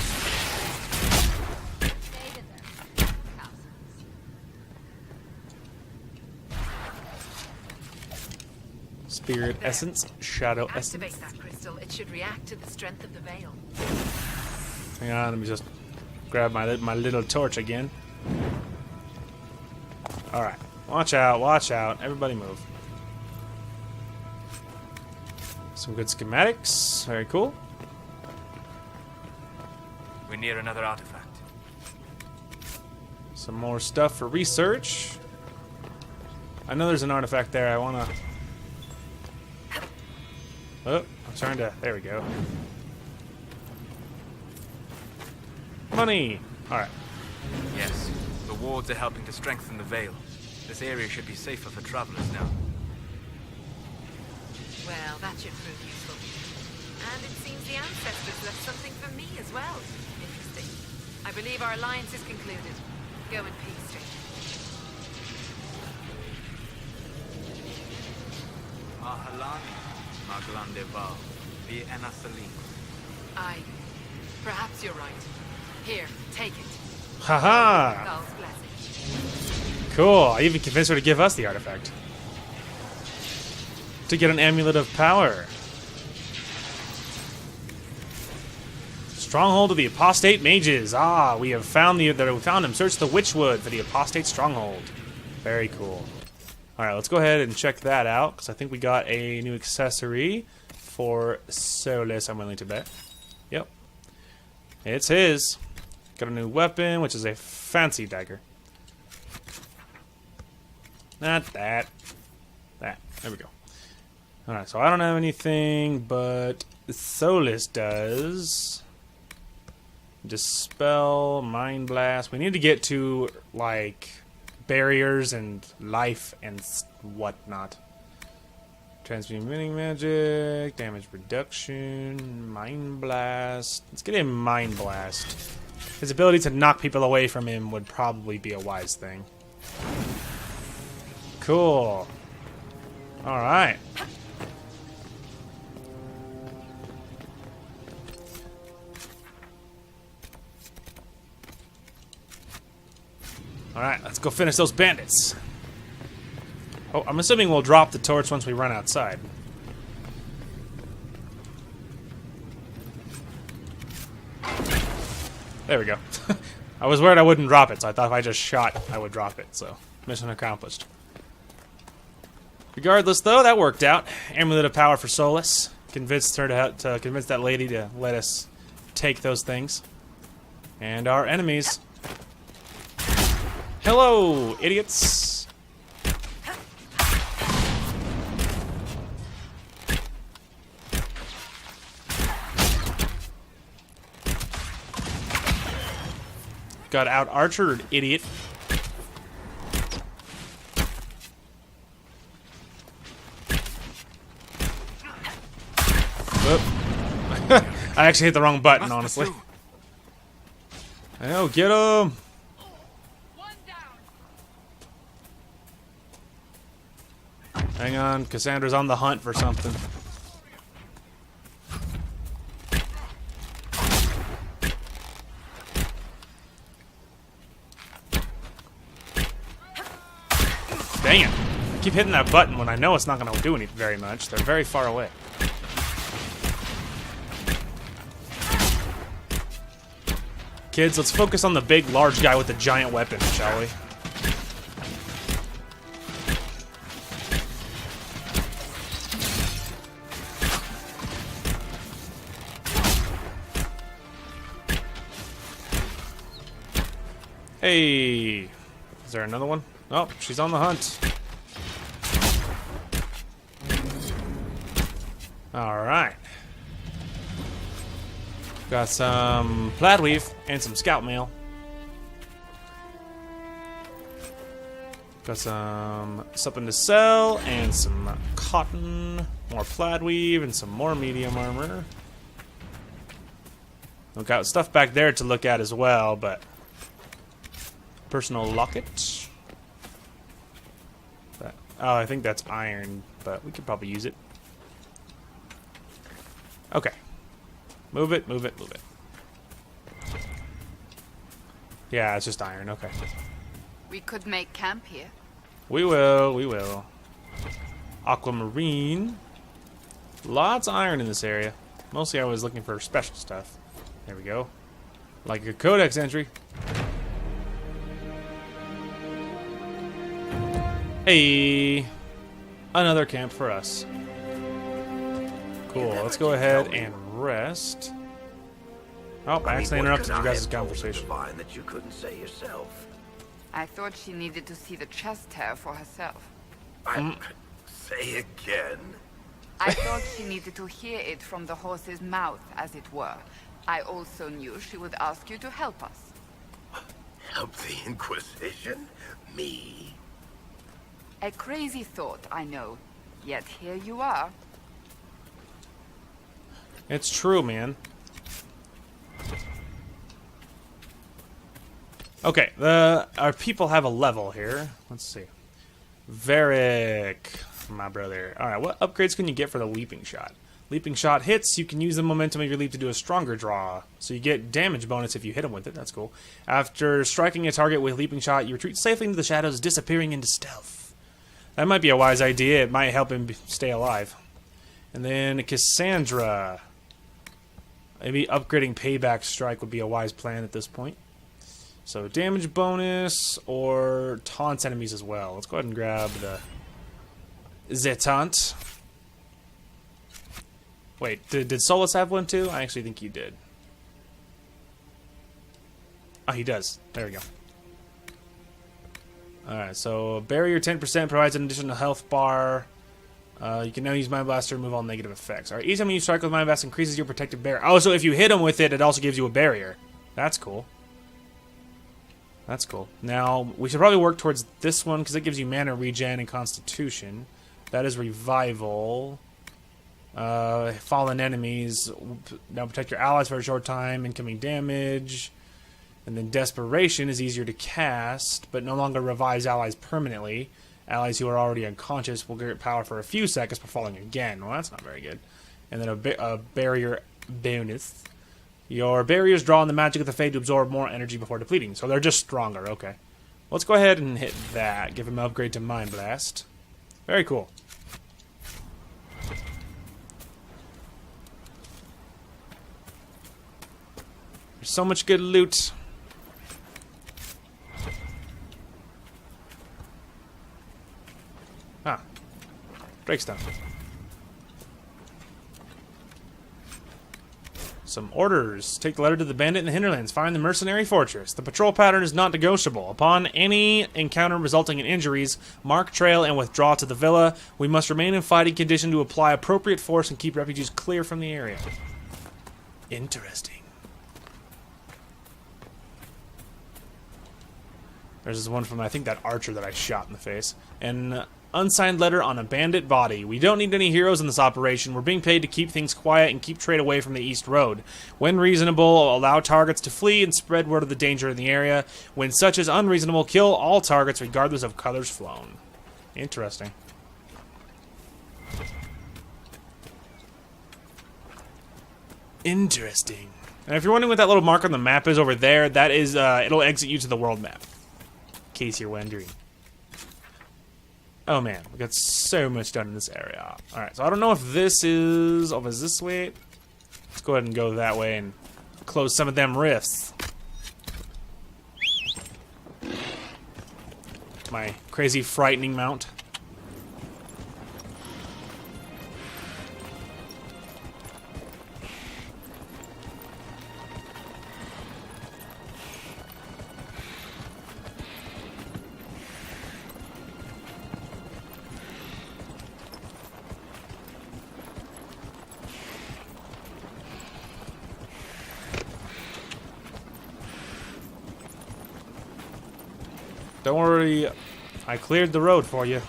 Spirit essence, shadow essence. Activate that crystal. It should react to the strength of the veil. Hang on, let me just grab my little torch again. Alright, watch out, everybody move. Some good schematics, very cool. We're near another artifact. Some more stuff for research. I know there's an artifact there, I wanna... Oh, I'm trying to... There we go. Money! Alright. Yes, the wards are helping to strengthen the veil. This area should be safer for travelers now. Well, that should prove useful. And it seems the ancestors left something for me as well. Interesting. I believe our alliance is concluded. Go in peace, stranger. Mahalani, Maglandeval, the Enasalim. Perhaps you're right. Here, take it. Haha! God's blessing. Cool, I even convinced her to give us the artifact. To get an amulet of power. Stronghold of the apostate mages. Ah, we have found them. Search the Witchwood for the apostate stronghold. Very cool. Alright, let's go ahead and check that out, because I think we got a new accessory for Solus, I'm willing to bet. Yep. It's his. Got a new weapon, which is a fancy dagger. Not that. That. There we go. Alright, so I don't have anything, but Solus does. Dispel, Mind Blast. We need to get to, like, barriers and life and whatnot. Transmuting magic, damage reduction, Mind Blast. Let's get a Mind Blast. His ability to knock people away from him would probably be a wise thing. Cool. Alright. Alright, let's go finish those bandits. Oh, I'm assuming we'll drop the torch once we run outside. There we go. I was worried I wouldn't drop it, so I thought if I just shot, I would drop it, so mission accomplished. Regardless, though, that worked out. Amulet of Power for Solus. Convinced her to convince that lady to let us take those things. And our enemies. Hello, idiots! Got out archered, idiot. Whoop. I actually hit the wrong button, honestly. Oh, get him! Hang on, Cassandra's on the hunt for something. Dang it. I keep hitting that button when I know it's not going to do anything very much. They're very far away. Kids, let's focus on the big, large guy with the giant weapon, shall we? Hey! Is there another one? Oh, she's on the hunt. Alright. Got some plaid weave and some scout mail. Got something to sell and some cotton, more plaid weave, and some more medium armor. We've got stuff back there to look at as well, but personal locket. Oh, I think that's iron, but we could probably use it. Okay. Move it, move it, move it. Yeah, it's just iron, okay. We could make camp here. We will, we will. Aquamarine. Lots of iron in this area. Mostly I was looking for special stuff. There we go. Like a codex entry. Hey, another camp for us. Cool, let's go ahead and rest. Oh, I accidentally interrupted you guys' conversation. That you couldn't say yourself. I thought she needed to see the chest hair for herself. Say again. I thought she needed to hear it from the horse's mouth, as it were. I also knew she would ask you to help us. Help the Inquisition? Me? A crazy thought, I know. Yet here you are. It's true, man. Okay, our people have a level here. Let's see. Varric, my brother. Alright, what upgrades can you get for the leaping shot? Leaping shot hits, you can use the momentum of your leap to do a stronger draw. So you get damage bonus if you hit him with it, that's cool. After striking a target with leaping shot, you retreat safely into the shadows, disappearing into stealth. That might be a wise idea, it might help him stay alive. And then Cassandra. Maybe upgrading Payback Strike would be a wise plan at this point. So damage bonus or taunts enemies as well. Let's go ahead and grab the taunt. Wait, did Solus have one too? I actually think he did. Oh, he does. There we go. Alright, so barrier 10% provides an additional health bar. You can now use Mind Blast to remove all negative effects. Alright, each time you strike with Mind Blast increases your protective barrier. Oh, so if you hit him with it, it also gives you a barrier. That's cool. That's cool. Now, we should probably work towards this one, because it gives you mana regen and constitution. That is revival. Fallen enemies. Now protect your allies for a short time. Incoming damage. And then desperation is easier to cast, but no longer revives allies permanently. Allies who are already unconscious will get power for a few seconds before falling again. Well, that's not very good. And then a barrier bonus. Your barriers draw on the magic of the Fade to absorb more energy before depleting. So they're just stronger. Okay. Let's go ahead and hit that. Give him an upgrade to Mind Blast. Very cool. There's so much good loot. Ah. Breakstone. Some orders. Take the letter to the bandit in the hinterlands. Find the mercenary fortress. The patrol pattern is not negotiable. Upon any encounter resulting in injuries, mark trail and withdraw to the villa. We must remain in fighting condition to apply appropriate force and keep refugees clear from the area. Interesting. There's this one from, I think, that archer that I shot in the face. An unsigned letter on a bandit body. We don't need any heroes in this operation. We're being paid to keep things quiet and keep trade away from the East Road. When reasonable, allow targets to flee and spread word of the danger in the area. When such is unreasonable, kill all targets regardless of colors flown. Interesting. Interesting. And if you're wondering what that little mark on the map is over there, that is, it'll exit you to the world map. In case you're wondering. Oh man, we got so much done in this area. Alright, so I don't know if this is... Oh, is this way? Let's go ahead and go that way and close some of them rifts. My crazy frightening mount. Don't worry, I cleared the road for you.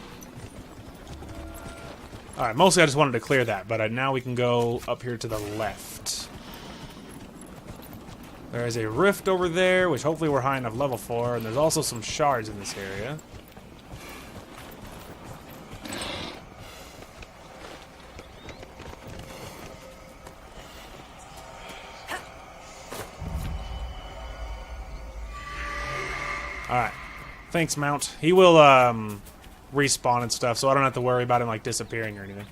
Alright, mostly I just wanted to clear that, but now we can go up here to the left. There is a rift over there, which hopefully we're high enough level for, and there's also some shards in this area. Alright. Thanks, Mount. He will respawn and stuff, so I don't have to worry about him like disappearing or anything.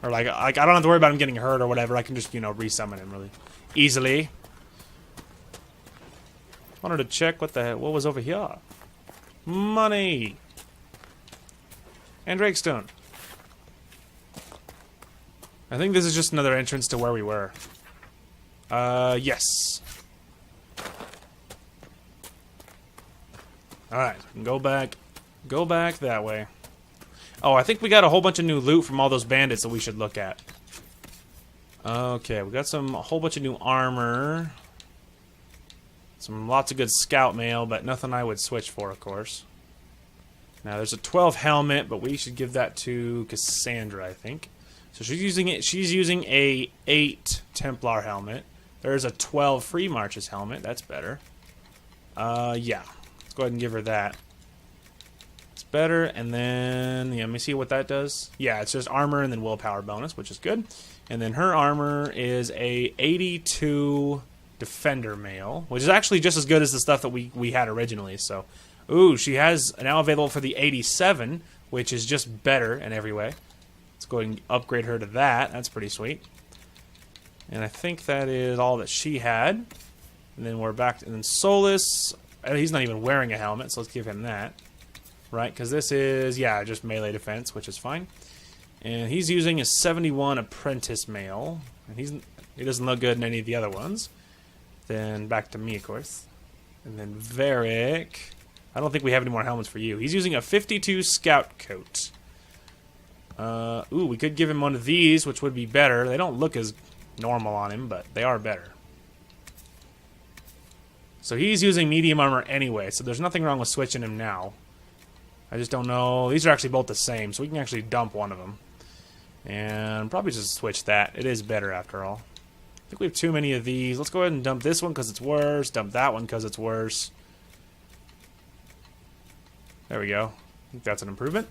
Or like I don't have to worry about him getting hurt or whatever. I can just, you know, resummon him really easily. Wanted to check what was over here. Money. And Drakestone. I think this is just another entrance to where we were. Yes. Alright, go back that way. Oh, I think we got a whole bunch of new loot from all those bandits that we should look at. Okay, we got a whole bunch of new armor. Lots of good scout mail, but nothing I would switch for, of course. Now, there's a 12 helmet, but we should give that to Cassandra, I think. So she's using a 8 Templar helmet. There's a 12 Free Marches helmet. That's better. Yeah. Let's go ahead and give her that. It's better, and then yeah, let me see what that does. Yeah, it's just armor and then willpower bonus, which is good. And then her armor is a 82 Defender mail, which is actually just as good as the stuff that we had originally. So, ooh, she has now available for the 87, which is just better in every way. Let's go ahead and upgrade her to that. That's pretty sweet. And I think that is all that she had. And then we're back to, and then Solus. He's not even wearing a helmet, so let's give him that. Right, because this is, yeah, just melee defense, which is fine. And he's using a 71 Apprentice mail. And he doesn't look good in any of the other ones. Then back to me, of course. And then Varric. I don't think we have any more helmets for you. He's using a 52 Scout coat. Ooh, we could give him one of these, which would be better. They don't look as normal on him, but they are better. So he's using medium armor anyway, so there's nothing wrong with switching him now. I just don't know. These are actually both the same, so we can actually dump one of them. And probably just switch that. It is better after all. I think we have too many of these. Let's go ahead and dump this one because it's worse. Dump that one because it's worse. There we go. I think that's an improvement.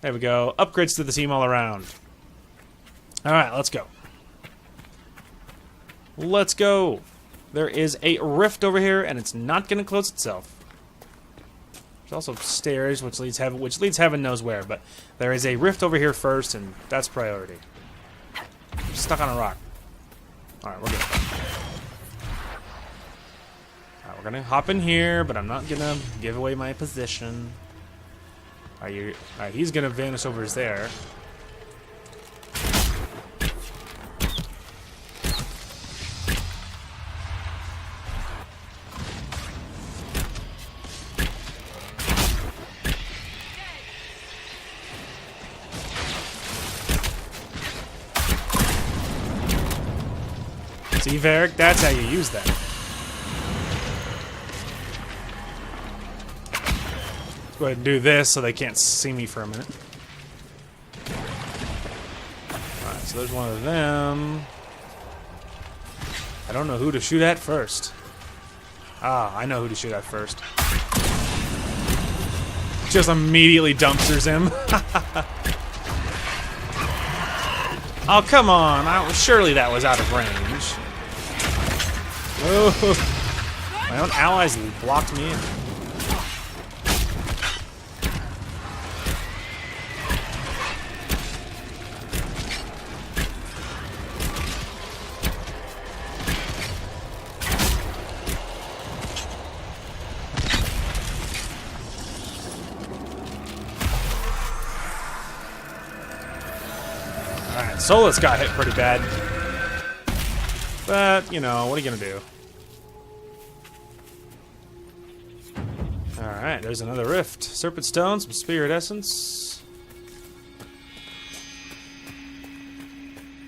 There we go. Upgrades to the team all around. Alright, let's go. Let's go. There is a rift over here, and it's not going to close itself. There's also stairs, which leads heaven knows where, but there is a rift over here first, and that's priority. I'm stuck on a rock. Alright, we're good. Alright, we're gonna hop in here, but I'm not gonna give away my position. Alright, he's gonna vanish over there. See, Varric, that's how you use that. Let's go ahead and do this so they can't see me for a minute. Alright, so there's one of them. I don't know who to shoot at first. Ah, I know who to shoot at first. Just immediately dumpsters him. Oh, come on. Surely that was out of range. Oh, my own allies blocked me in. Alright, Solus got hit pretty bad. But, you know, what are you gonna do? Alright, there's another rift. Serpent Stone, some Spirit Essence.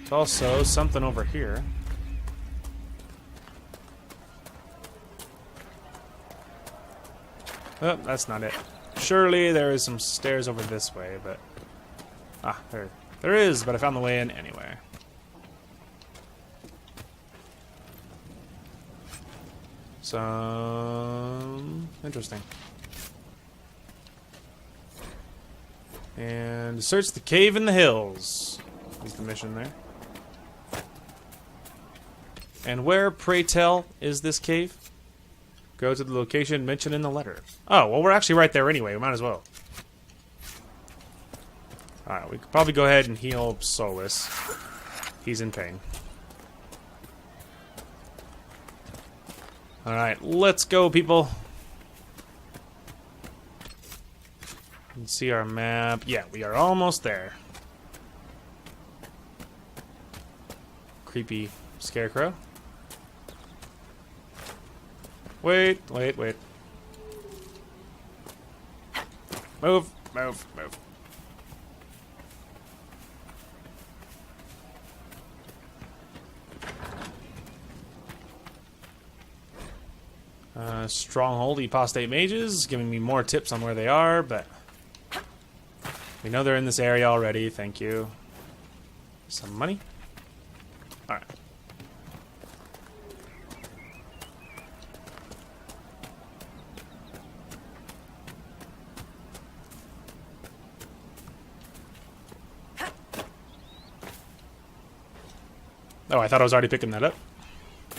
There's also something over here. Oh, that's not it. Surely there is some stairs over this way, but... Ah, there is, but I found the way in anyway. Interesting. And search the cave in the hills. Is the mission there. And where, pray tell, is this cave? Go to the location mentioned in the letter. Oh, well, we're actually right there anyway. We might as well. Alright, we could probably go ahead and heal Solus. He's in pain. Alright, let's go, people. Let's see our map. Yeah, we are almost there. Creepy scarecrow. Wait. Move. Stronghold apostate mages, giving me more tips on where they are, but we know they're in this area already. Thank you. Some money. All right. Oh, I thought I was already picking that up.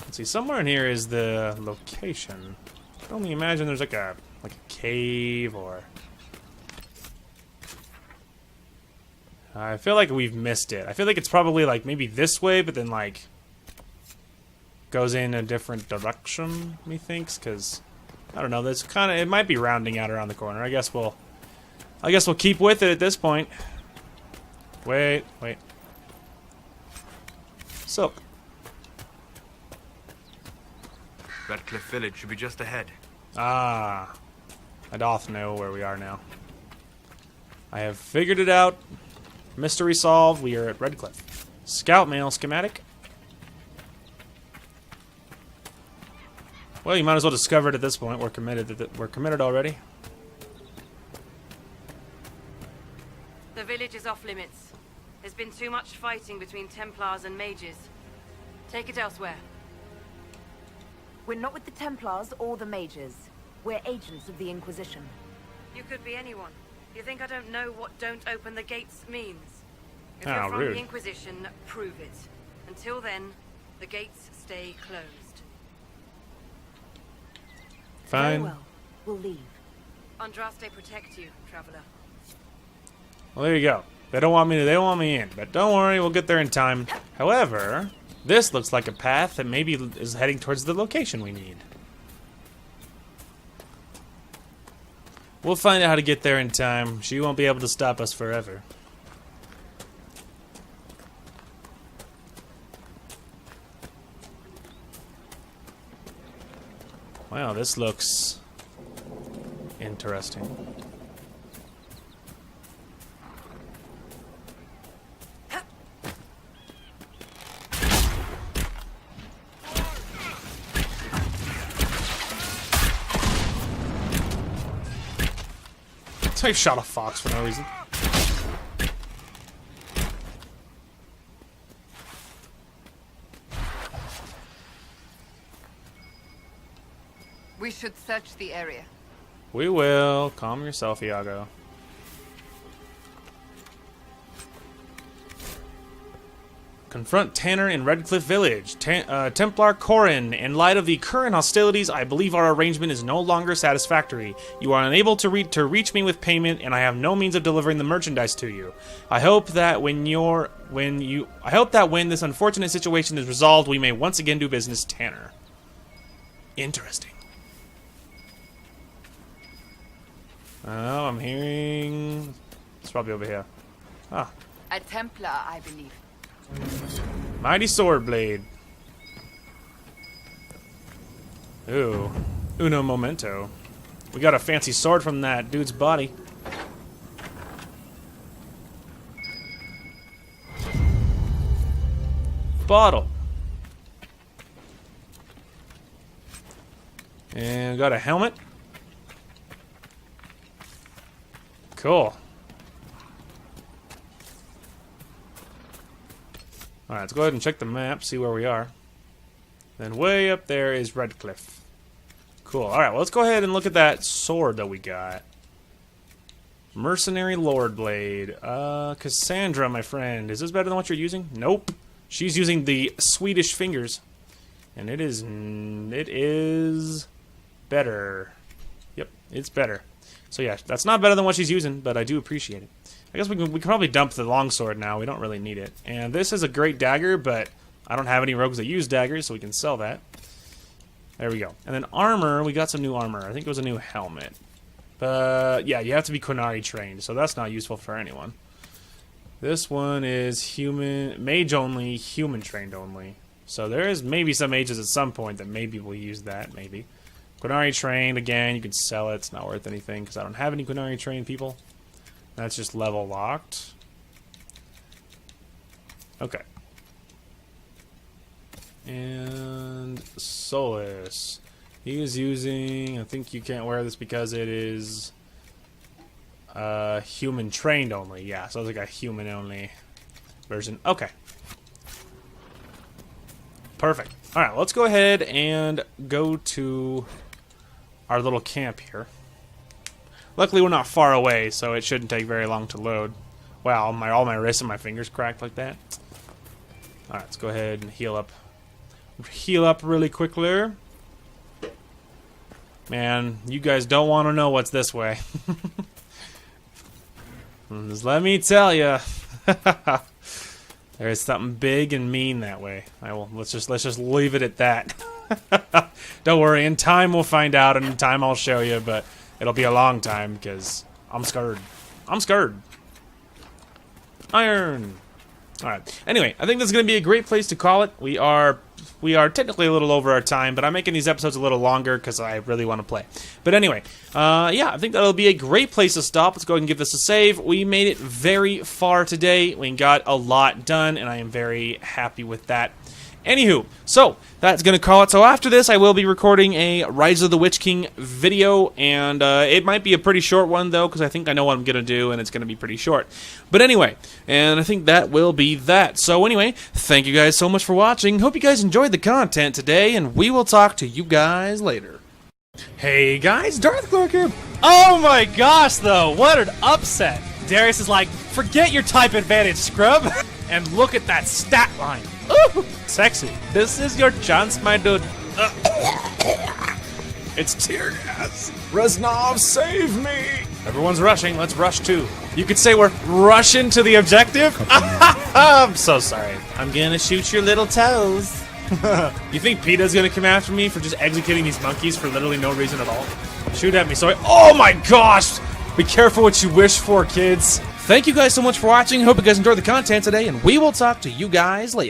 Let's see, somewhere in here is the location. I can only imagine there's like a cave or... I feel like we've missed it. I feel like it's probably like maybe this way, but then like goes in a different direction, methinks, because I don't know, that's kind of, it might be rounding out around the corner. I guess we'll keep with it at this point. Wait. Silk. Redcliffe Village should be just ahead. Ah. I doth know where we are now. I have figured it out. Mystery solved. We are at Redcliffe. Scout mail schematic. Well, you might as well discover it at this point. We're committed. We're committed already. The village is off limits. There's been too much fighting between Templars and mages. Take it elsewhere. We're not with the Templars or the mages. We're agents of the Inquisition. You could be anyone. You think I don't know what "don't open the gates" means? If Oh, you're from rude. the Inquisition, prove it. Until then, the gates stay closed. Fine. Very well. We'll leave. Andraste protect you, traveler. Well, there you go. They don't want me to. They don't want me in, but don't worry, we'll get there in time. However, this looks like a path that maybe is heading towards the location we need. We'll find out how to get there in time. She won't be able to stop us forever. Wow, this looks interesting. So I shot a fox for no reason. We should search the area. We will. Calm yourself, Iago. Confront Tanner in Redcliffe Village. Templar Corin, in light of the current hostilities, I believe our arrangement is no longer satisfactory. You are unable to reach me with payment, and I have no means of delivering the merchandise to you. I hope that when this unfortunate situation is resolved, we may once again do business, Tanner. Interesting. Oh, I'm hearing. It's probably over here. Ah, A Templar, I believe. mighty sword blade. Ooh, uno momento. We got a fancy sword from that dude's body. Bottle. And got a helmet. Cool. Alright, let's go ahead and check the map, see where we are. Then way up there is Redcliffe. Cool. Alright, well, let's go ahead and look at that sword that we got. Mercenary Lord Blade. Cassandra, my friend. Is this better than what you're using? Nope. She's using the Swedish fingers. And it is better. Yep, it's better. So yeah, that's not better than what she's using, but I do appreciate it. I guess we can probably dump the longsword now. We don't really need it. And this is a great dagger, but I don't have any rogues that use daggers, so we can sell that. There we go. And then armor, we got some new armor. I think it was a new helmet. But yeah, you have to be Qunari trained, so that's not useful for anyone. This one is human, mage only, human trained only. So there is maybe some mages at some point that maybe will use that, maybe. Qunari trained, again, you can sell it. It's not worth anything because I don't have any Qunari trained people. That's just level locked. Okay. And Solus. He is using, I think you can't wear this because it is human trained only. Yeah, so it's like a human only version. Okay. Perfect. Alright, let's go ahead and go to our little camp here. Luckily, we're not far away, so it shouldn't take very long to load. Wow, all my wrists and my fingers cracked like that. Alright, let's go ahead and heal up. Heal up really quickly. Man, you guys don't want to know what's this way. Just let me tell you. There is something big and mean that way. Let's just leave it at that. Don't worry, in time we'll find out, and in time I'll show you, but it'll be a long time because I'm scared. I'm scared. Iron. Alright. Anyway, I think this is going to be a great place to call it. We are We are technically a little over our time, but I'm making these episodes a little longer because I really want to play. But anyway, yeah, I think that'll be a great place to stop. Let's go ahead and give this a save. We made it very far today. We got a lot done, and I am very happy with that. Anywho, so that's going to call it. So after this, I will be recording a Rise of the Witch King video, and it might be a pretty short one, though, because I think I know what I'm going to do, and it's going to be pretty short. But anyway, and I think that will be that. So anyway, thank you guys so much for watching. Hope you guys enjoyed the content today, and we will talk to you guys later. Hey guys, Darth Clark here. Oh my gosh, though, what an upset. Darius is like, forget your type advantage, scrub. And look at that stat line. Ooh, sexy. This is your chance, my dude. It's tear gas. Reznov, save me. Everyone's rushing. Let's rush too. You could say we're rushing to the objective. I'm so sorry. I'm gonna shoot your little toes. You think PETA's gonna come after me for just executing these monkeys for literally no reason at all? Shoot at me. So oh my gosh! Be careful what you wish for, kids. Thank you guys so much for watching. Hope you guys enjoyed the content today, and we will talk to you guys later.